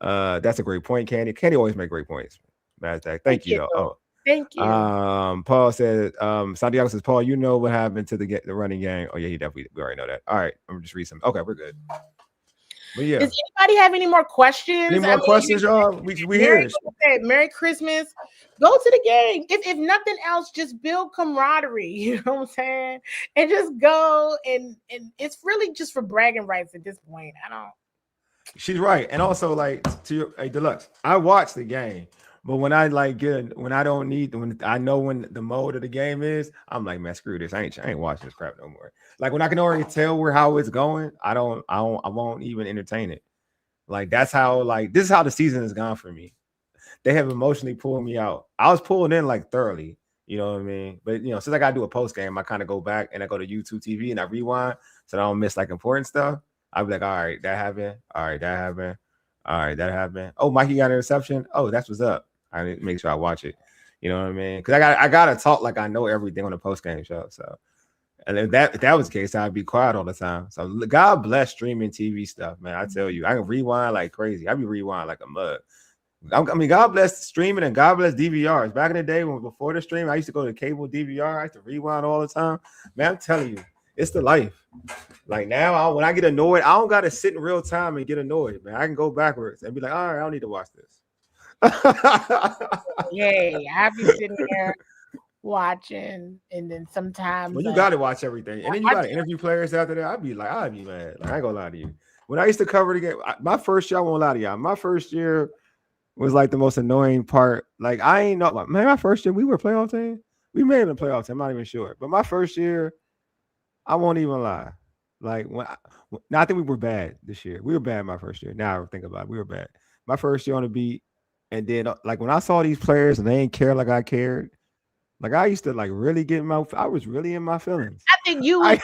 That's a great point, Candy. Candy always make great points. Thank you. Oh. Thank you. Paul said, Santiago says, Paul, you know what happened to the running game. Oh, yeah, we already know that. All right, I'm just read some. Okay, we're good. But yeah. Does anybody have any more questions? Any more questions, y'all? We here. Merry Christmas. Go to the game. If nothing else, just build camaraderie. You know what I'm saying? And just go and it's really just for bragging rights at this point. She's right. And also, like, to your Deluxe, I watch the game. But when I when I know when the mode of the game is, I'm like, man, screw this. I ain't watching this crap no more. Like when I can already tell how it's going, I won't even entertain it. Like this is how the season has gone for me. They have emotionally pulled me out. I was pulled in like thoroughly, you know what I mean? But since I gotta do a post game, I kind of go back and I go to YouTube TV and I rewind so I don't miss like important stuff. I'll be like, all right, that happened. All right, that happened. All right, that happened. Oh, Mikey got an interception. Oh, that's what's up. I need to make sure I watch it. You know what I mean? Because I gotta talk like I know everything on the post game show. So, and if that was the case, I'd be quiet all the time. So God bless streaming TV stuff, man. I tell you, I can rewind like crazy. I be rewind like a mug. I mean, God bless streaming and God bless DVRs. Back in the day before the stream, I used to go to cable DVR. I used to rewind all the time. Man, I'm telling you, it's the life. Like now, when I get annoyed, I don't gotta sit in real time and get annoyed, man. I can go backwards and be like, all right, I don't need to watch this. Yay, I be sitting there watching, and then sometimes you got to watch everything, and then you got to interview players after that. I'd be mad. Like, I ain't gonna lie to you. When I used to cover the game, my first year, I won't lie to y'all. My first year was like the most annoying part. Like I ain't know, man. My first year, we were playoff team. We made it a playoff team. I'm not even sure, but my first year, I won't even lie. Like I think we were bad this year. We were bad my first year. Now I think about it, we were bad. My first year on the beat. And then, like, when I saw these players and they didn't care like I cared, like, I used to, like, really I was really in my feelings. I think you would.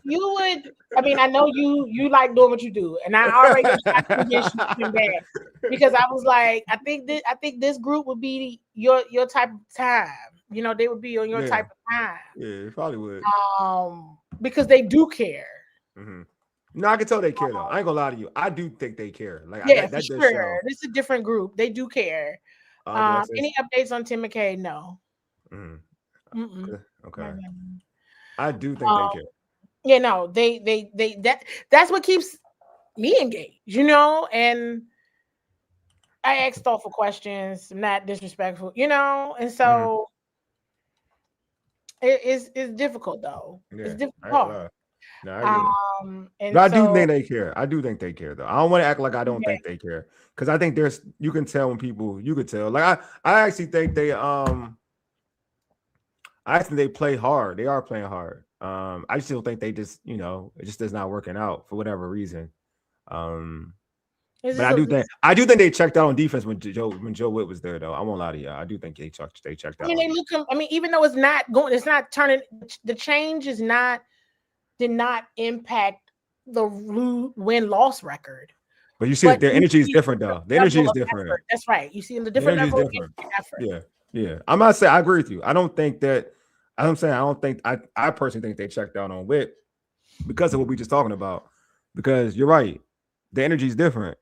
You would. I mean, I know you like doing what you do. And I already got convinced you bad. Because I was like, I think this group would be your type of time. They would be on your type of time. Yeah, it probably would. Because they do care. Mm-hmm. No, I can tell they care though. I ain't gonna lie to you. I do think they care. Like, yeah, for sure. This is a different group. They do care. Any updates on Tim McKay? No. Mm-hmm. Okay. I do think they care. Yeah, no, that's what keeps me engaged, and I ask thoughtful questions, not disrespectful, and so it's difficult though. Yeah, it's difficult. No, but I do think they care. I do think they care, though. I don't want to act like I don't think they care, because I think you can tell when people. You could tell. Like I actually think they they play hard. They are playing hard. I still think they just it just is not working out for whatever reason. But I do think they checked out on defense when Joe Witt was there, though. I won't lie to you. I do think they checked out. I mean, even though it's not turning. The change did not impact the win-loss record. But you see their energy is different, though. The energy is different. Effort. That's right. You see the different level of effort. Yeah. I'm not saying I agree with you. I don't think that. I'm saying I personally think they checked out on Witt because of what we just talking about. Because you're right, the energy is different.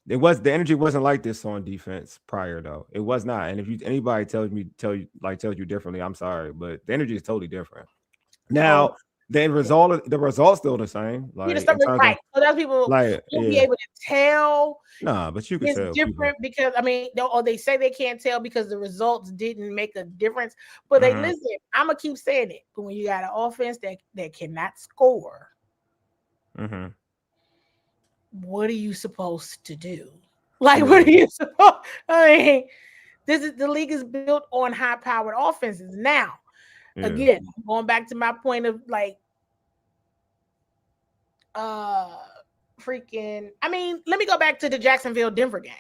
The energy wasn't like this on defense prior, though. It was not. And if anybody tells you differently, I'm sorry, but the energy is totally different. Now, the results still the same. Like in terms of, right. So that's people like won't be able to tell. Nah, but you can it's tell different people. because they say they can't tell because the results didn't make a difference. But they listen. I'm gonna keep saying it. But when you got an offense that cannot score, what are you supposed to do? Like, what are you supposed? I mean, the league is built on high-powered offenses. Now, again, going back to my point of like, freaking. I mean, let me go back to the Jacksonville-Denver game.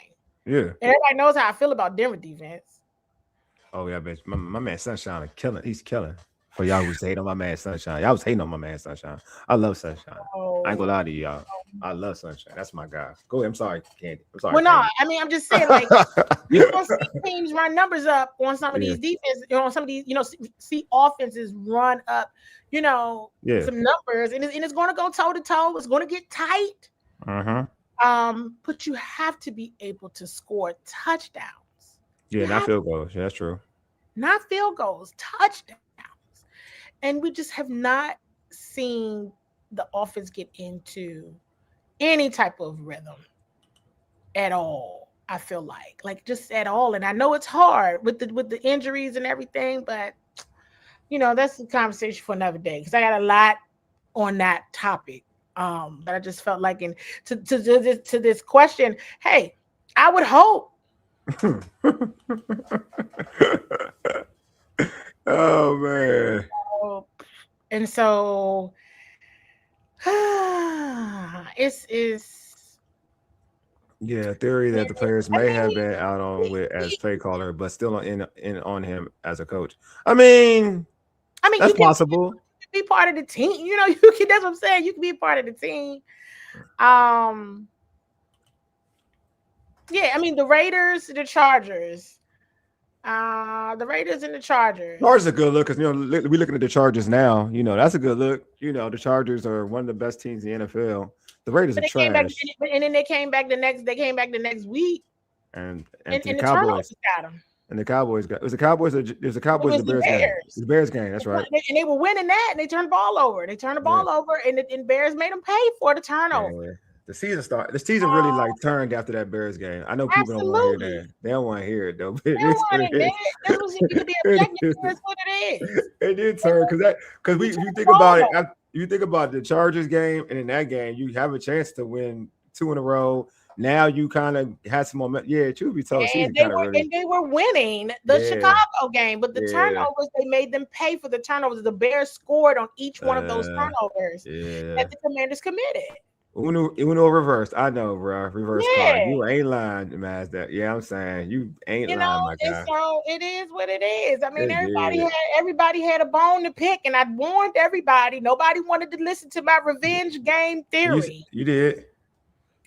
Yeah, and everybody knows how I feel about Denver defense. Oh yeah, bitch. My man Sunshine is killing. He's killing. For y'all who's hating on my man Sunshine, y'all was hating on my man Sunshine. I love Sunshine. I ain't gonna lie to y'all. I love Sunshine. That's my guy. Go ahead. I'm sorry, Candy. I'm sorry. Well, no, I mean, I'm just saying, like, you don't see teams run numbers up on some of these defenses, on some of these, see offenses run up, some numbers, and it's going to go toe to toe. It's going to get tight. But you have to be able to score touchdowns. Yeah, not field goals. Yeah, that's true. Not field goals, touchdowns. And we just have not seen the offense get into any type of rhythm at all. I feel like just at all. And I know it's hard with the injuries and everything, but that's a conversation for another day because I got a lot on that topic. But I just felt like to this question, hey, I would hope. Oh man. And so it's theory that the players may have been out on with as play caller, but still in on him as a coach. I mean that's possible. You can be part of the team. That's what I'm saying. You can be part of the team. Yeah, I mean the Raiders, the Chargers. The Raiders and the Chargers. Chargers are a good look because we're looking at the Chargers now. That's a good look. The Chargers are one of the best teams in the NFL. The Raiders are trash. And then they came back the next week. And the Cowboys got them. And the Cowboys got it was the Cowboys. It was the Cowboys. The Bears game. It was the Bears game. That's right. And they were winning that, and they turned the ball over. And the Bears made them pay for the turnover. Yeah. The season really turned after that Bears game. I know people don't want to hear that. They don't want to hear it though. But they don't want it, man. That was to be objective. That's what it is. It did turn because you think about it. You think about the Chargers game, and in that game, you have a chance to win 2 in a row. Now you kind of had some momentum. Yeah, truth be told, and they were winning the Chicago game, but the turnovers, they made them pay for the turnovers. The Bears scored on each one of those turnovers that the Commanders committed. Uno reversed. I know, bro. Reverse card. You ain't lying, man. Yeah, I'm saying you ain't lying, my guy. So it is what it is. I mean, everybody had a bone to pick, and I warned everybody. Nobody wanted to listen to my revenge game theory. You did.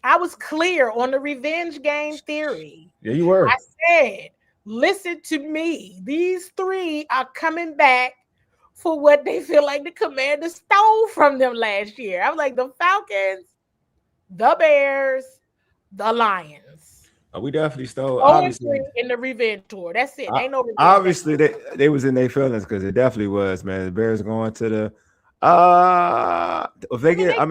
I was clear on the revenge game theory. Yeah, you were. I said, listen to me. These 3 are coming back for what they feel like the Commanders stole from them last year. I was like, the Falcons, the Bears, the Lions. We definitely stole. Obviously, in the revenge tour. That's it. Ain't no revenge. Obviously, they was in their feelings because it definitely was, man. The Bears going to the if they get,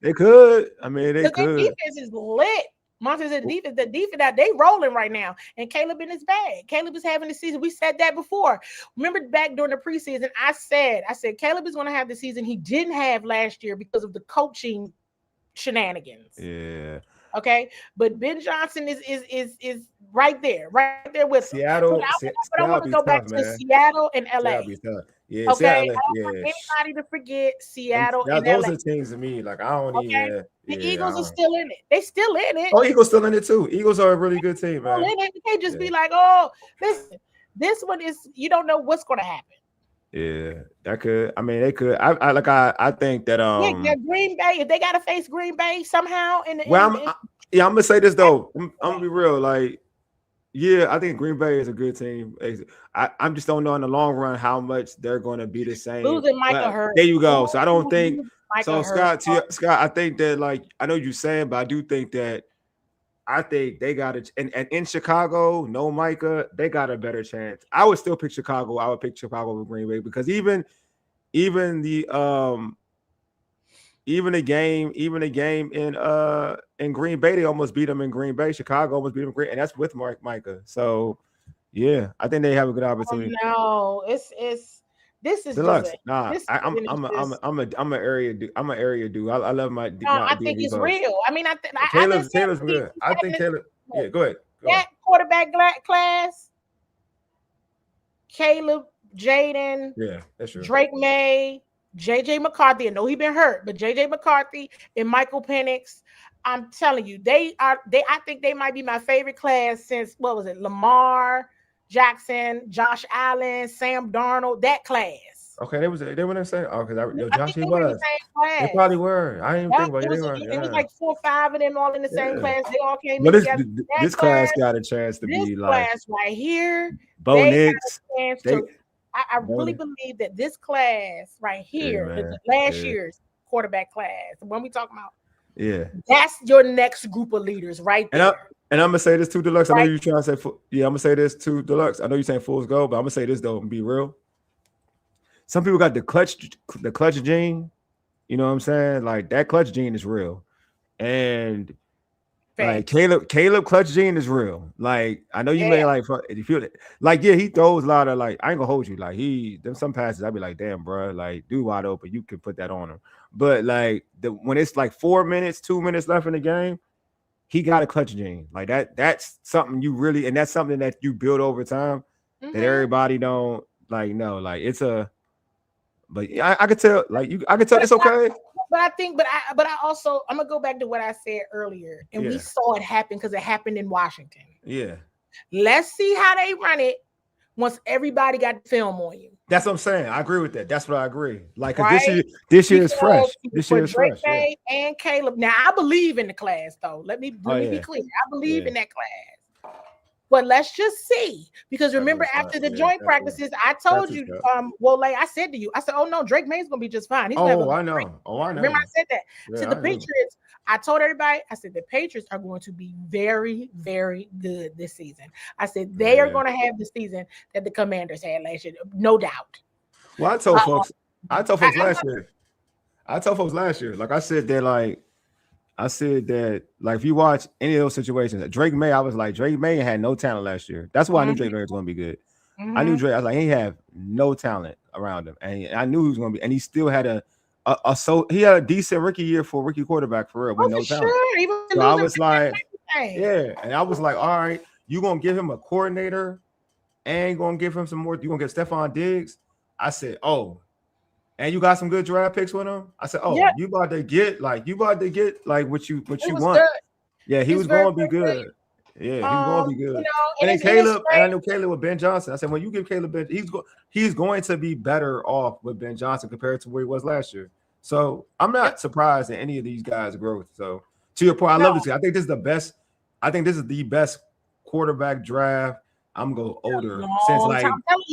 they could. I mean, they could. The defense is lit. Monsters in the defense out, they rolling right now. And Caleb in his bag. Caleb is having the season. We said that before. Remember back during the preseason, I said Caleb is going to have the season he didn't have last year because of the coaching shenanigans. Yeah. Okay, but Ben Johnson is right there with Seattle. I want to go back to Seattle and LA. Yeah, okay. Seattle, I don't want anybody to forget Seattle and those LA. are teams to me. Like I don't even. The Eagles are still in it. They still in it. Oh, Eagles still in it too. Eagles are a really good team, man. You can't just be like, oh, listen, this one is. You don't know what's going to happen. Yeah, that could. I mean, they could. I think that Green Bay, if they got to face Green Bay somehow I'm gonna say this though. I'm gonna be real. Like, yeah, I think Green Bay is a good team. I just don't know in the long run how much they're going to be the same. Losing Michael Hurts. There you go. So I don't think. Scott, I think that I know you're saying, but I do think that. I think they got it, and in Chicago, no Micah, they got a better chance. I would still pick Chicago. I would pick Chicago over Green Bay because even even the game in Green Bay, they almost beat them in Green Bay. Chicago almost beat them in Green, and that's with Micah. So yeah, I think they have a good opportunity. No, this is Deluxe. just Nah, I'm an area dude. I'm an area dude. I love my. I think it's real. I mean, Taylor's good. I think Taylor. Yeah, go ahead. That quarterback class, Caleb, Jaden, yeah, that's true. Drake May, JJ McCarthy. I know he been hurt, but JJ McCarthy and Michael Penix. I'm telling you, I think they might be my favorite class since what was it? Lamar Jackson, Josh Allen, Sam Darnold, that class. Okay, they were the same. Oh, because Josh he was. The they probably were. I didn't think about it. It was like 4 or 5 of them all in the same class. They all came in together. This class got a chance to be like this class right here. Bo Nix. I really believe that this class right here, last year's quarterback class, when we talk about, that's your next group of leaders right there. And I'm gonna say this too, Deluxe. I know you're trying to say, I'm gonna say this too, Deluxe. I know you're saying fool's gold, but I'm gonna say this though and be real. Some people got the clutch gene. You know what I'm saying? Like that clutch gene is real, and like Caleb clutch gene is real. Like I know you may like you feel it. Like he throws a lot of like I ain't gonna hold you. Like them some passes I'd be like, damn, bro, like dude wide open, you can put that on him. But like when it's like 2 minutes left in the game. He got a clutch gene like that. That's something you really, and that's something that you build over time that everybody don't like know. Like it's but I could tell, I could tell it's okay. But I also I'm gonna go back to what I said earlier, and we saw it happen because it happened in Washington. Yeah. Let's see how they run it once everybody got film on you. That's what I'm saying. I agree with that. That's what I agree. Like this year is fresh. This year is fresh. Drake and Caleb. Now I believe in the class though. Let me be clear. I believe in that class. But let's just see. Because remember, after the joint practices, I told you, Wole, I said to you, I said, oh no, Drake May's gonna be just fine. He's I know. Remember I said that to the Patriots. I told everybody, I said the Patriots are going to be very, very good this season. I said they are going to have the season that the Commanders had last year, no doubt. Well, I told folks last year, like I said that if you watch any of those situations, Drake May, I was like, Drake May had no talent last year. That's why I knew Drake May was going to be good. I knew Drake. I was like, he had no talent around him, and I knew he was going to be, and he still had he had a decent rookie year for a rookie quarterback for real with no talent. Sure. So I was like, and I was like, all right, you gonna give him a coordinator and gonna give him some more. You gonna get Stephon Diggs? I said, oh, and you got some good draft picks with him. I said, oh, you about to get what you want. Good. Yeah, he was going to be good. Yeah, he was going to be good. And then Caleb, and I knew Caleb with Ben Johnson. I said, when you give Caleb Ben, he's going to be better off with Ben Johnson compared to where he was last year. So I'm not surprised at any of these guys' growth. So to your point, I love this. I think this is the best. I think this is the best quarterback draft. I'm going to go older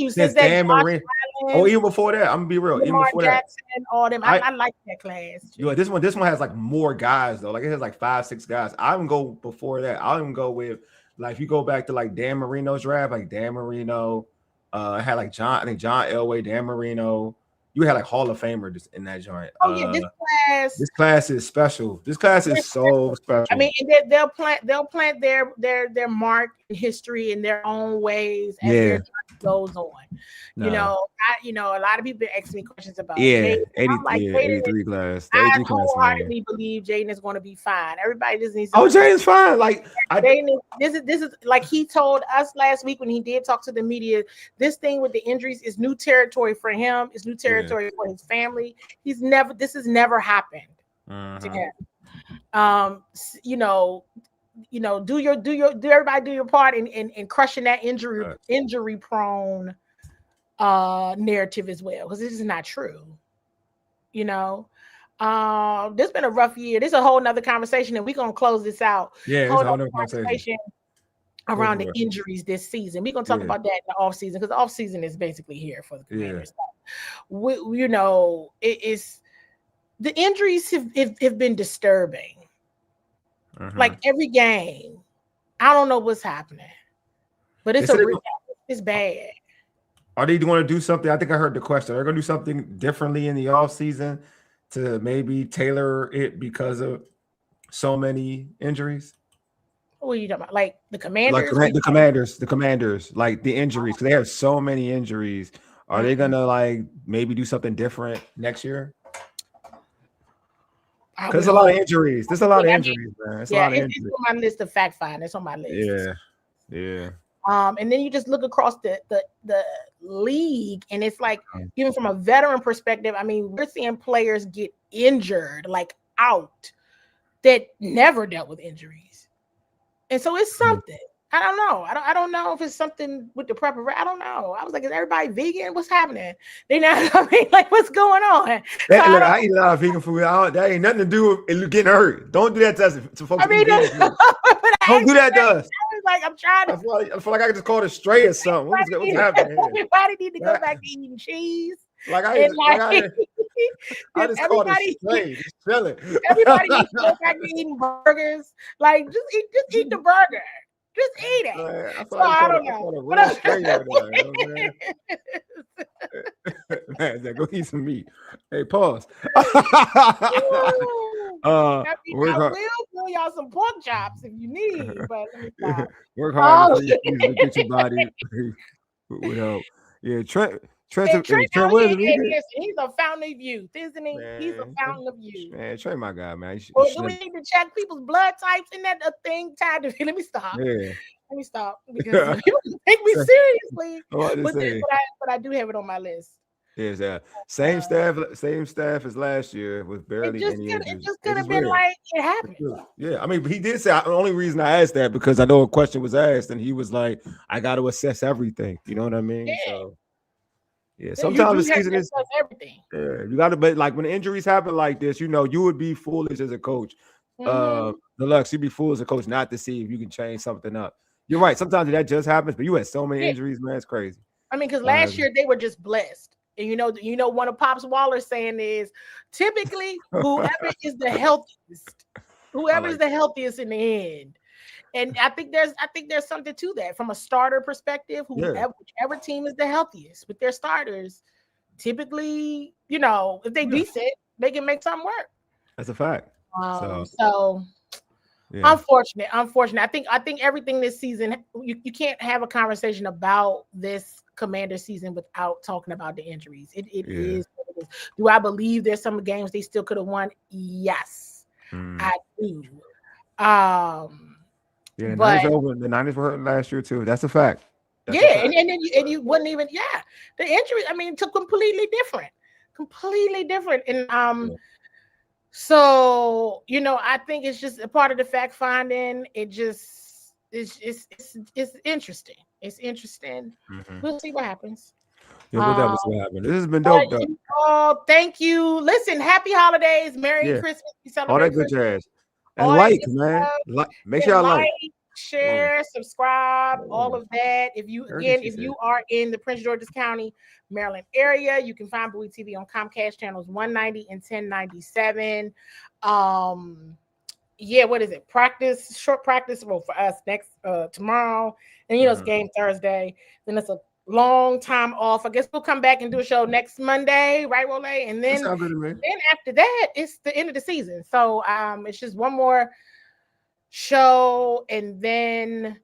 since Dan Marino. Oh, even before that, I'm gonna be real. Even before Jackson, all them. I like that class. This one has like more guys though. Like it has like 5-6 guys. I would go before that. I even go with like if you go back to like Dan Marino's draft, like Dan Marino, had like John Elway, Dan Marino. You had like Hall of Famers in that joint. This class is special. This class is so special. I mean, they'll plant their mark in history in their own ways as their time goes on. No. A lot of people ask me questions about 83 class. I wholeheartedly believe Jaden is going to be fine. Everybody just needs. Jaden's fine. Like this is like he told us last week when he did talk to the media. This thing with the injuries is new territory for him. It's new territory for his family. This has never happened to him. Do everybody do your part in crushing that injury prone narrative as well, because this is not true. This has been a rough year. This is a whole nother conversation, and we're gonna close this out. Yeah, it's a whole nother conversation around the injuries this season. We're gonna talk about that in the off season, because the off season is basically here for the Commanders. It is the injuries have been disturbing. Like every game, I don't know what's happening, but it's bad. Are they going to do something? I think I heard the question. Are they going to do something differently in the offseason to maybe tailor it because of so many injuries? What are you talking about? Like the Commanders? Like the Commanders, like the injuries, because they have so many injuries. Are they gonna like maybe do something different next year? Because there's a lot of injuries. There's a lot of injuries, man. It's a lot of injuries. It's on my list of fact find. It's on my list. Yeah. And then you just look across the league, and it's like, even from a veteran perspective, I mean, we're seeing players get injured, like out, that never dealt with injuries. And so it's something. I don't know. I don't know if it's something with the preparation. I don't know. I was like, is everybody vegan? What's happening? They not. I mean, like, what's going on? I eat a lot of vegan food. That ain't nothing to do with getting hurt. Don't do that to us. To folks. I mean, don't do that to us. I was like, I'm trying to. I feel like I could just call it straight or something. What's happening? Everybody need to go back to eating cheese. I just called it straight. Just chilling. Everybody needs to go back to eating burgers. Like, just eat the burger. Just eat it. I don't know. Man, go eat some meat. Hey, pause. I will pull y'all some pork chops if you need, but let me stop. Work hard to get your body would help. Yeah, Trent, he's a fountain of youth, isn't he? Man, he's a fountain of youth. Man, Trey, my guy, man. Do we need to check people's blood types? Isn't that a thing tied to? Let me stop. Yeah. Let me stop because people take me seriously. But I do have it on my list. Yeah, same staff as last year with barely any injuries. It just could have been like it happened. Yeah, I mean, but he did say the only reason I asked that because I know a question was asked and he was like, "I got to assess everything." You know what I mean? Yeah. So, yeah, sometimes the season is everything. Yeah, you got to, but like when injuries happen like this, you know, you would be foolish as a coach. Deluxe, you'd be foolish as a coach not to see if you can change something up. You're right. Sometimes that just happens, but you had so many injuries, man. It's crazy. I mean, because last year they were just blessed. And you know, one of Pop's Waller saying is typically whoever is the healthiest, is the healthiest in the end. And I think there's something to that from a starter perspective. Whichever team is the healthiest with their starters, typically, you know, if they decent, they can make something work. That's a fact. Unfortunate. I think everything this season, you can't have a conversation about this Commander season without talking about the injuries. It is what it is. Do I believe there's some games they still could have won? Yes, I do. The Niners were hurt last year too. That's a fact. And you wouldn't even. Yeah, the injury. I mean, took completely different. And so you know, I think it's just a part of the fact finding. It's interesting. It's interesting. We'll see what happens. Yeah, we'll definitely see what happens. This has been dope, though. Oh, thank you. Listen, happy holidays, Merry Christmas. We celebrate all that good jazz. And man. Make sure y'all share, subscribe, all of that. If you are in the Prince George's County, Maryland area, you can find Bowie TV on Comcast channels 190 and 1097. What is it? Short practice for us next tomorrow. And it's game Thursday. Then it's a long time off. I guess we'll come back and do a show next Monday, right, Wole? And then after that, it's the end of the season. So it's just one more show, and then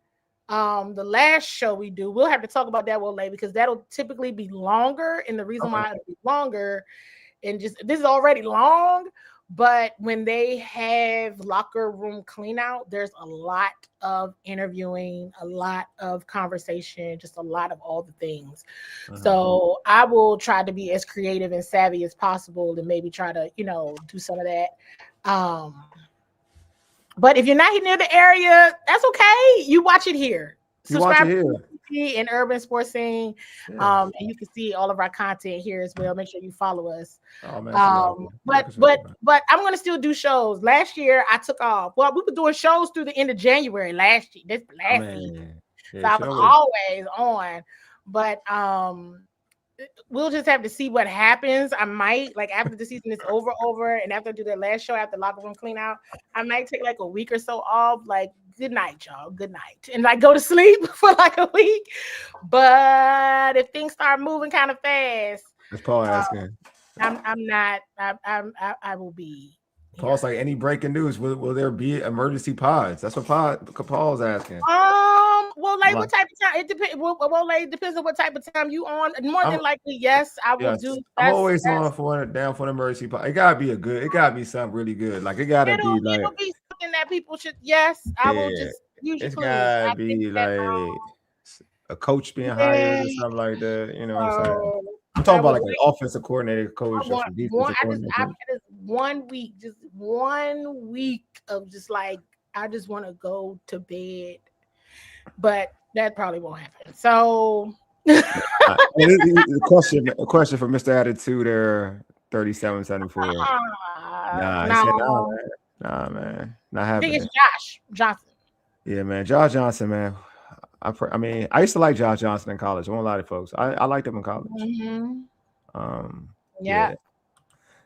the last show we do, we'll have to talk about that, Wole, because that'll typically be longer. And the reason why it'll be longer, and just this is already long. But when they have locker room clean out, there's a lot of interviewing, a lot of conversation, just a lot of all the things. So I will try to be as creative and savvy as possible to maybe try to, do some of that. But if you're not near the area, that's okay. You watch it here. Subscribe to and Urban Sports Scene. And you can see all of our content here as well. Make sure you follow us. But I'm gonna still do shows. Last year I took off. Well, we were doing shows through the end of January last year. Season. So I was always on. But we'll just have to see what happens. I might, like, after the season is over, and after I do that last show after locker room clean out, I might take like a week or so off. Like, good night, y'all. Good night, and like go to sleep for like a week. But if things start moving kind of fast, That's Paul asking. I'm not. I will be. Paul's like, any breaking news? Will there be emergency pods? That's what Paul's asking. Well, like what type of time? It depends. Well, like it depends on what type of time you on. More than likely, yes, I will do. I'm always down for an emergency pod. It gotta be it gotta be something really good. Like it gotta be like it'll be something that people should. Yes, I will just use. It's gotta be like a coach being hired or something like that. You know what I'm saying? I'm talking about like an offensive coordinator, coach, or defensive coordinator. I just 1 week, just 1 week of just like I just want to go to bed, but that probably won't happen. So, a question for Mr. Attitude there, 3774. Nah, man, not happening. I think it's Josh Johnson. Yeah, man, Josh Johnson, man. I mean, I used to like Josh Johnson in college. I won't lie to folks. I liked him in college. Mm-hmm. Yeah.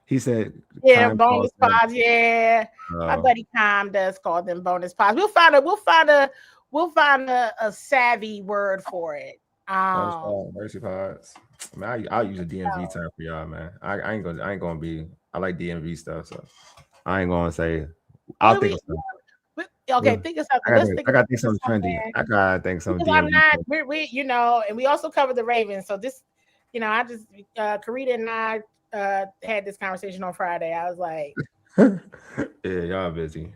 He said, bonus pods. Yeah, my buddy Tom does call them bonus pods. We'll find a savvy word for it. Mercy pods. Man, I'll use a DMV term for y'all, man. I ain't gonna be. I like DMV stuff, so I ain't gonna say. I'll think of something. Okay, think of something. I gotta think something trendy. I gotta think something. Because I'm not. We and we also cover the Ravens. So this, I just Karita and I had this conversation on Friday. I was like, yeah, y'all busy.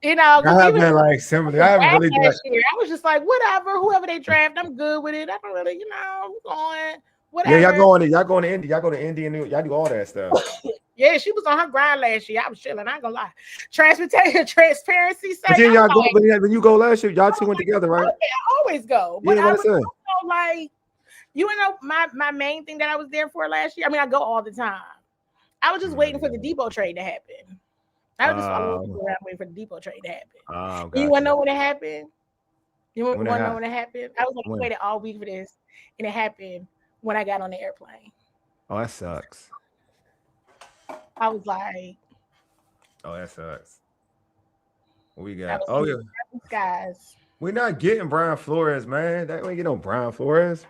I haven't been like similar. I haven't really done. I was just like, whatever, whoever they draft, I'm good with it. I don't really, I'm going. Whatever. Yeah, y'all going to Indy. Y'all go to Indy and y'all do all that stuff. Yeah, she was on her grind last year. I was chilling. I ain't gonna lie. Transparency. But then y'all go. But when you go last year, y'all two went together, right? I always go. But I was also like, my main thing that I was there for last year. I mean, I go all the time. I was just waiting for the Debo trade to happen. I was just around waiting for the Debo trade to happen. You want to know when it happened? You want to know when it happened? I was like, waiting all week for this, and it happened when I got on the airplane. Oh, that sucks. I was like, oh, that sucks. What we got? Oh, yeah. Guys. We're not getting Brian Flores, man. That we ain't get no Brian Flores.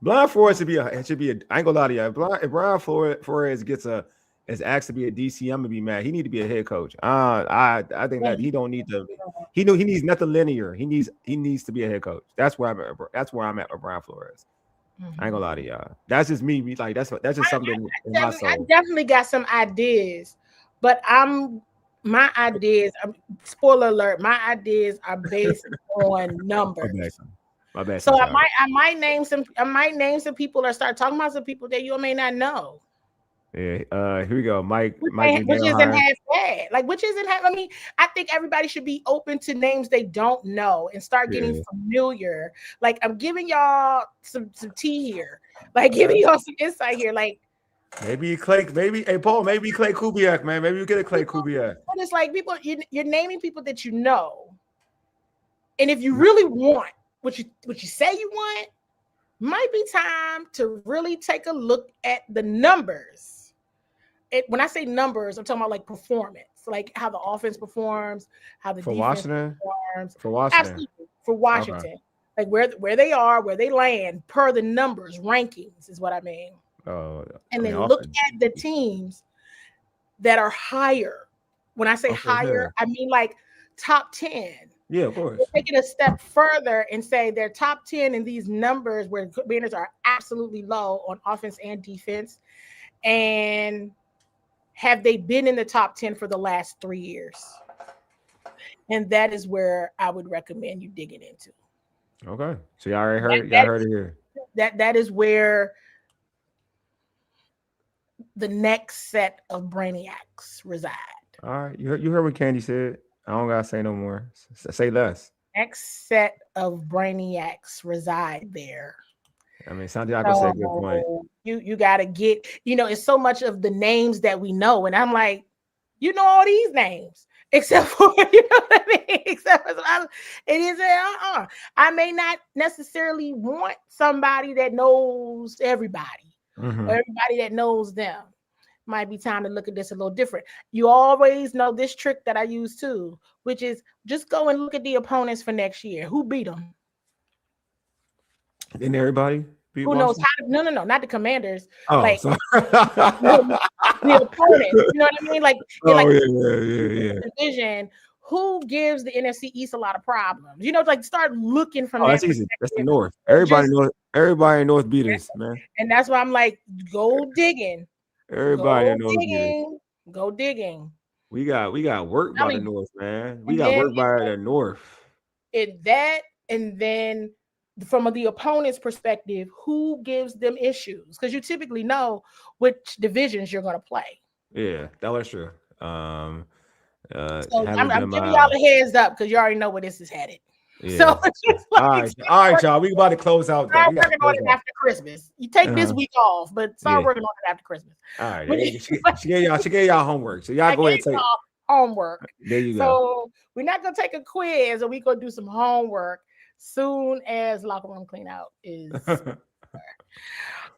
Brian Flores should be I ain't gonna lie to you. If Brian Flores is asked to be a DC, I'm gonna be mad. He need to be a head coach. I think that he don't need to. He needs nothing linear. He needs to be a head coach. That's where I'm at with Brian Flores. I ain't gonna lie to y'all. That's just me. Like that's just something in my soul. I definitely got some ideas, but my ideas. Spoiler alert: my ideas are based on numbers. My bad. So I might name some people or start talking about some people that you may not know. Yeah. Here we go. Which isn't half bad. Like, which isn't half. I mean, I think everybody should be open to names they don't know and start getting familiar. Like, I'm giving y'all some tea here. Like, giving y'all some insight here. Like, maybe Clay. Paul. Maybe Clay Kubiak, man. Maybe you get a Clay Kubiak. But it's like people. You're naming people that you know, and if you really want what you say you want, might be time to really take a look at the numbers. When I say numbers, I'm talking about like performance, like how the offense performs, how the defense performs. For Washington. Absolutely. For Washington. Okay. Like where they are, where they land per the numbers, rankings is what I mean. And then look at the teams that are higher. When I say higher, I mean like top 10. Yeah, of course. Take it a step further and say they're top 10 in these numbers where the Commanders are absolutely low on offense and defense. And have they been in the top 10 for the last 3 years? And that is where I would recommend you digging into. Okay. So y'all already heard heard it here. That is where the next set of brainiacs reside. All right. You heard what Candi said. I don't gotta say no more. Say less. Next set of brainiacs reside there. I mean, Santiago said a good point. You gotta get, it's so much of the names that we know, and I'm like, all these names, except for you know what I mean. Except for it is I may not necessarily want somebody that knows everybody or everybody that knows them. Might be time to look at this a little different. You always know this trick that I use too, which is just go and look at the opponents for next year. Who beat them? Didn't everybody beat Who knows Washington? how to, no, not the Commanders. Oh, like sorry. the opponents. You know what I mean? Like, yeah. Division. Who gives the NFC East a lot of problems? You know, like start looking from that That's easy. That's the North. Everybody in North beat us, man. And that's why I'm like, go digging. Everybody in North beat us. Go digging. We got work by the North, man. We got work by the North. And then from the opponent's perspective, who gives them issues? Because you typically know which divisions you're going to play. Yeah, that was true. So I'm giving y'all a heads up because you already know where this is headed. Yeah. So all right, y'all. We about to close out. Start working on it after Christmas. You take this week off, but start working on it after Christmas. All right. She gave y'all homework. So y'all go ahead and take homework. There you go. So we're not gonna take a quiz, or we're gonna do some homework soon as locker room clean out is.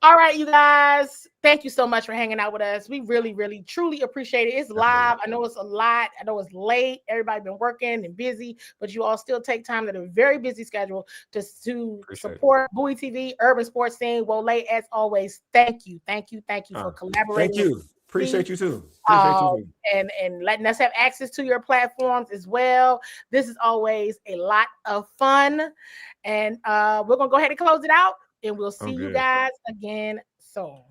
All right, you guys. Thank you so much for hanging out with us. We really, really, truly appreciate it. It's live. I know it's a lot. I know it's late. Everybody's been working and busy, but you all still take time at a very busy schedule to support Bowie TV, Urban Sports Scene. Wole, as always, thank you for collaborating. Thank you. Appreciate you too. And letting us have access to your platforms as well. This is always a lot of fun. And we're going to go ahead and close it out. And we'll see you guys again soon.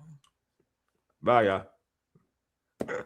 Bye, y'all.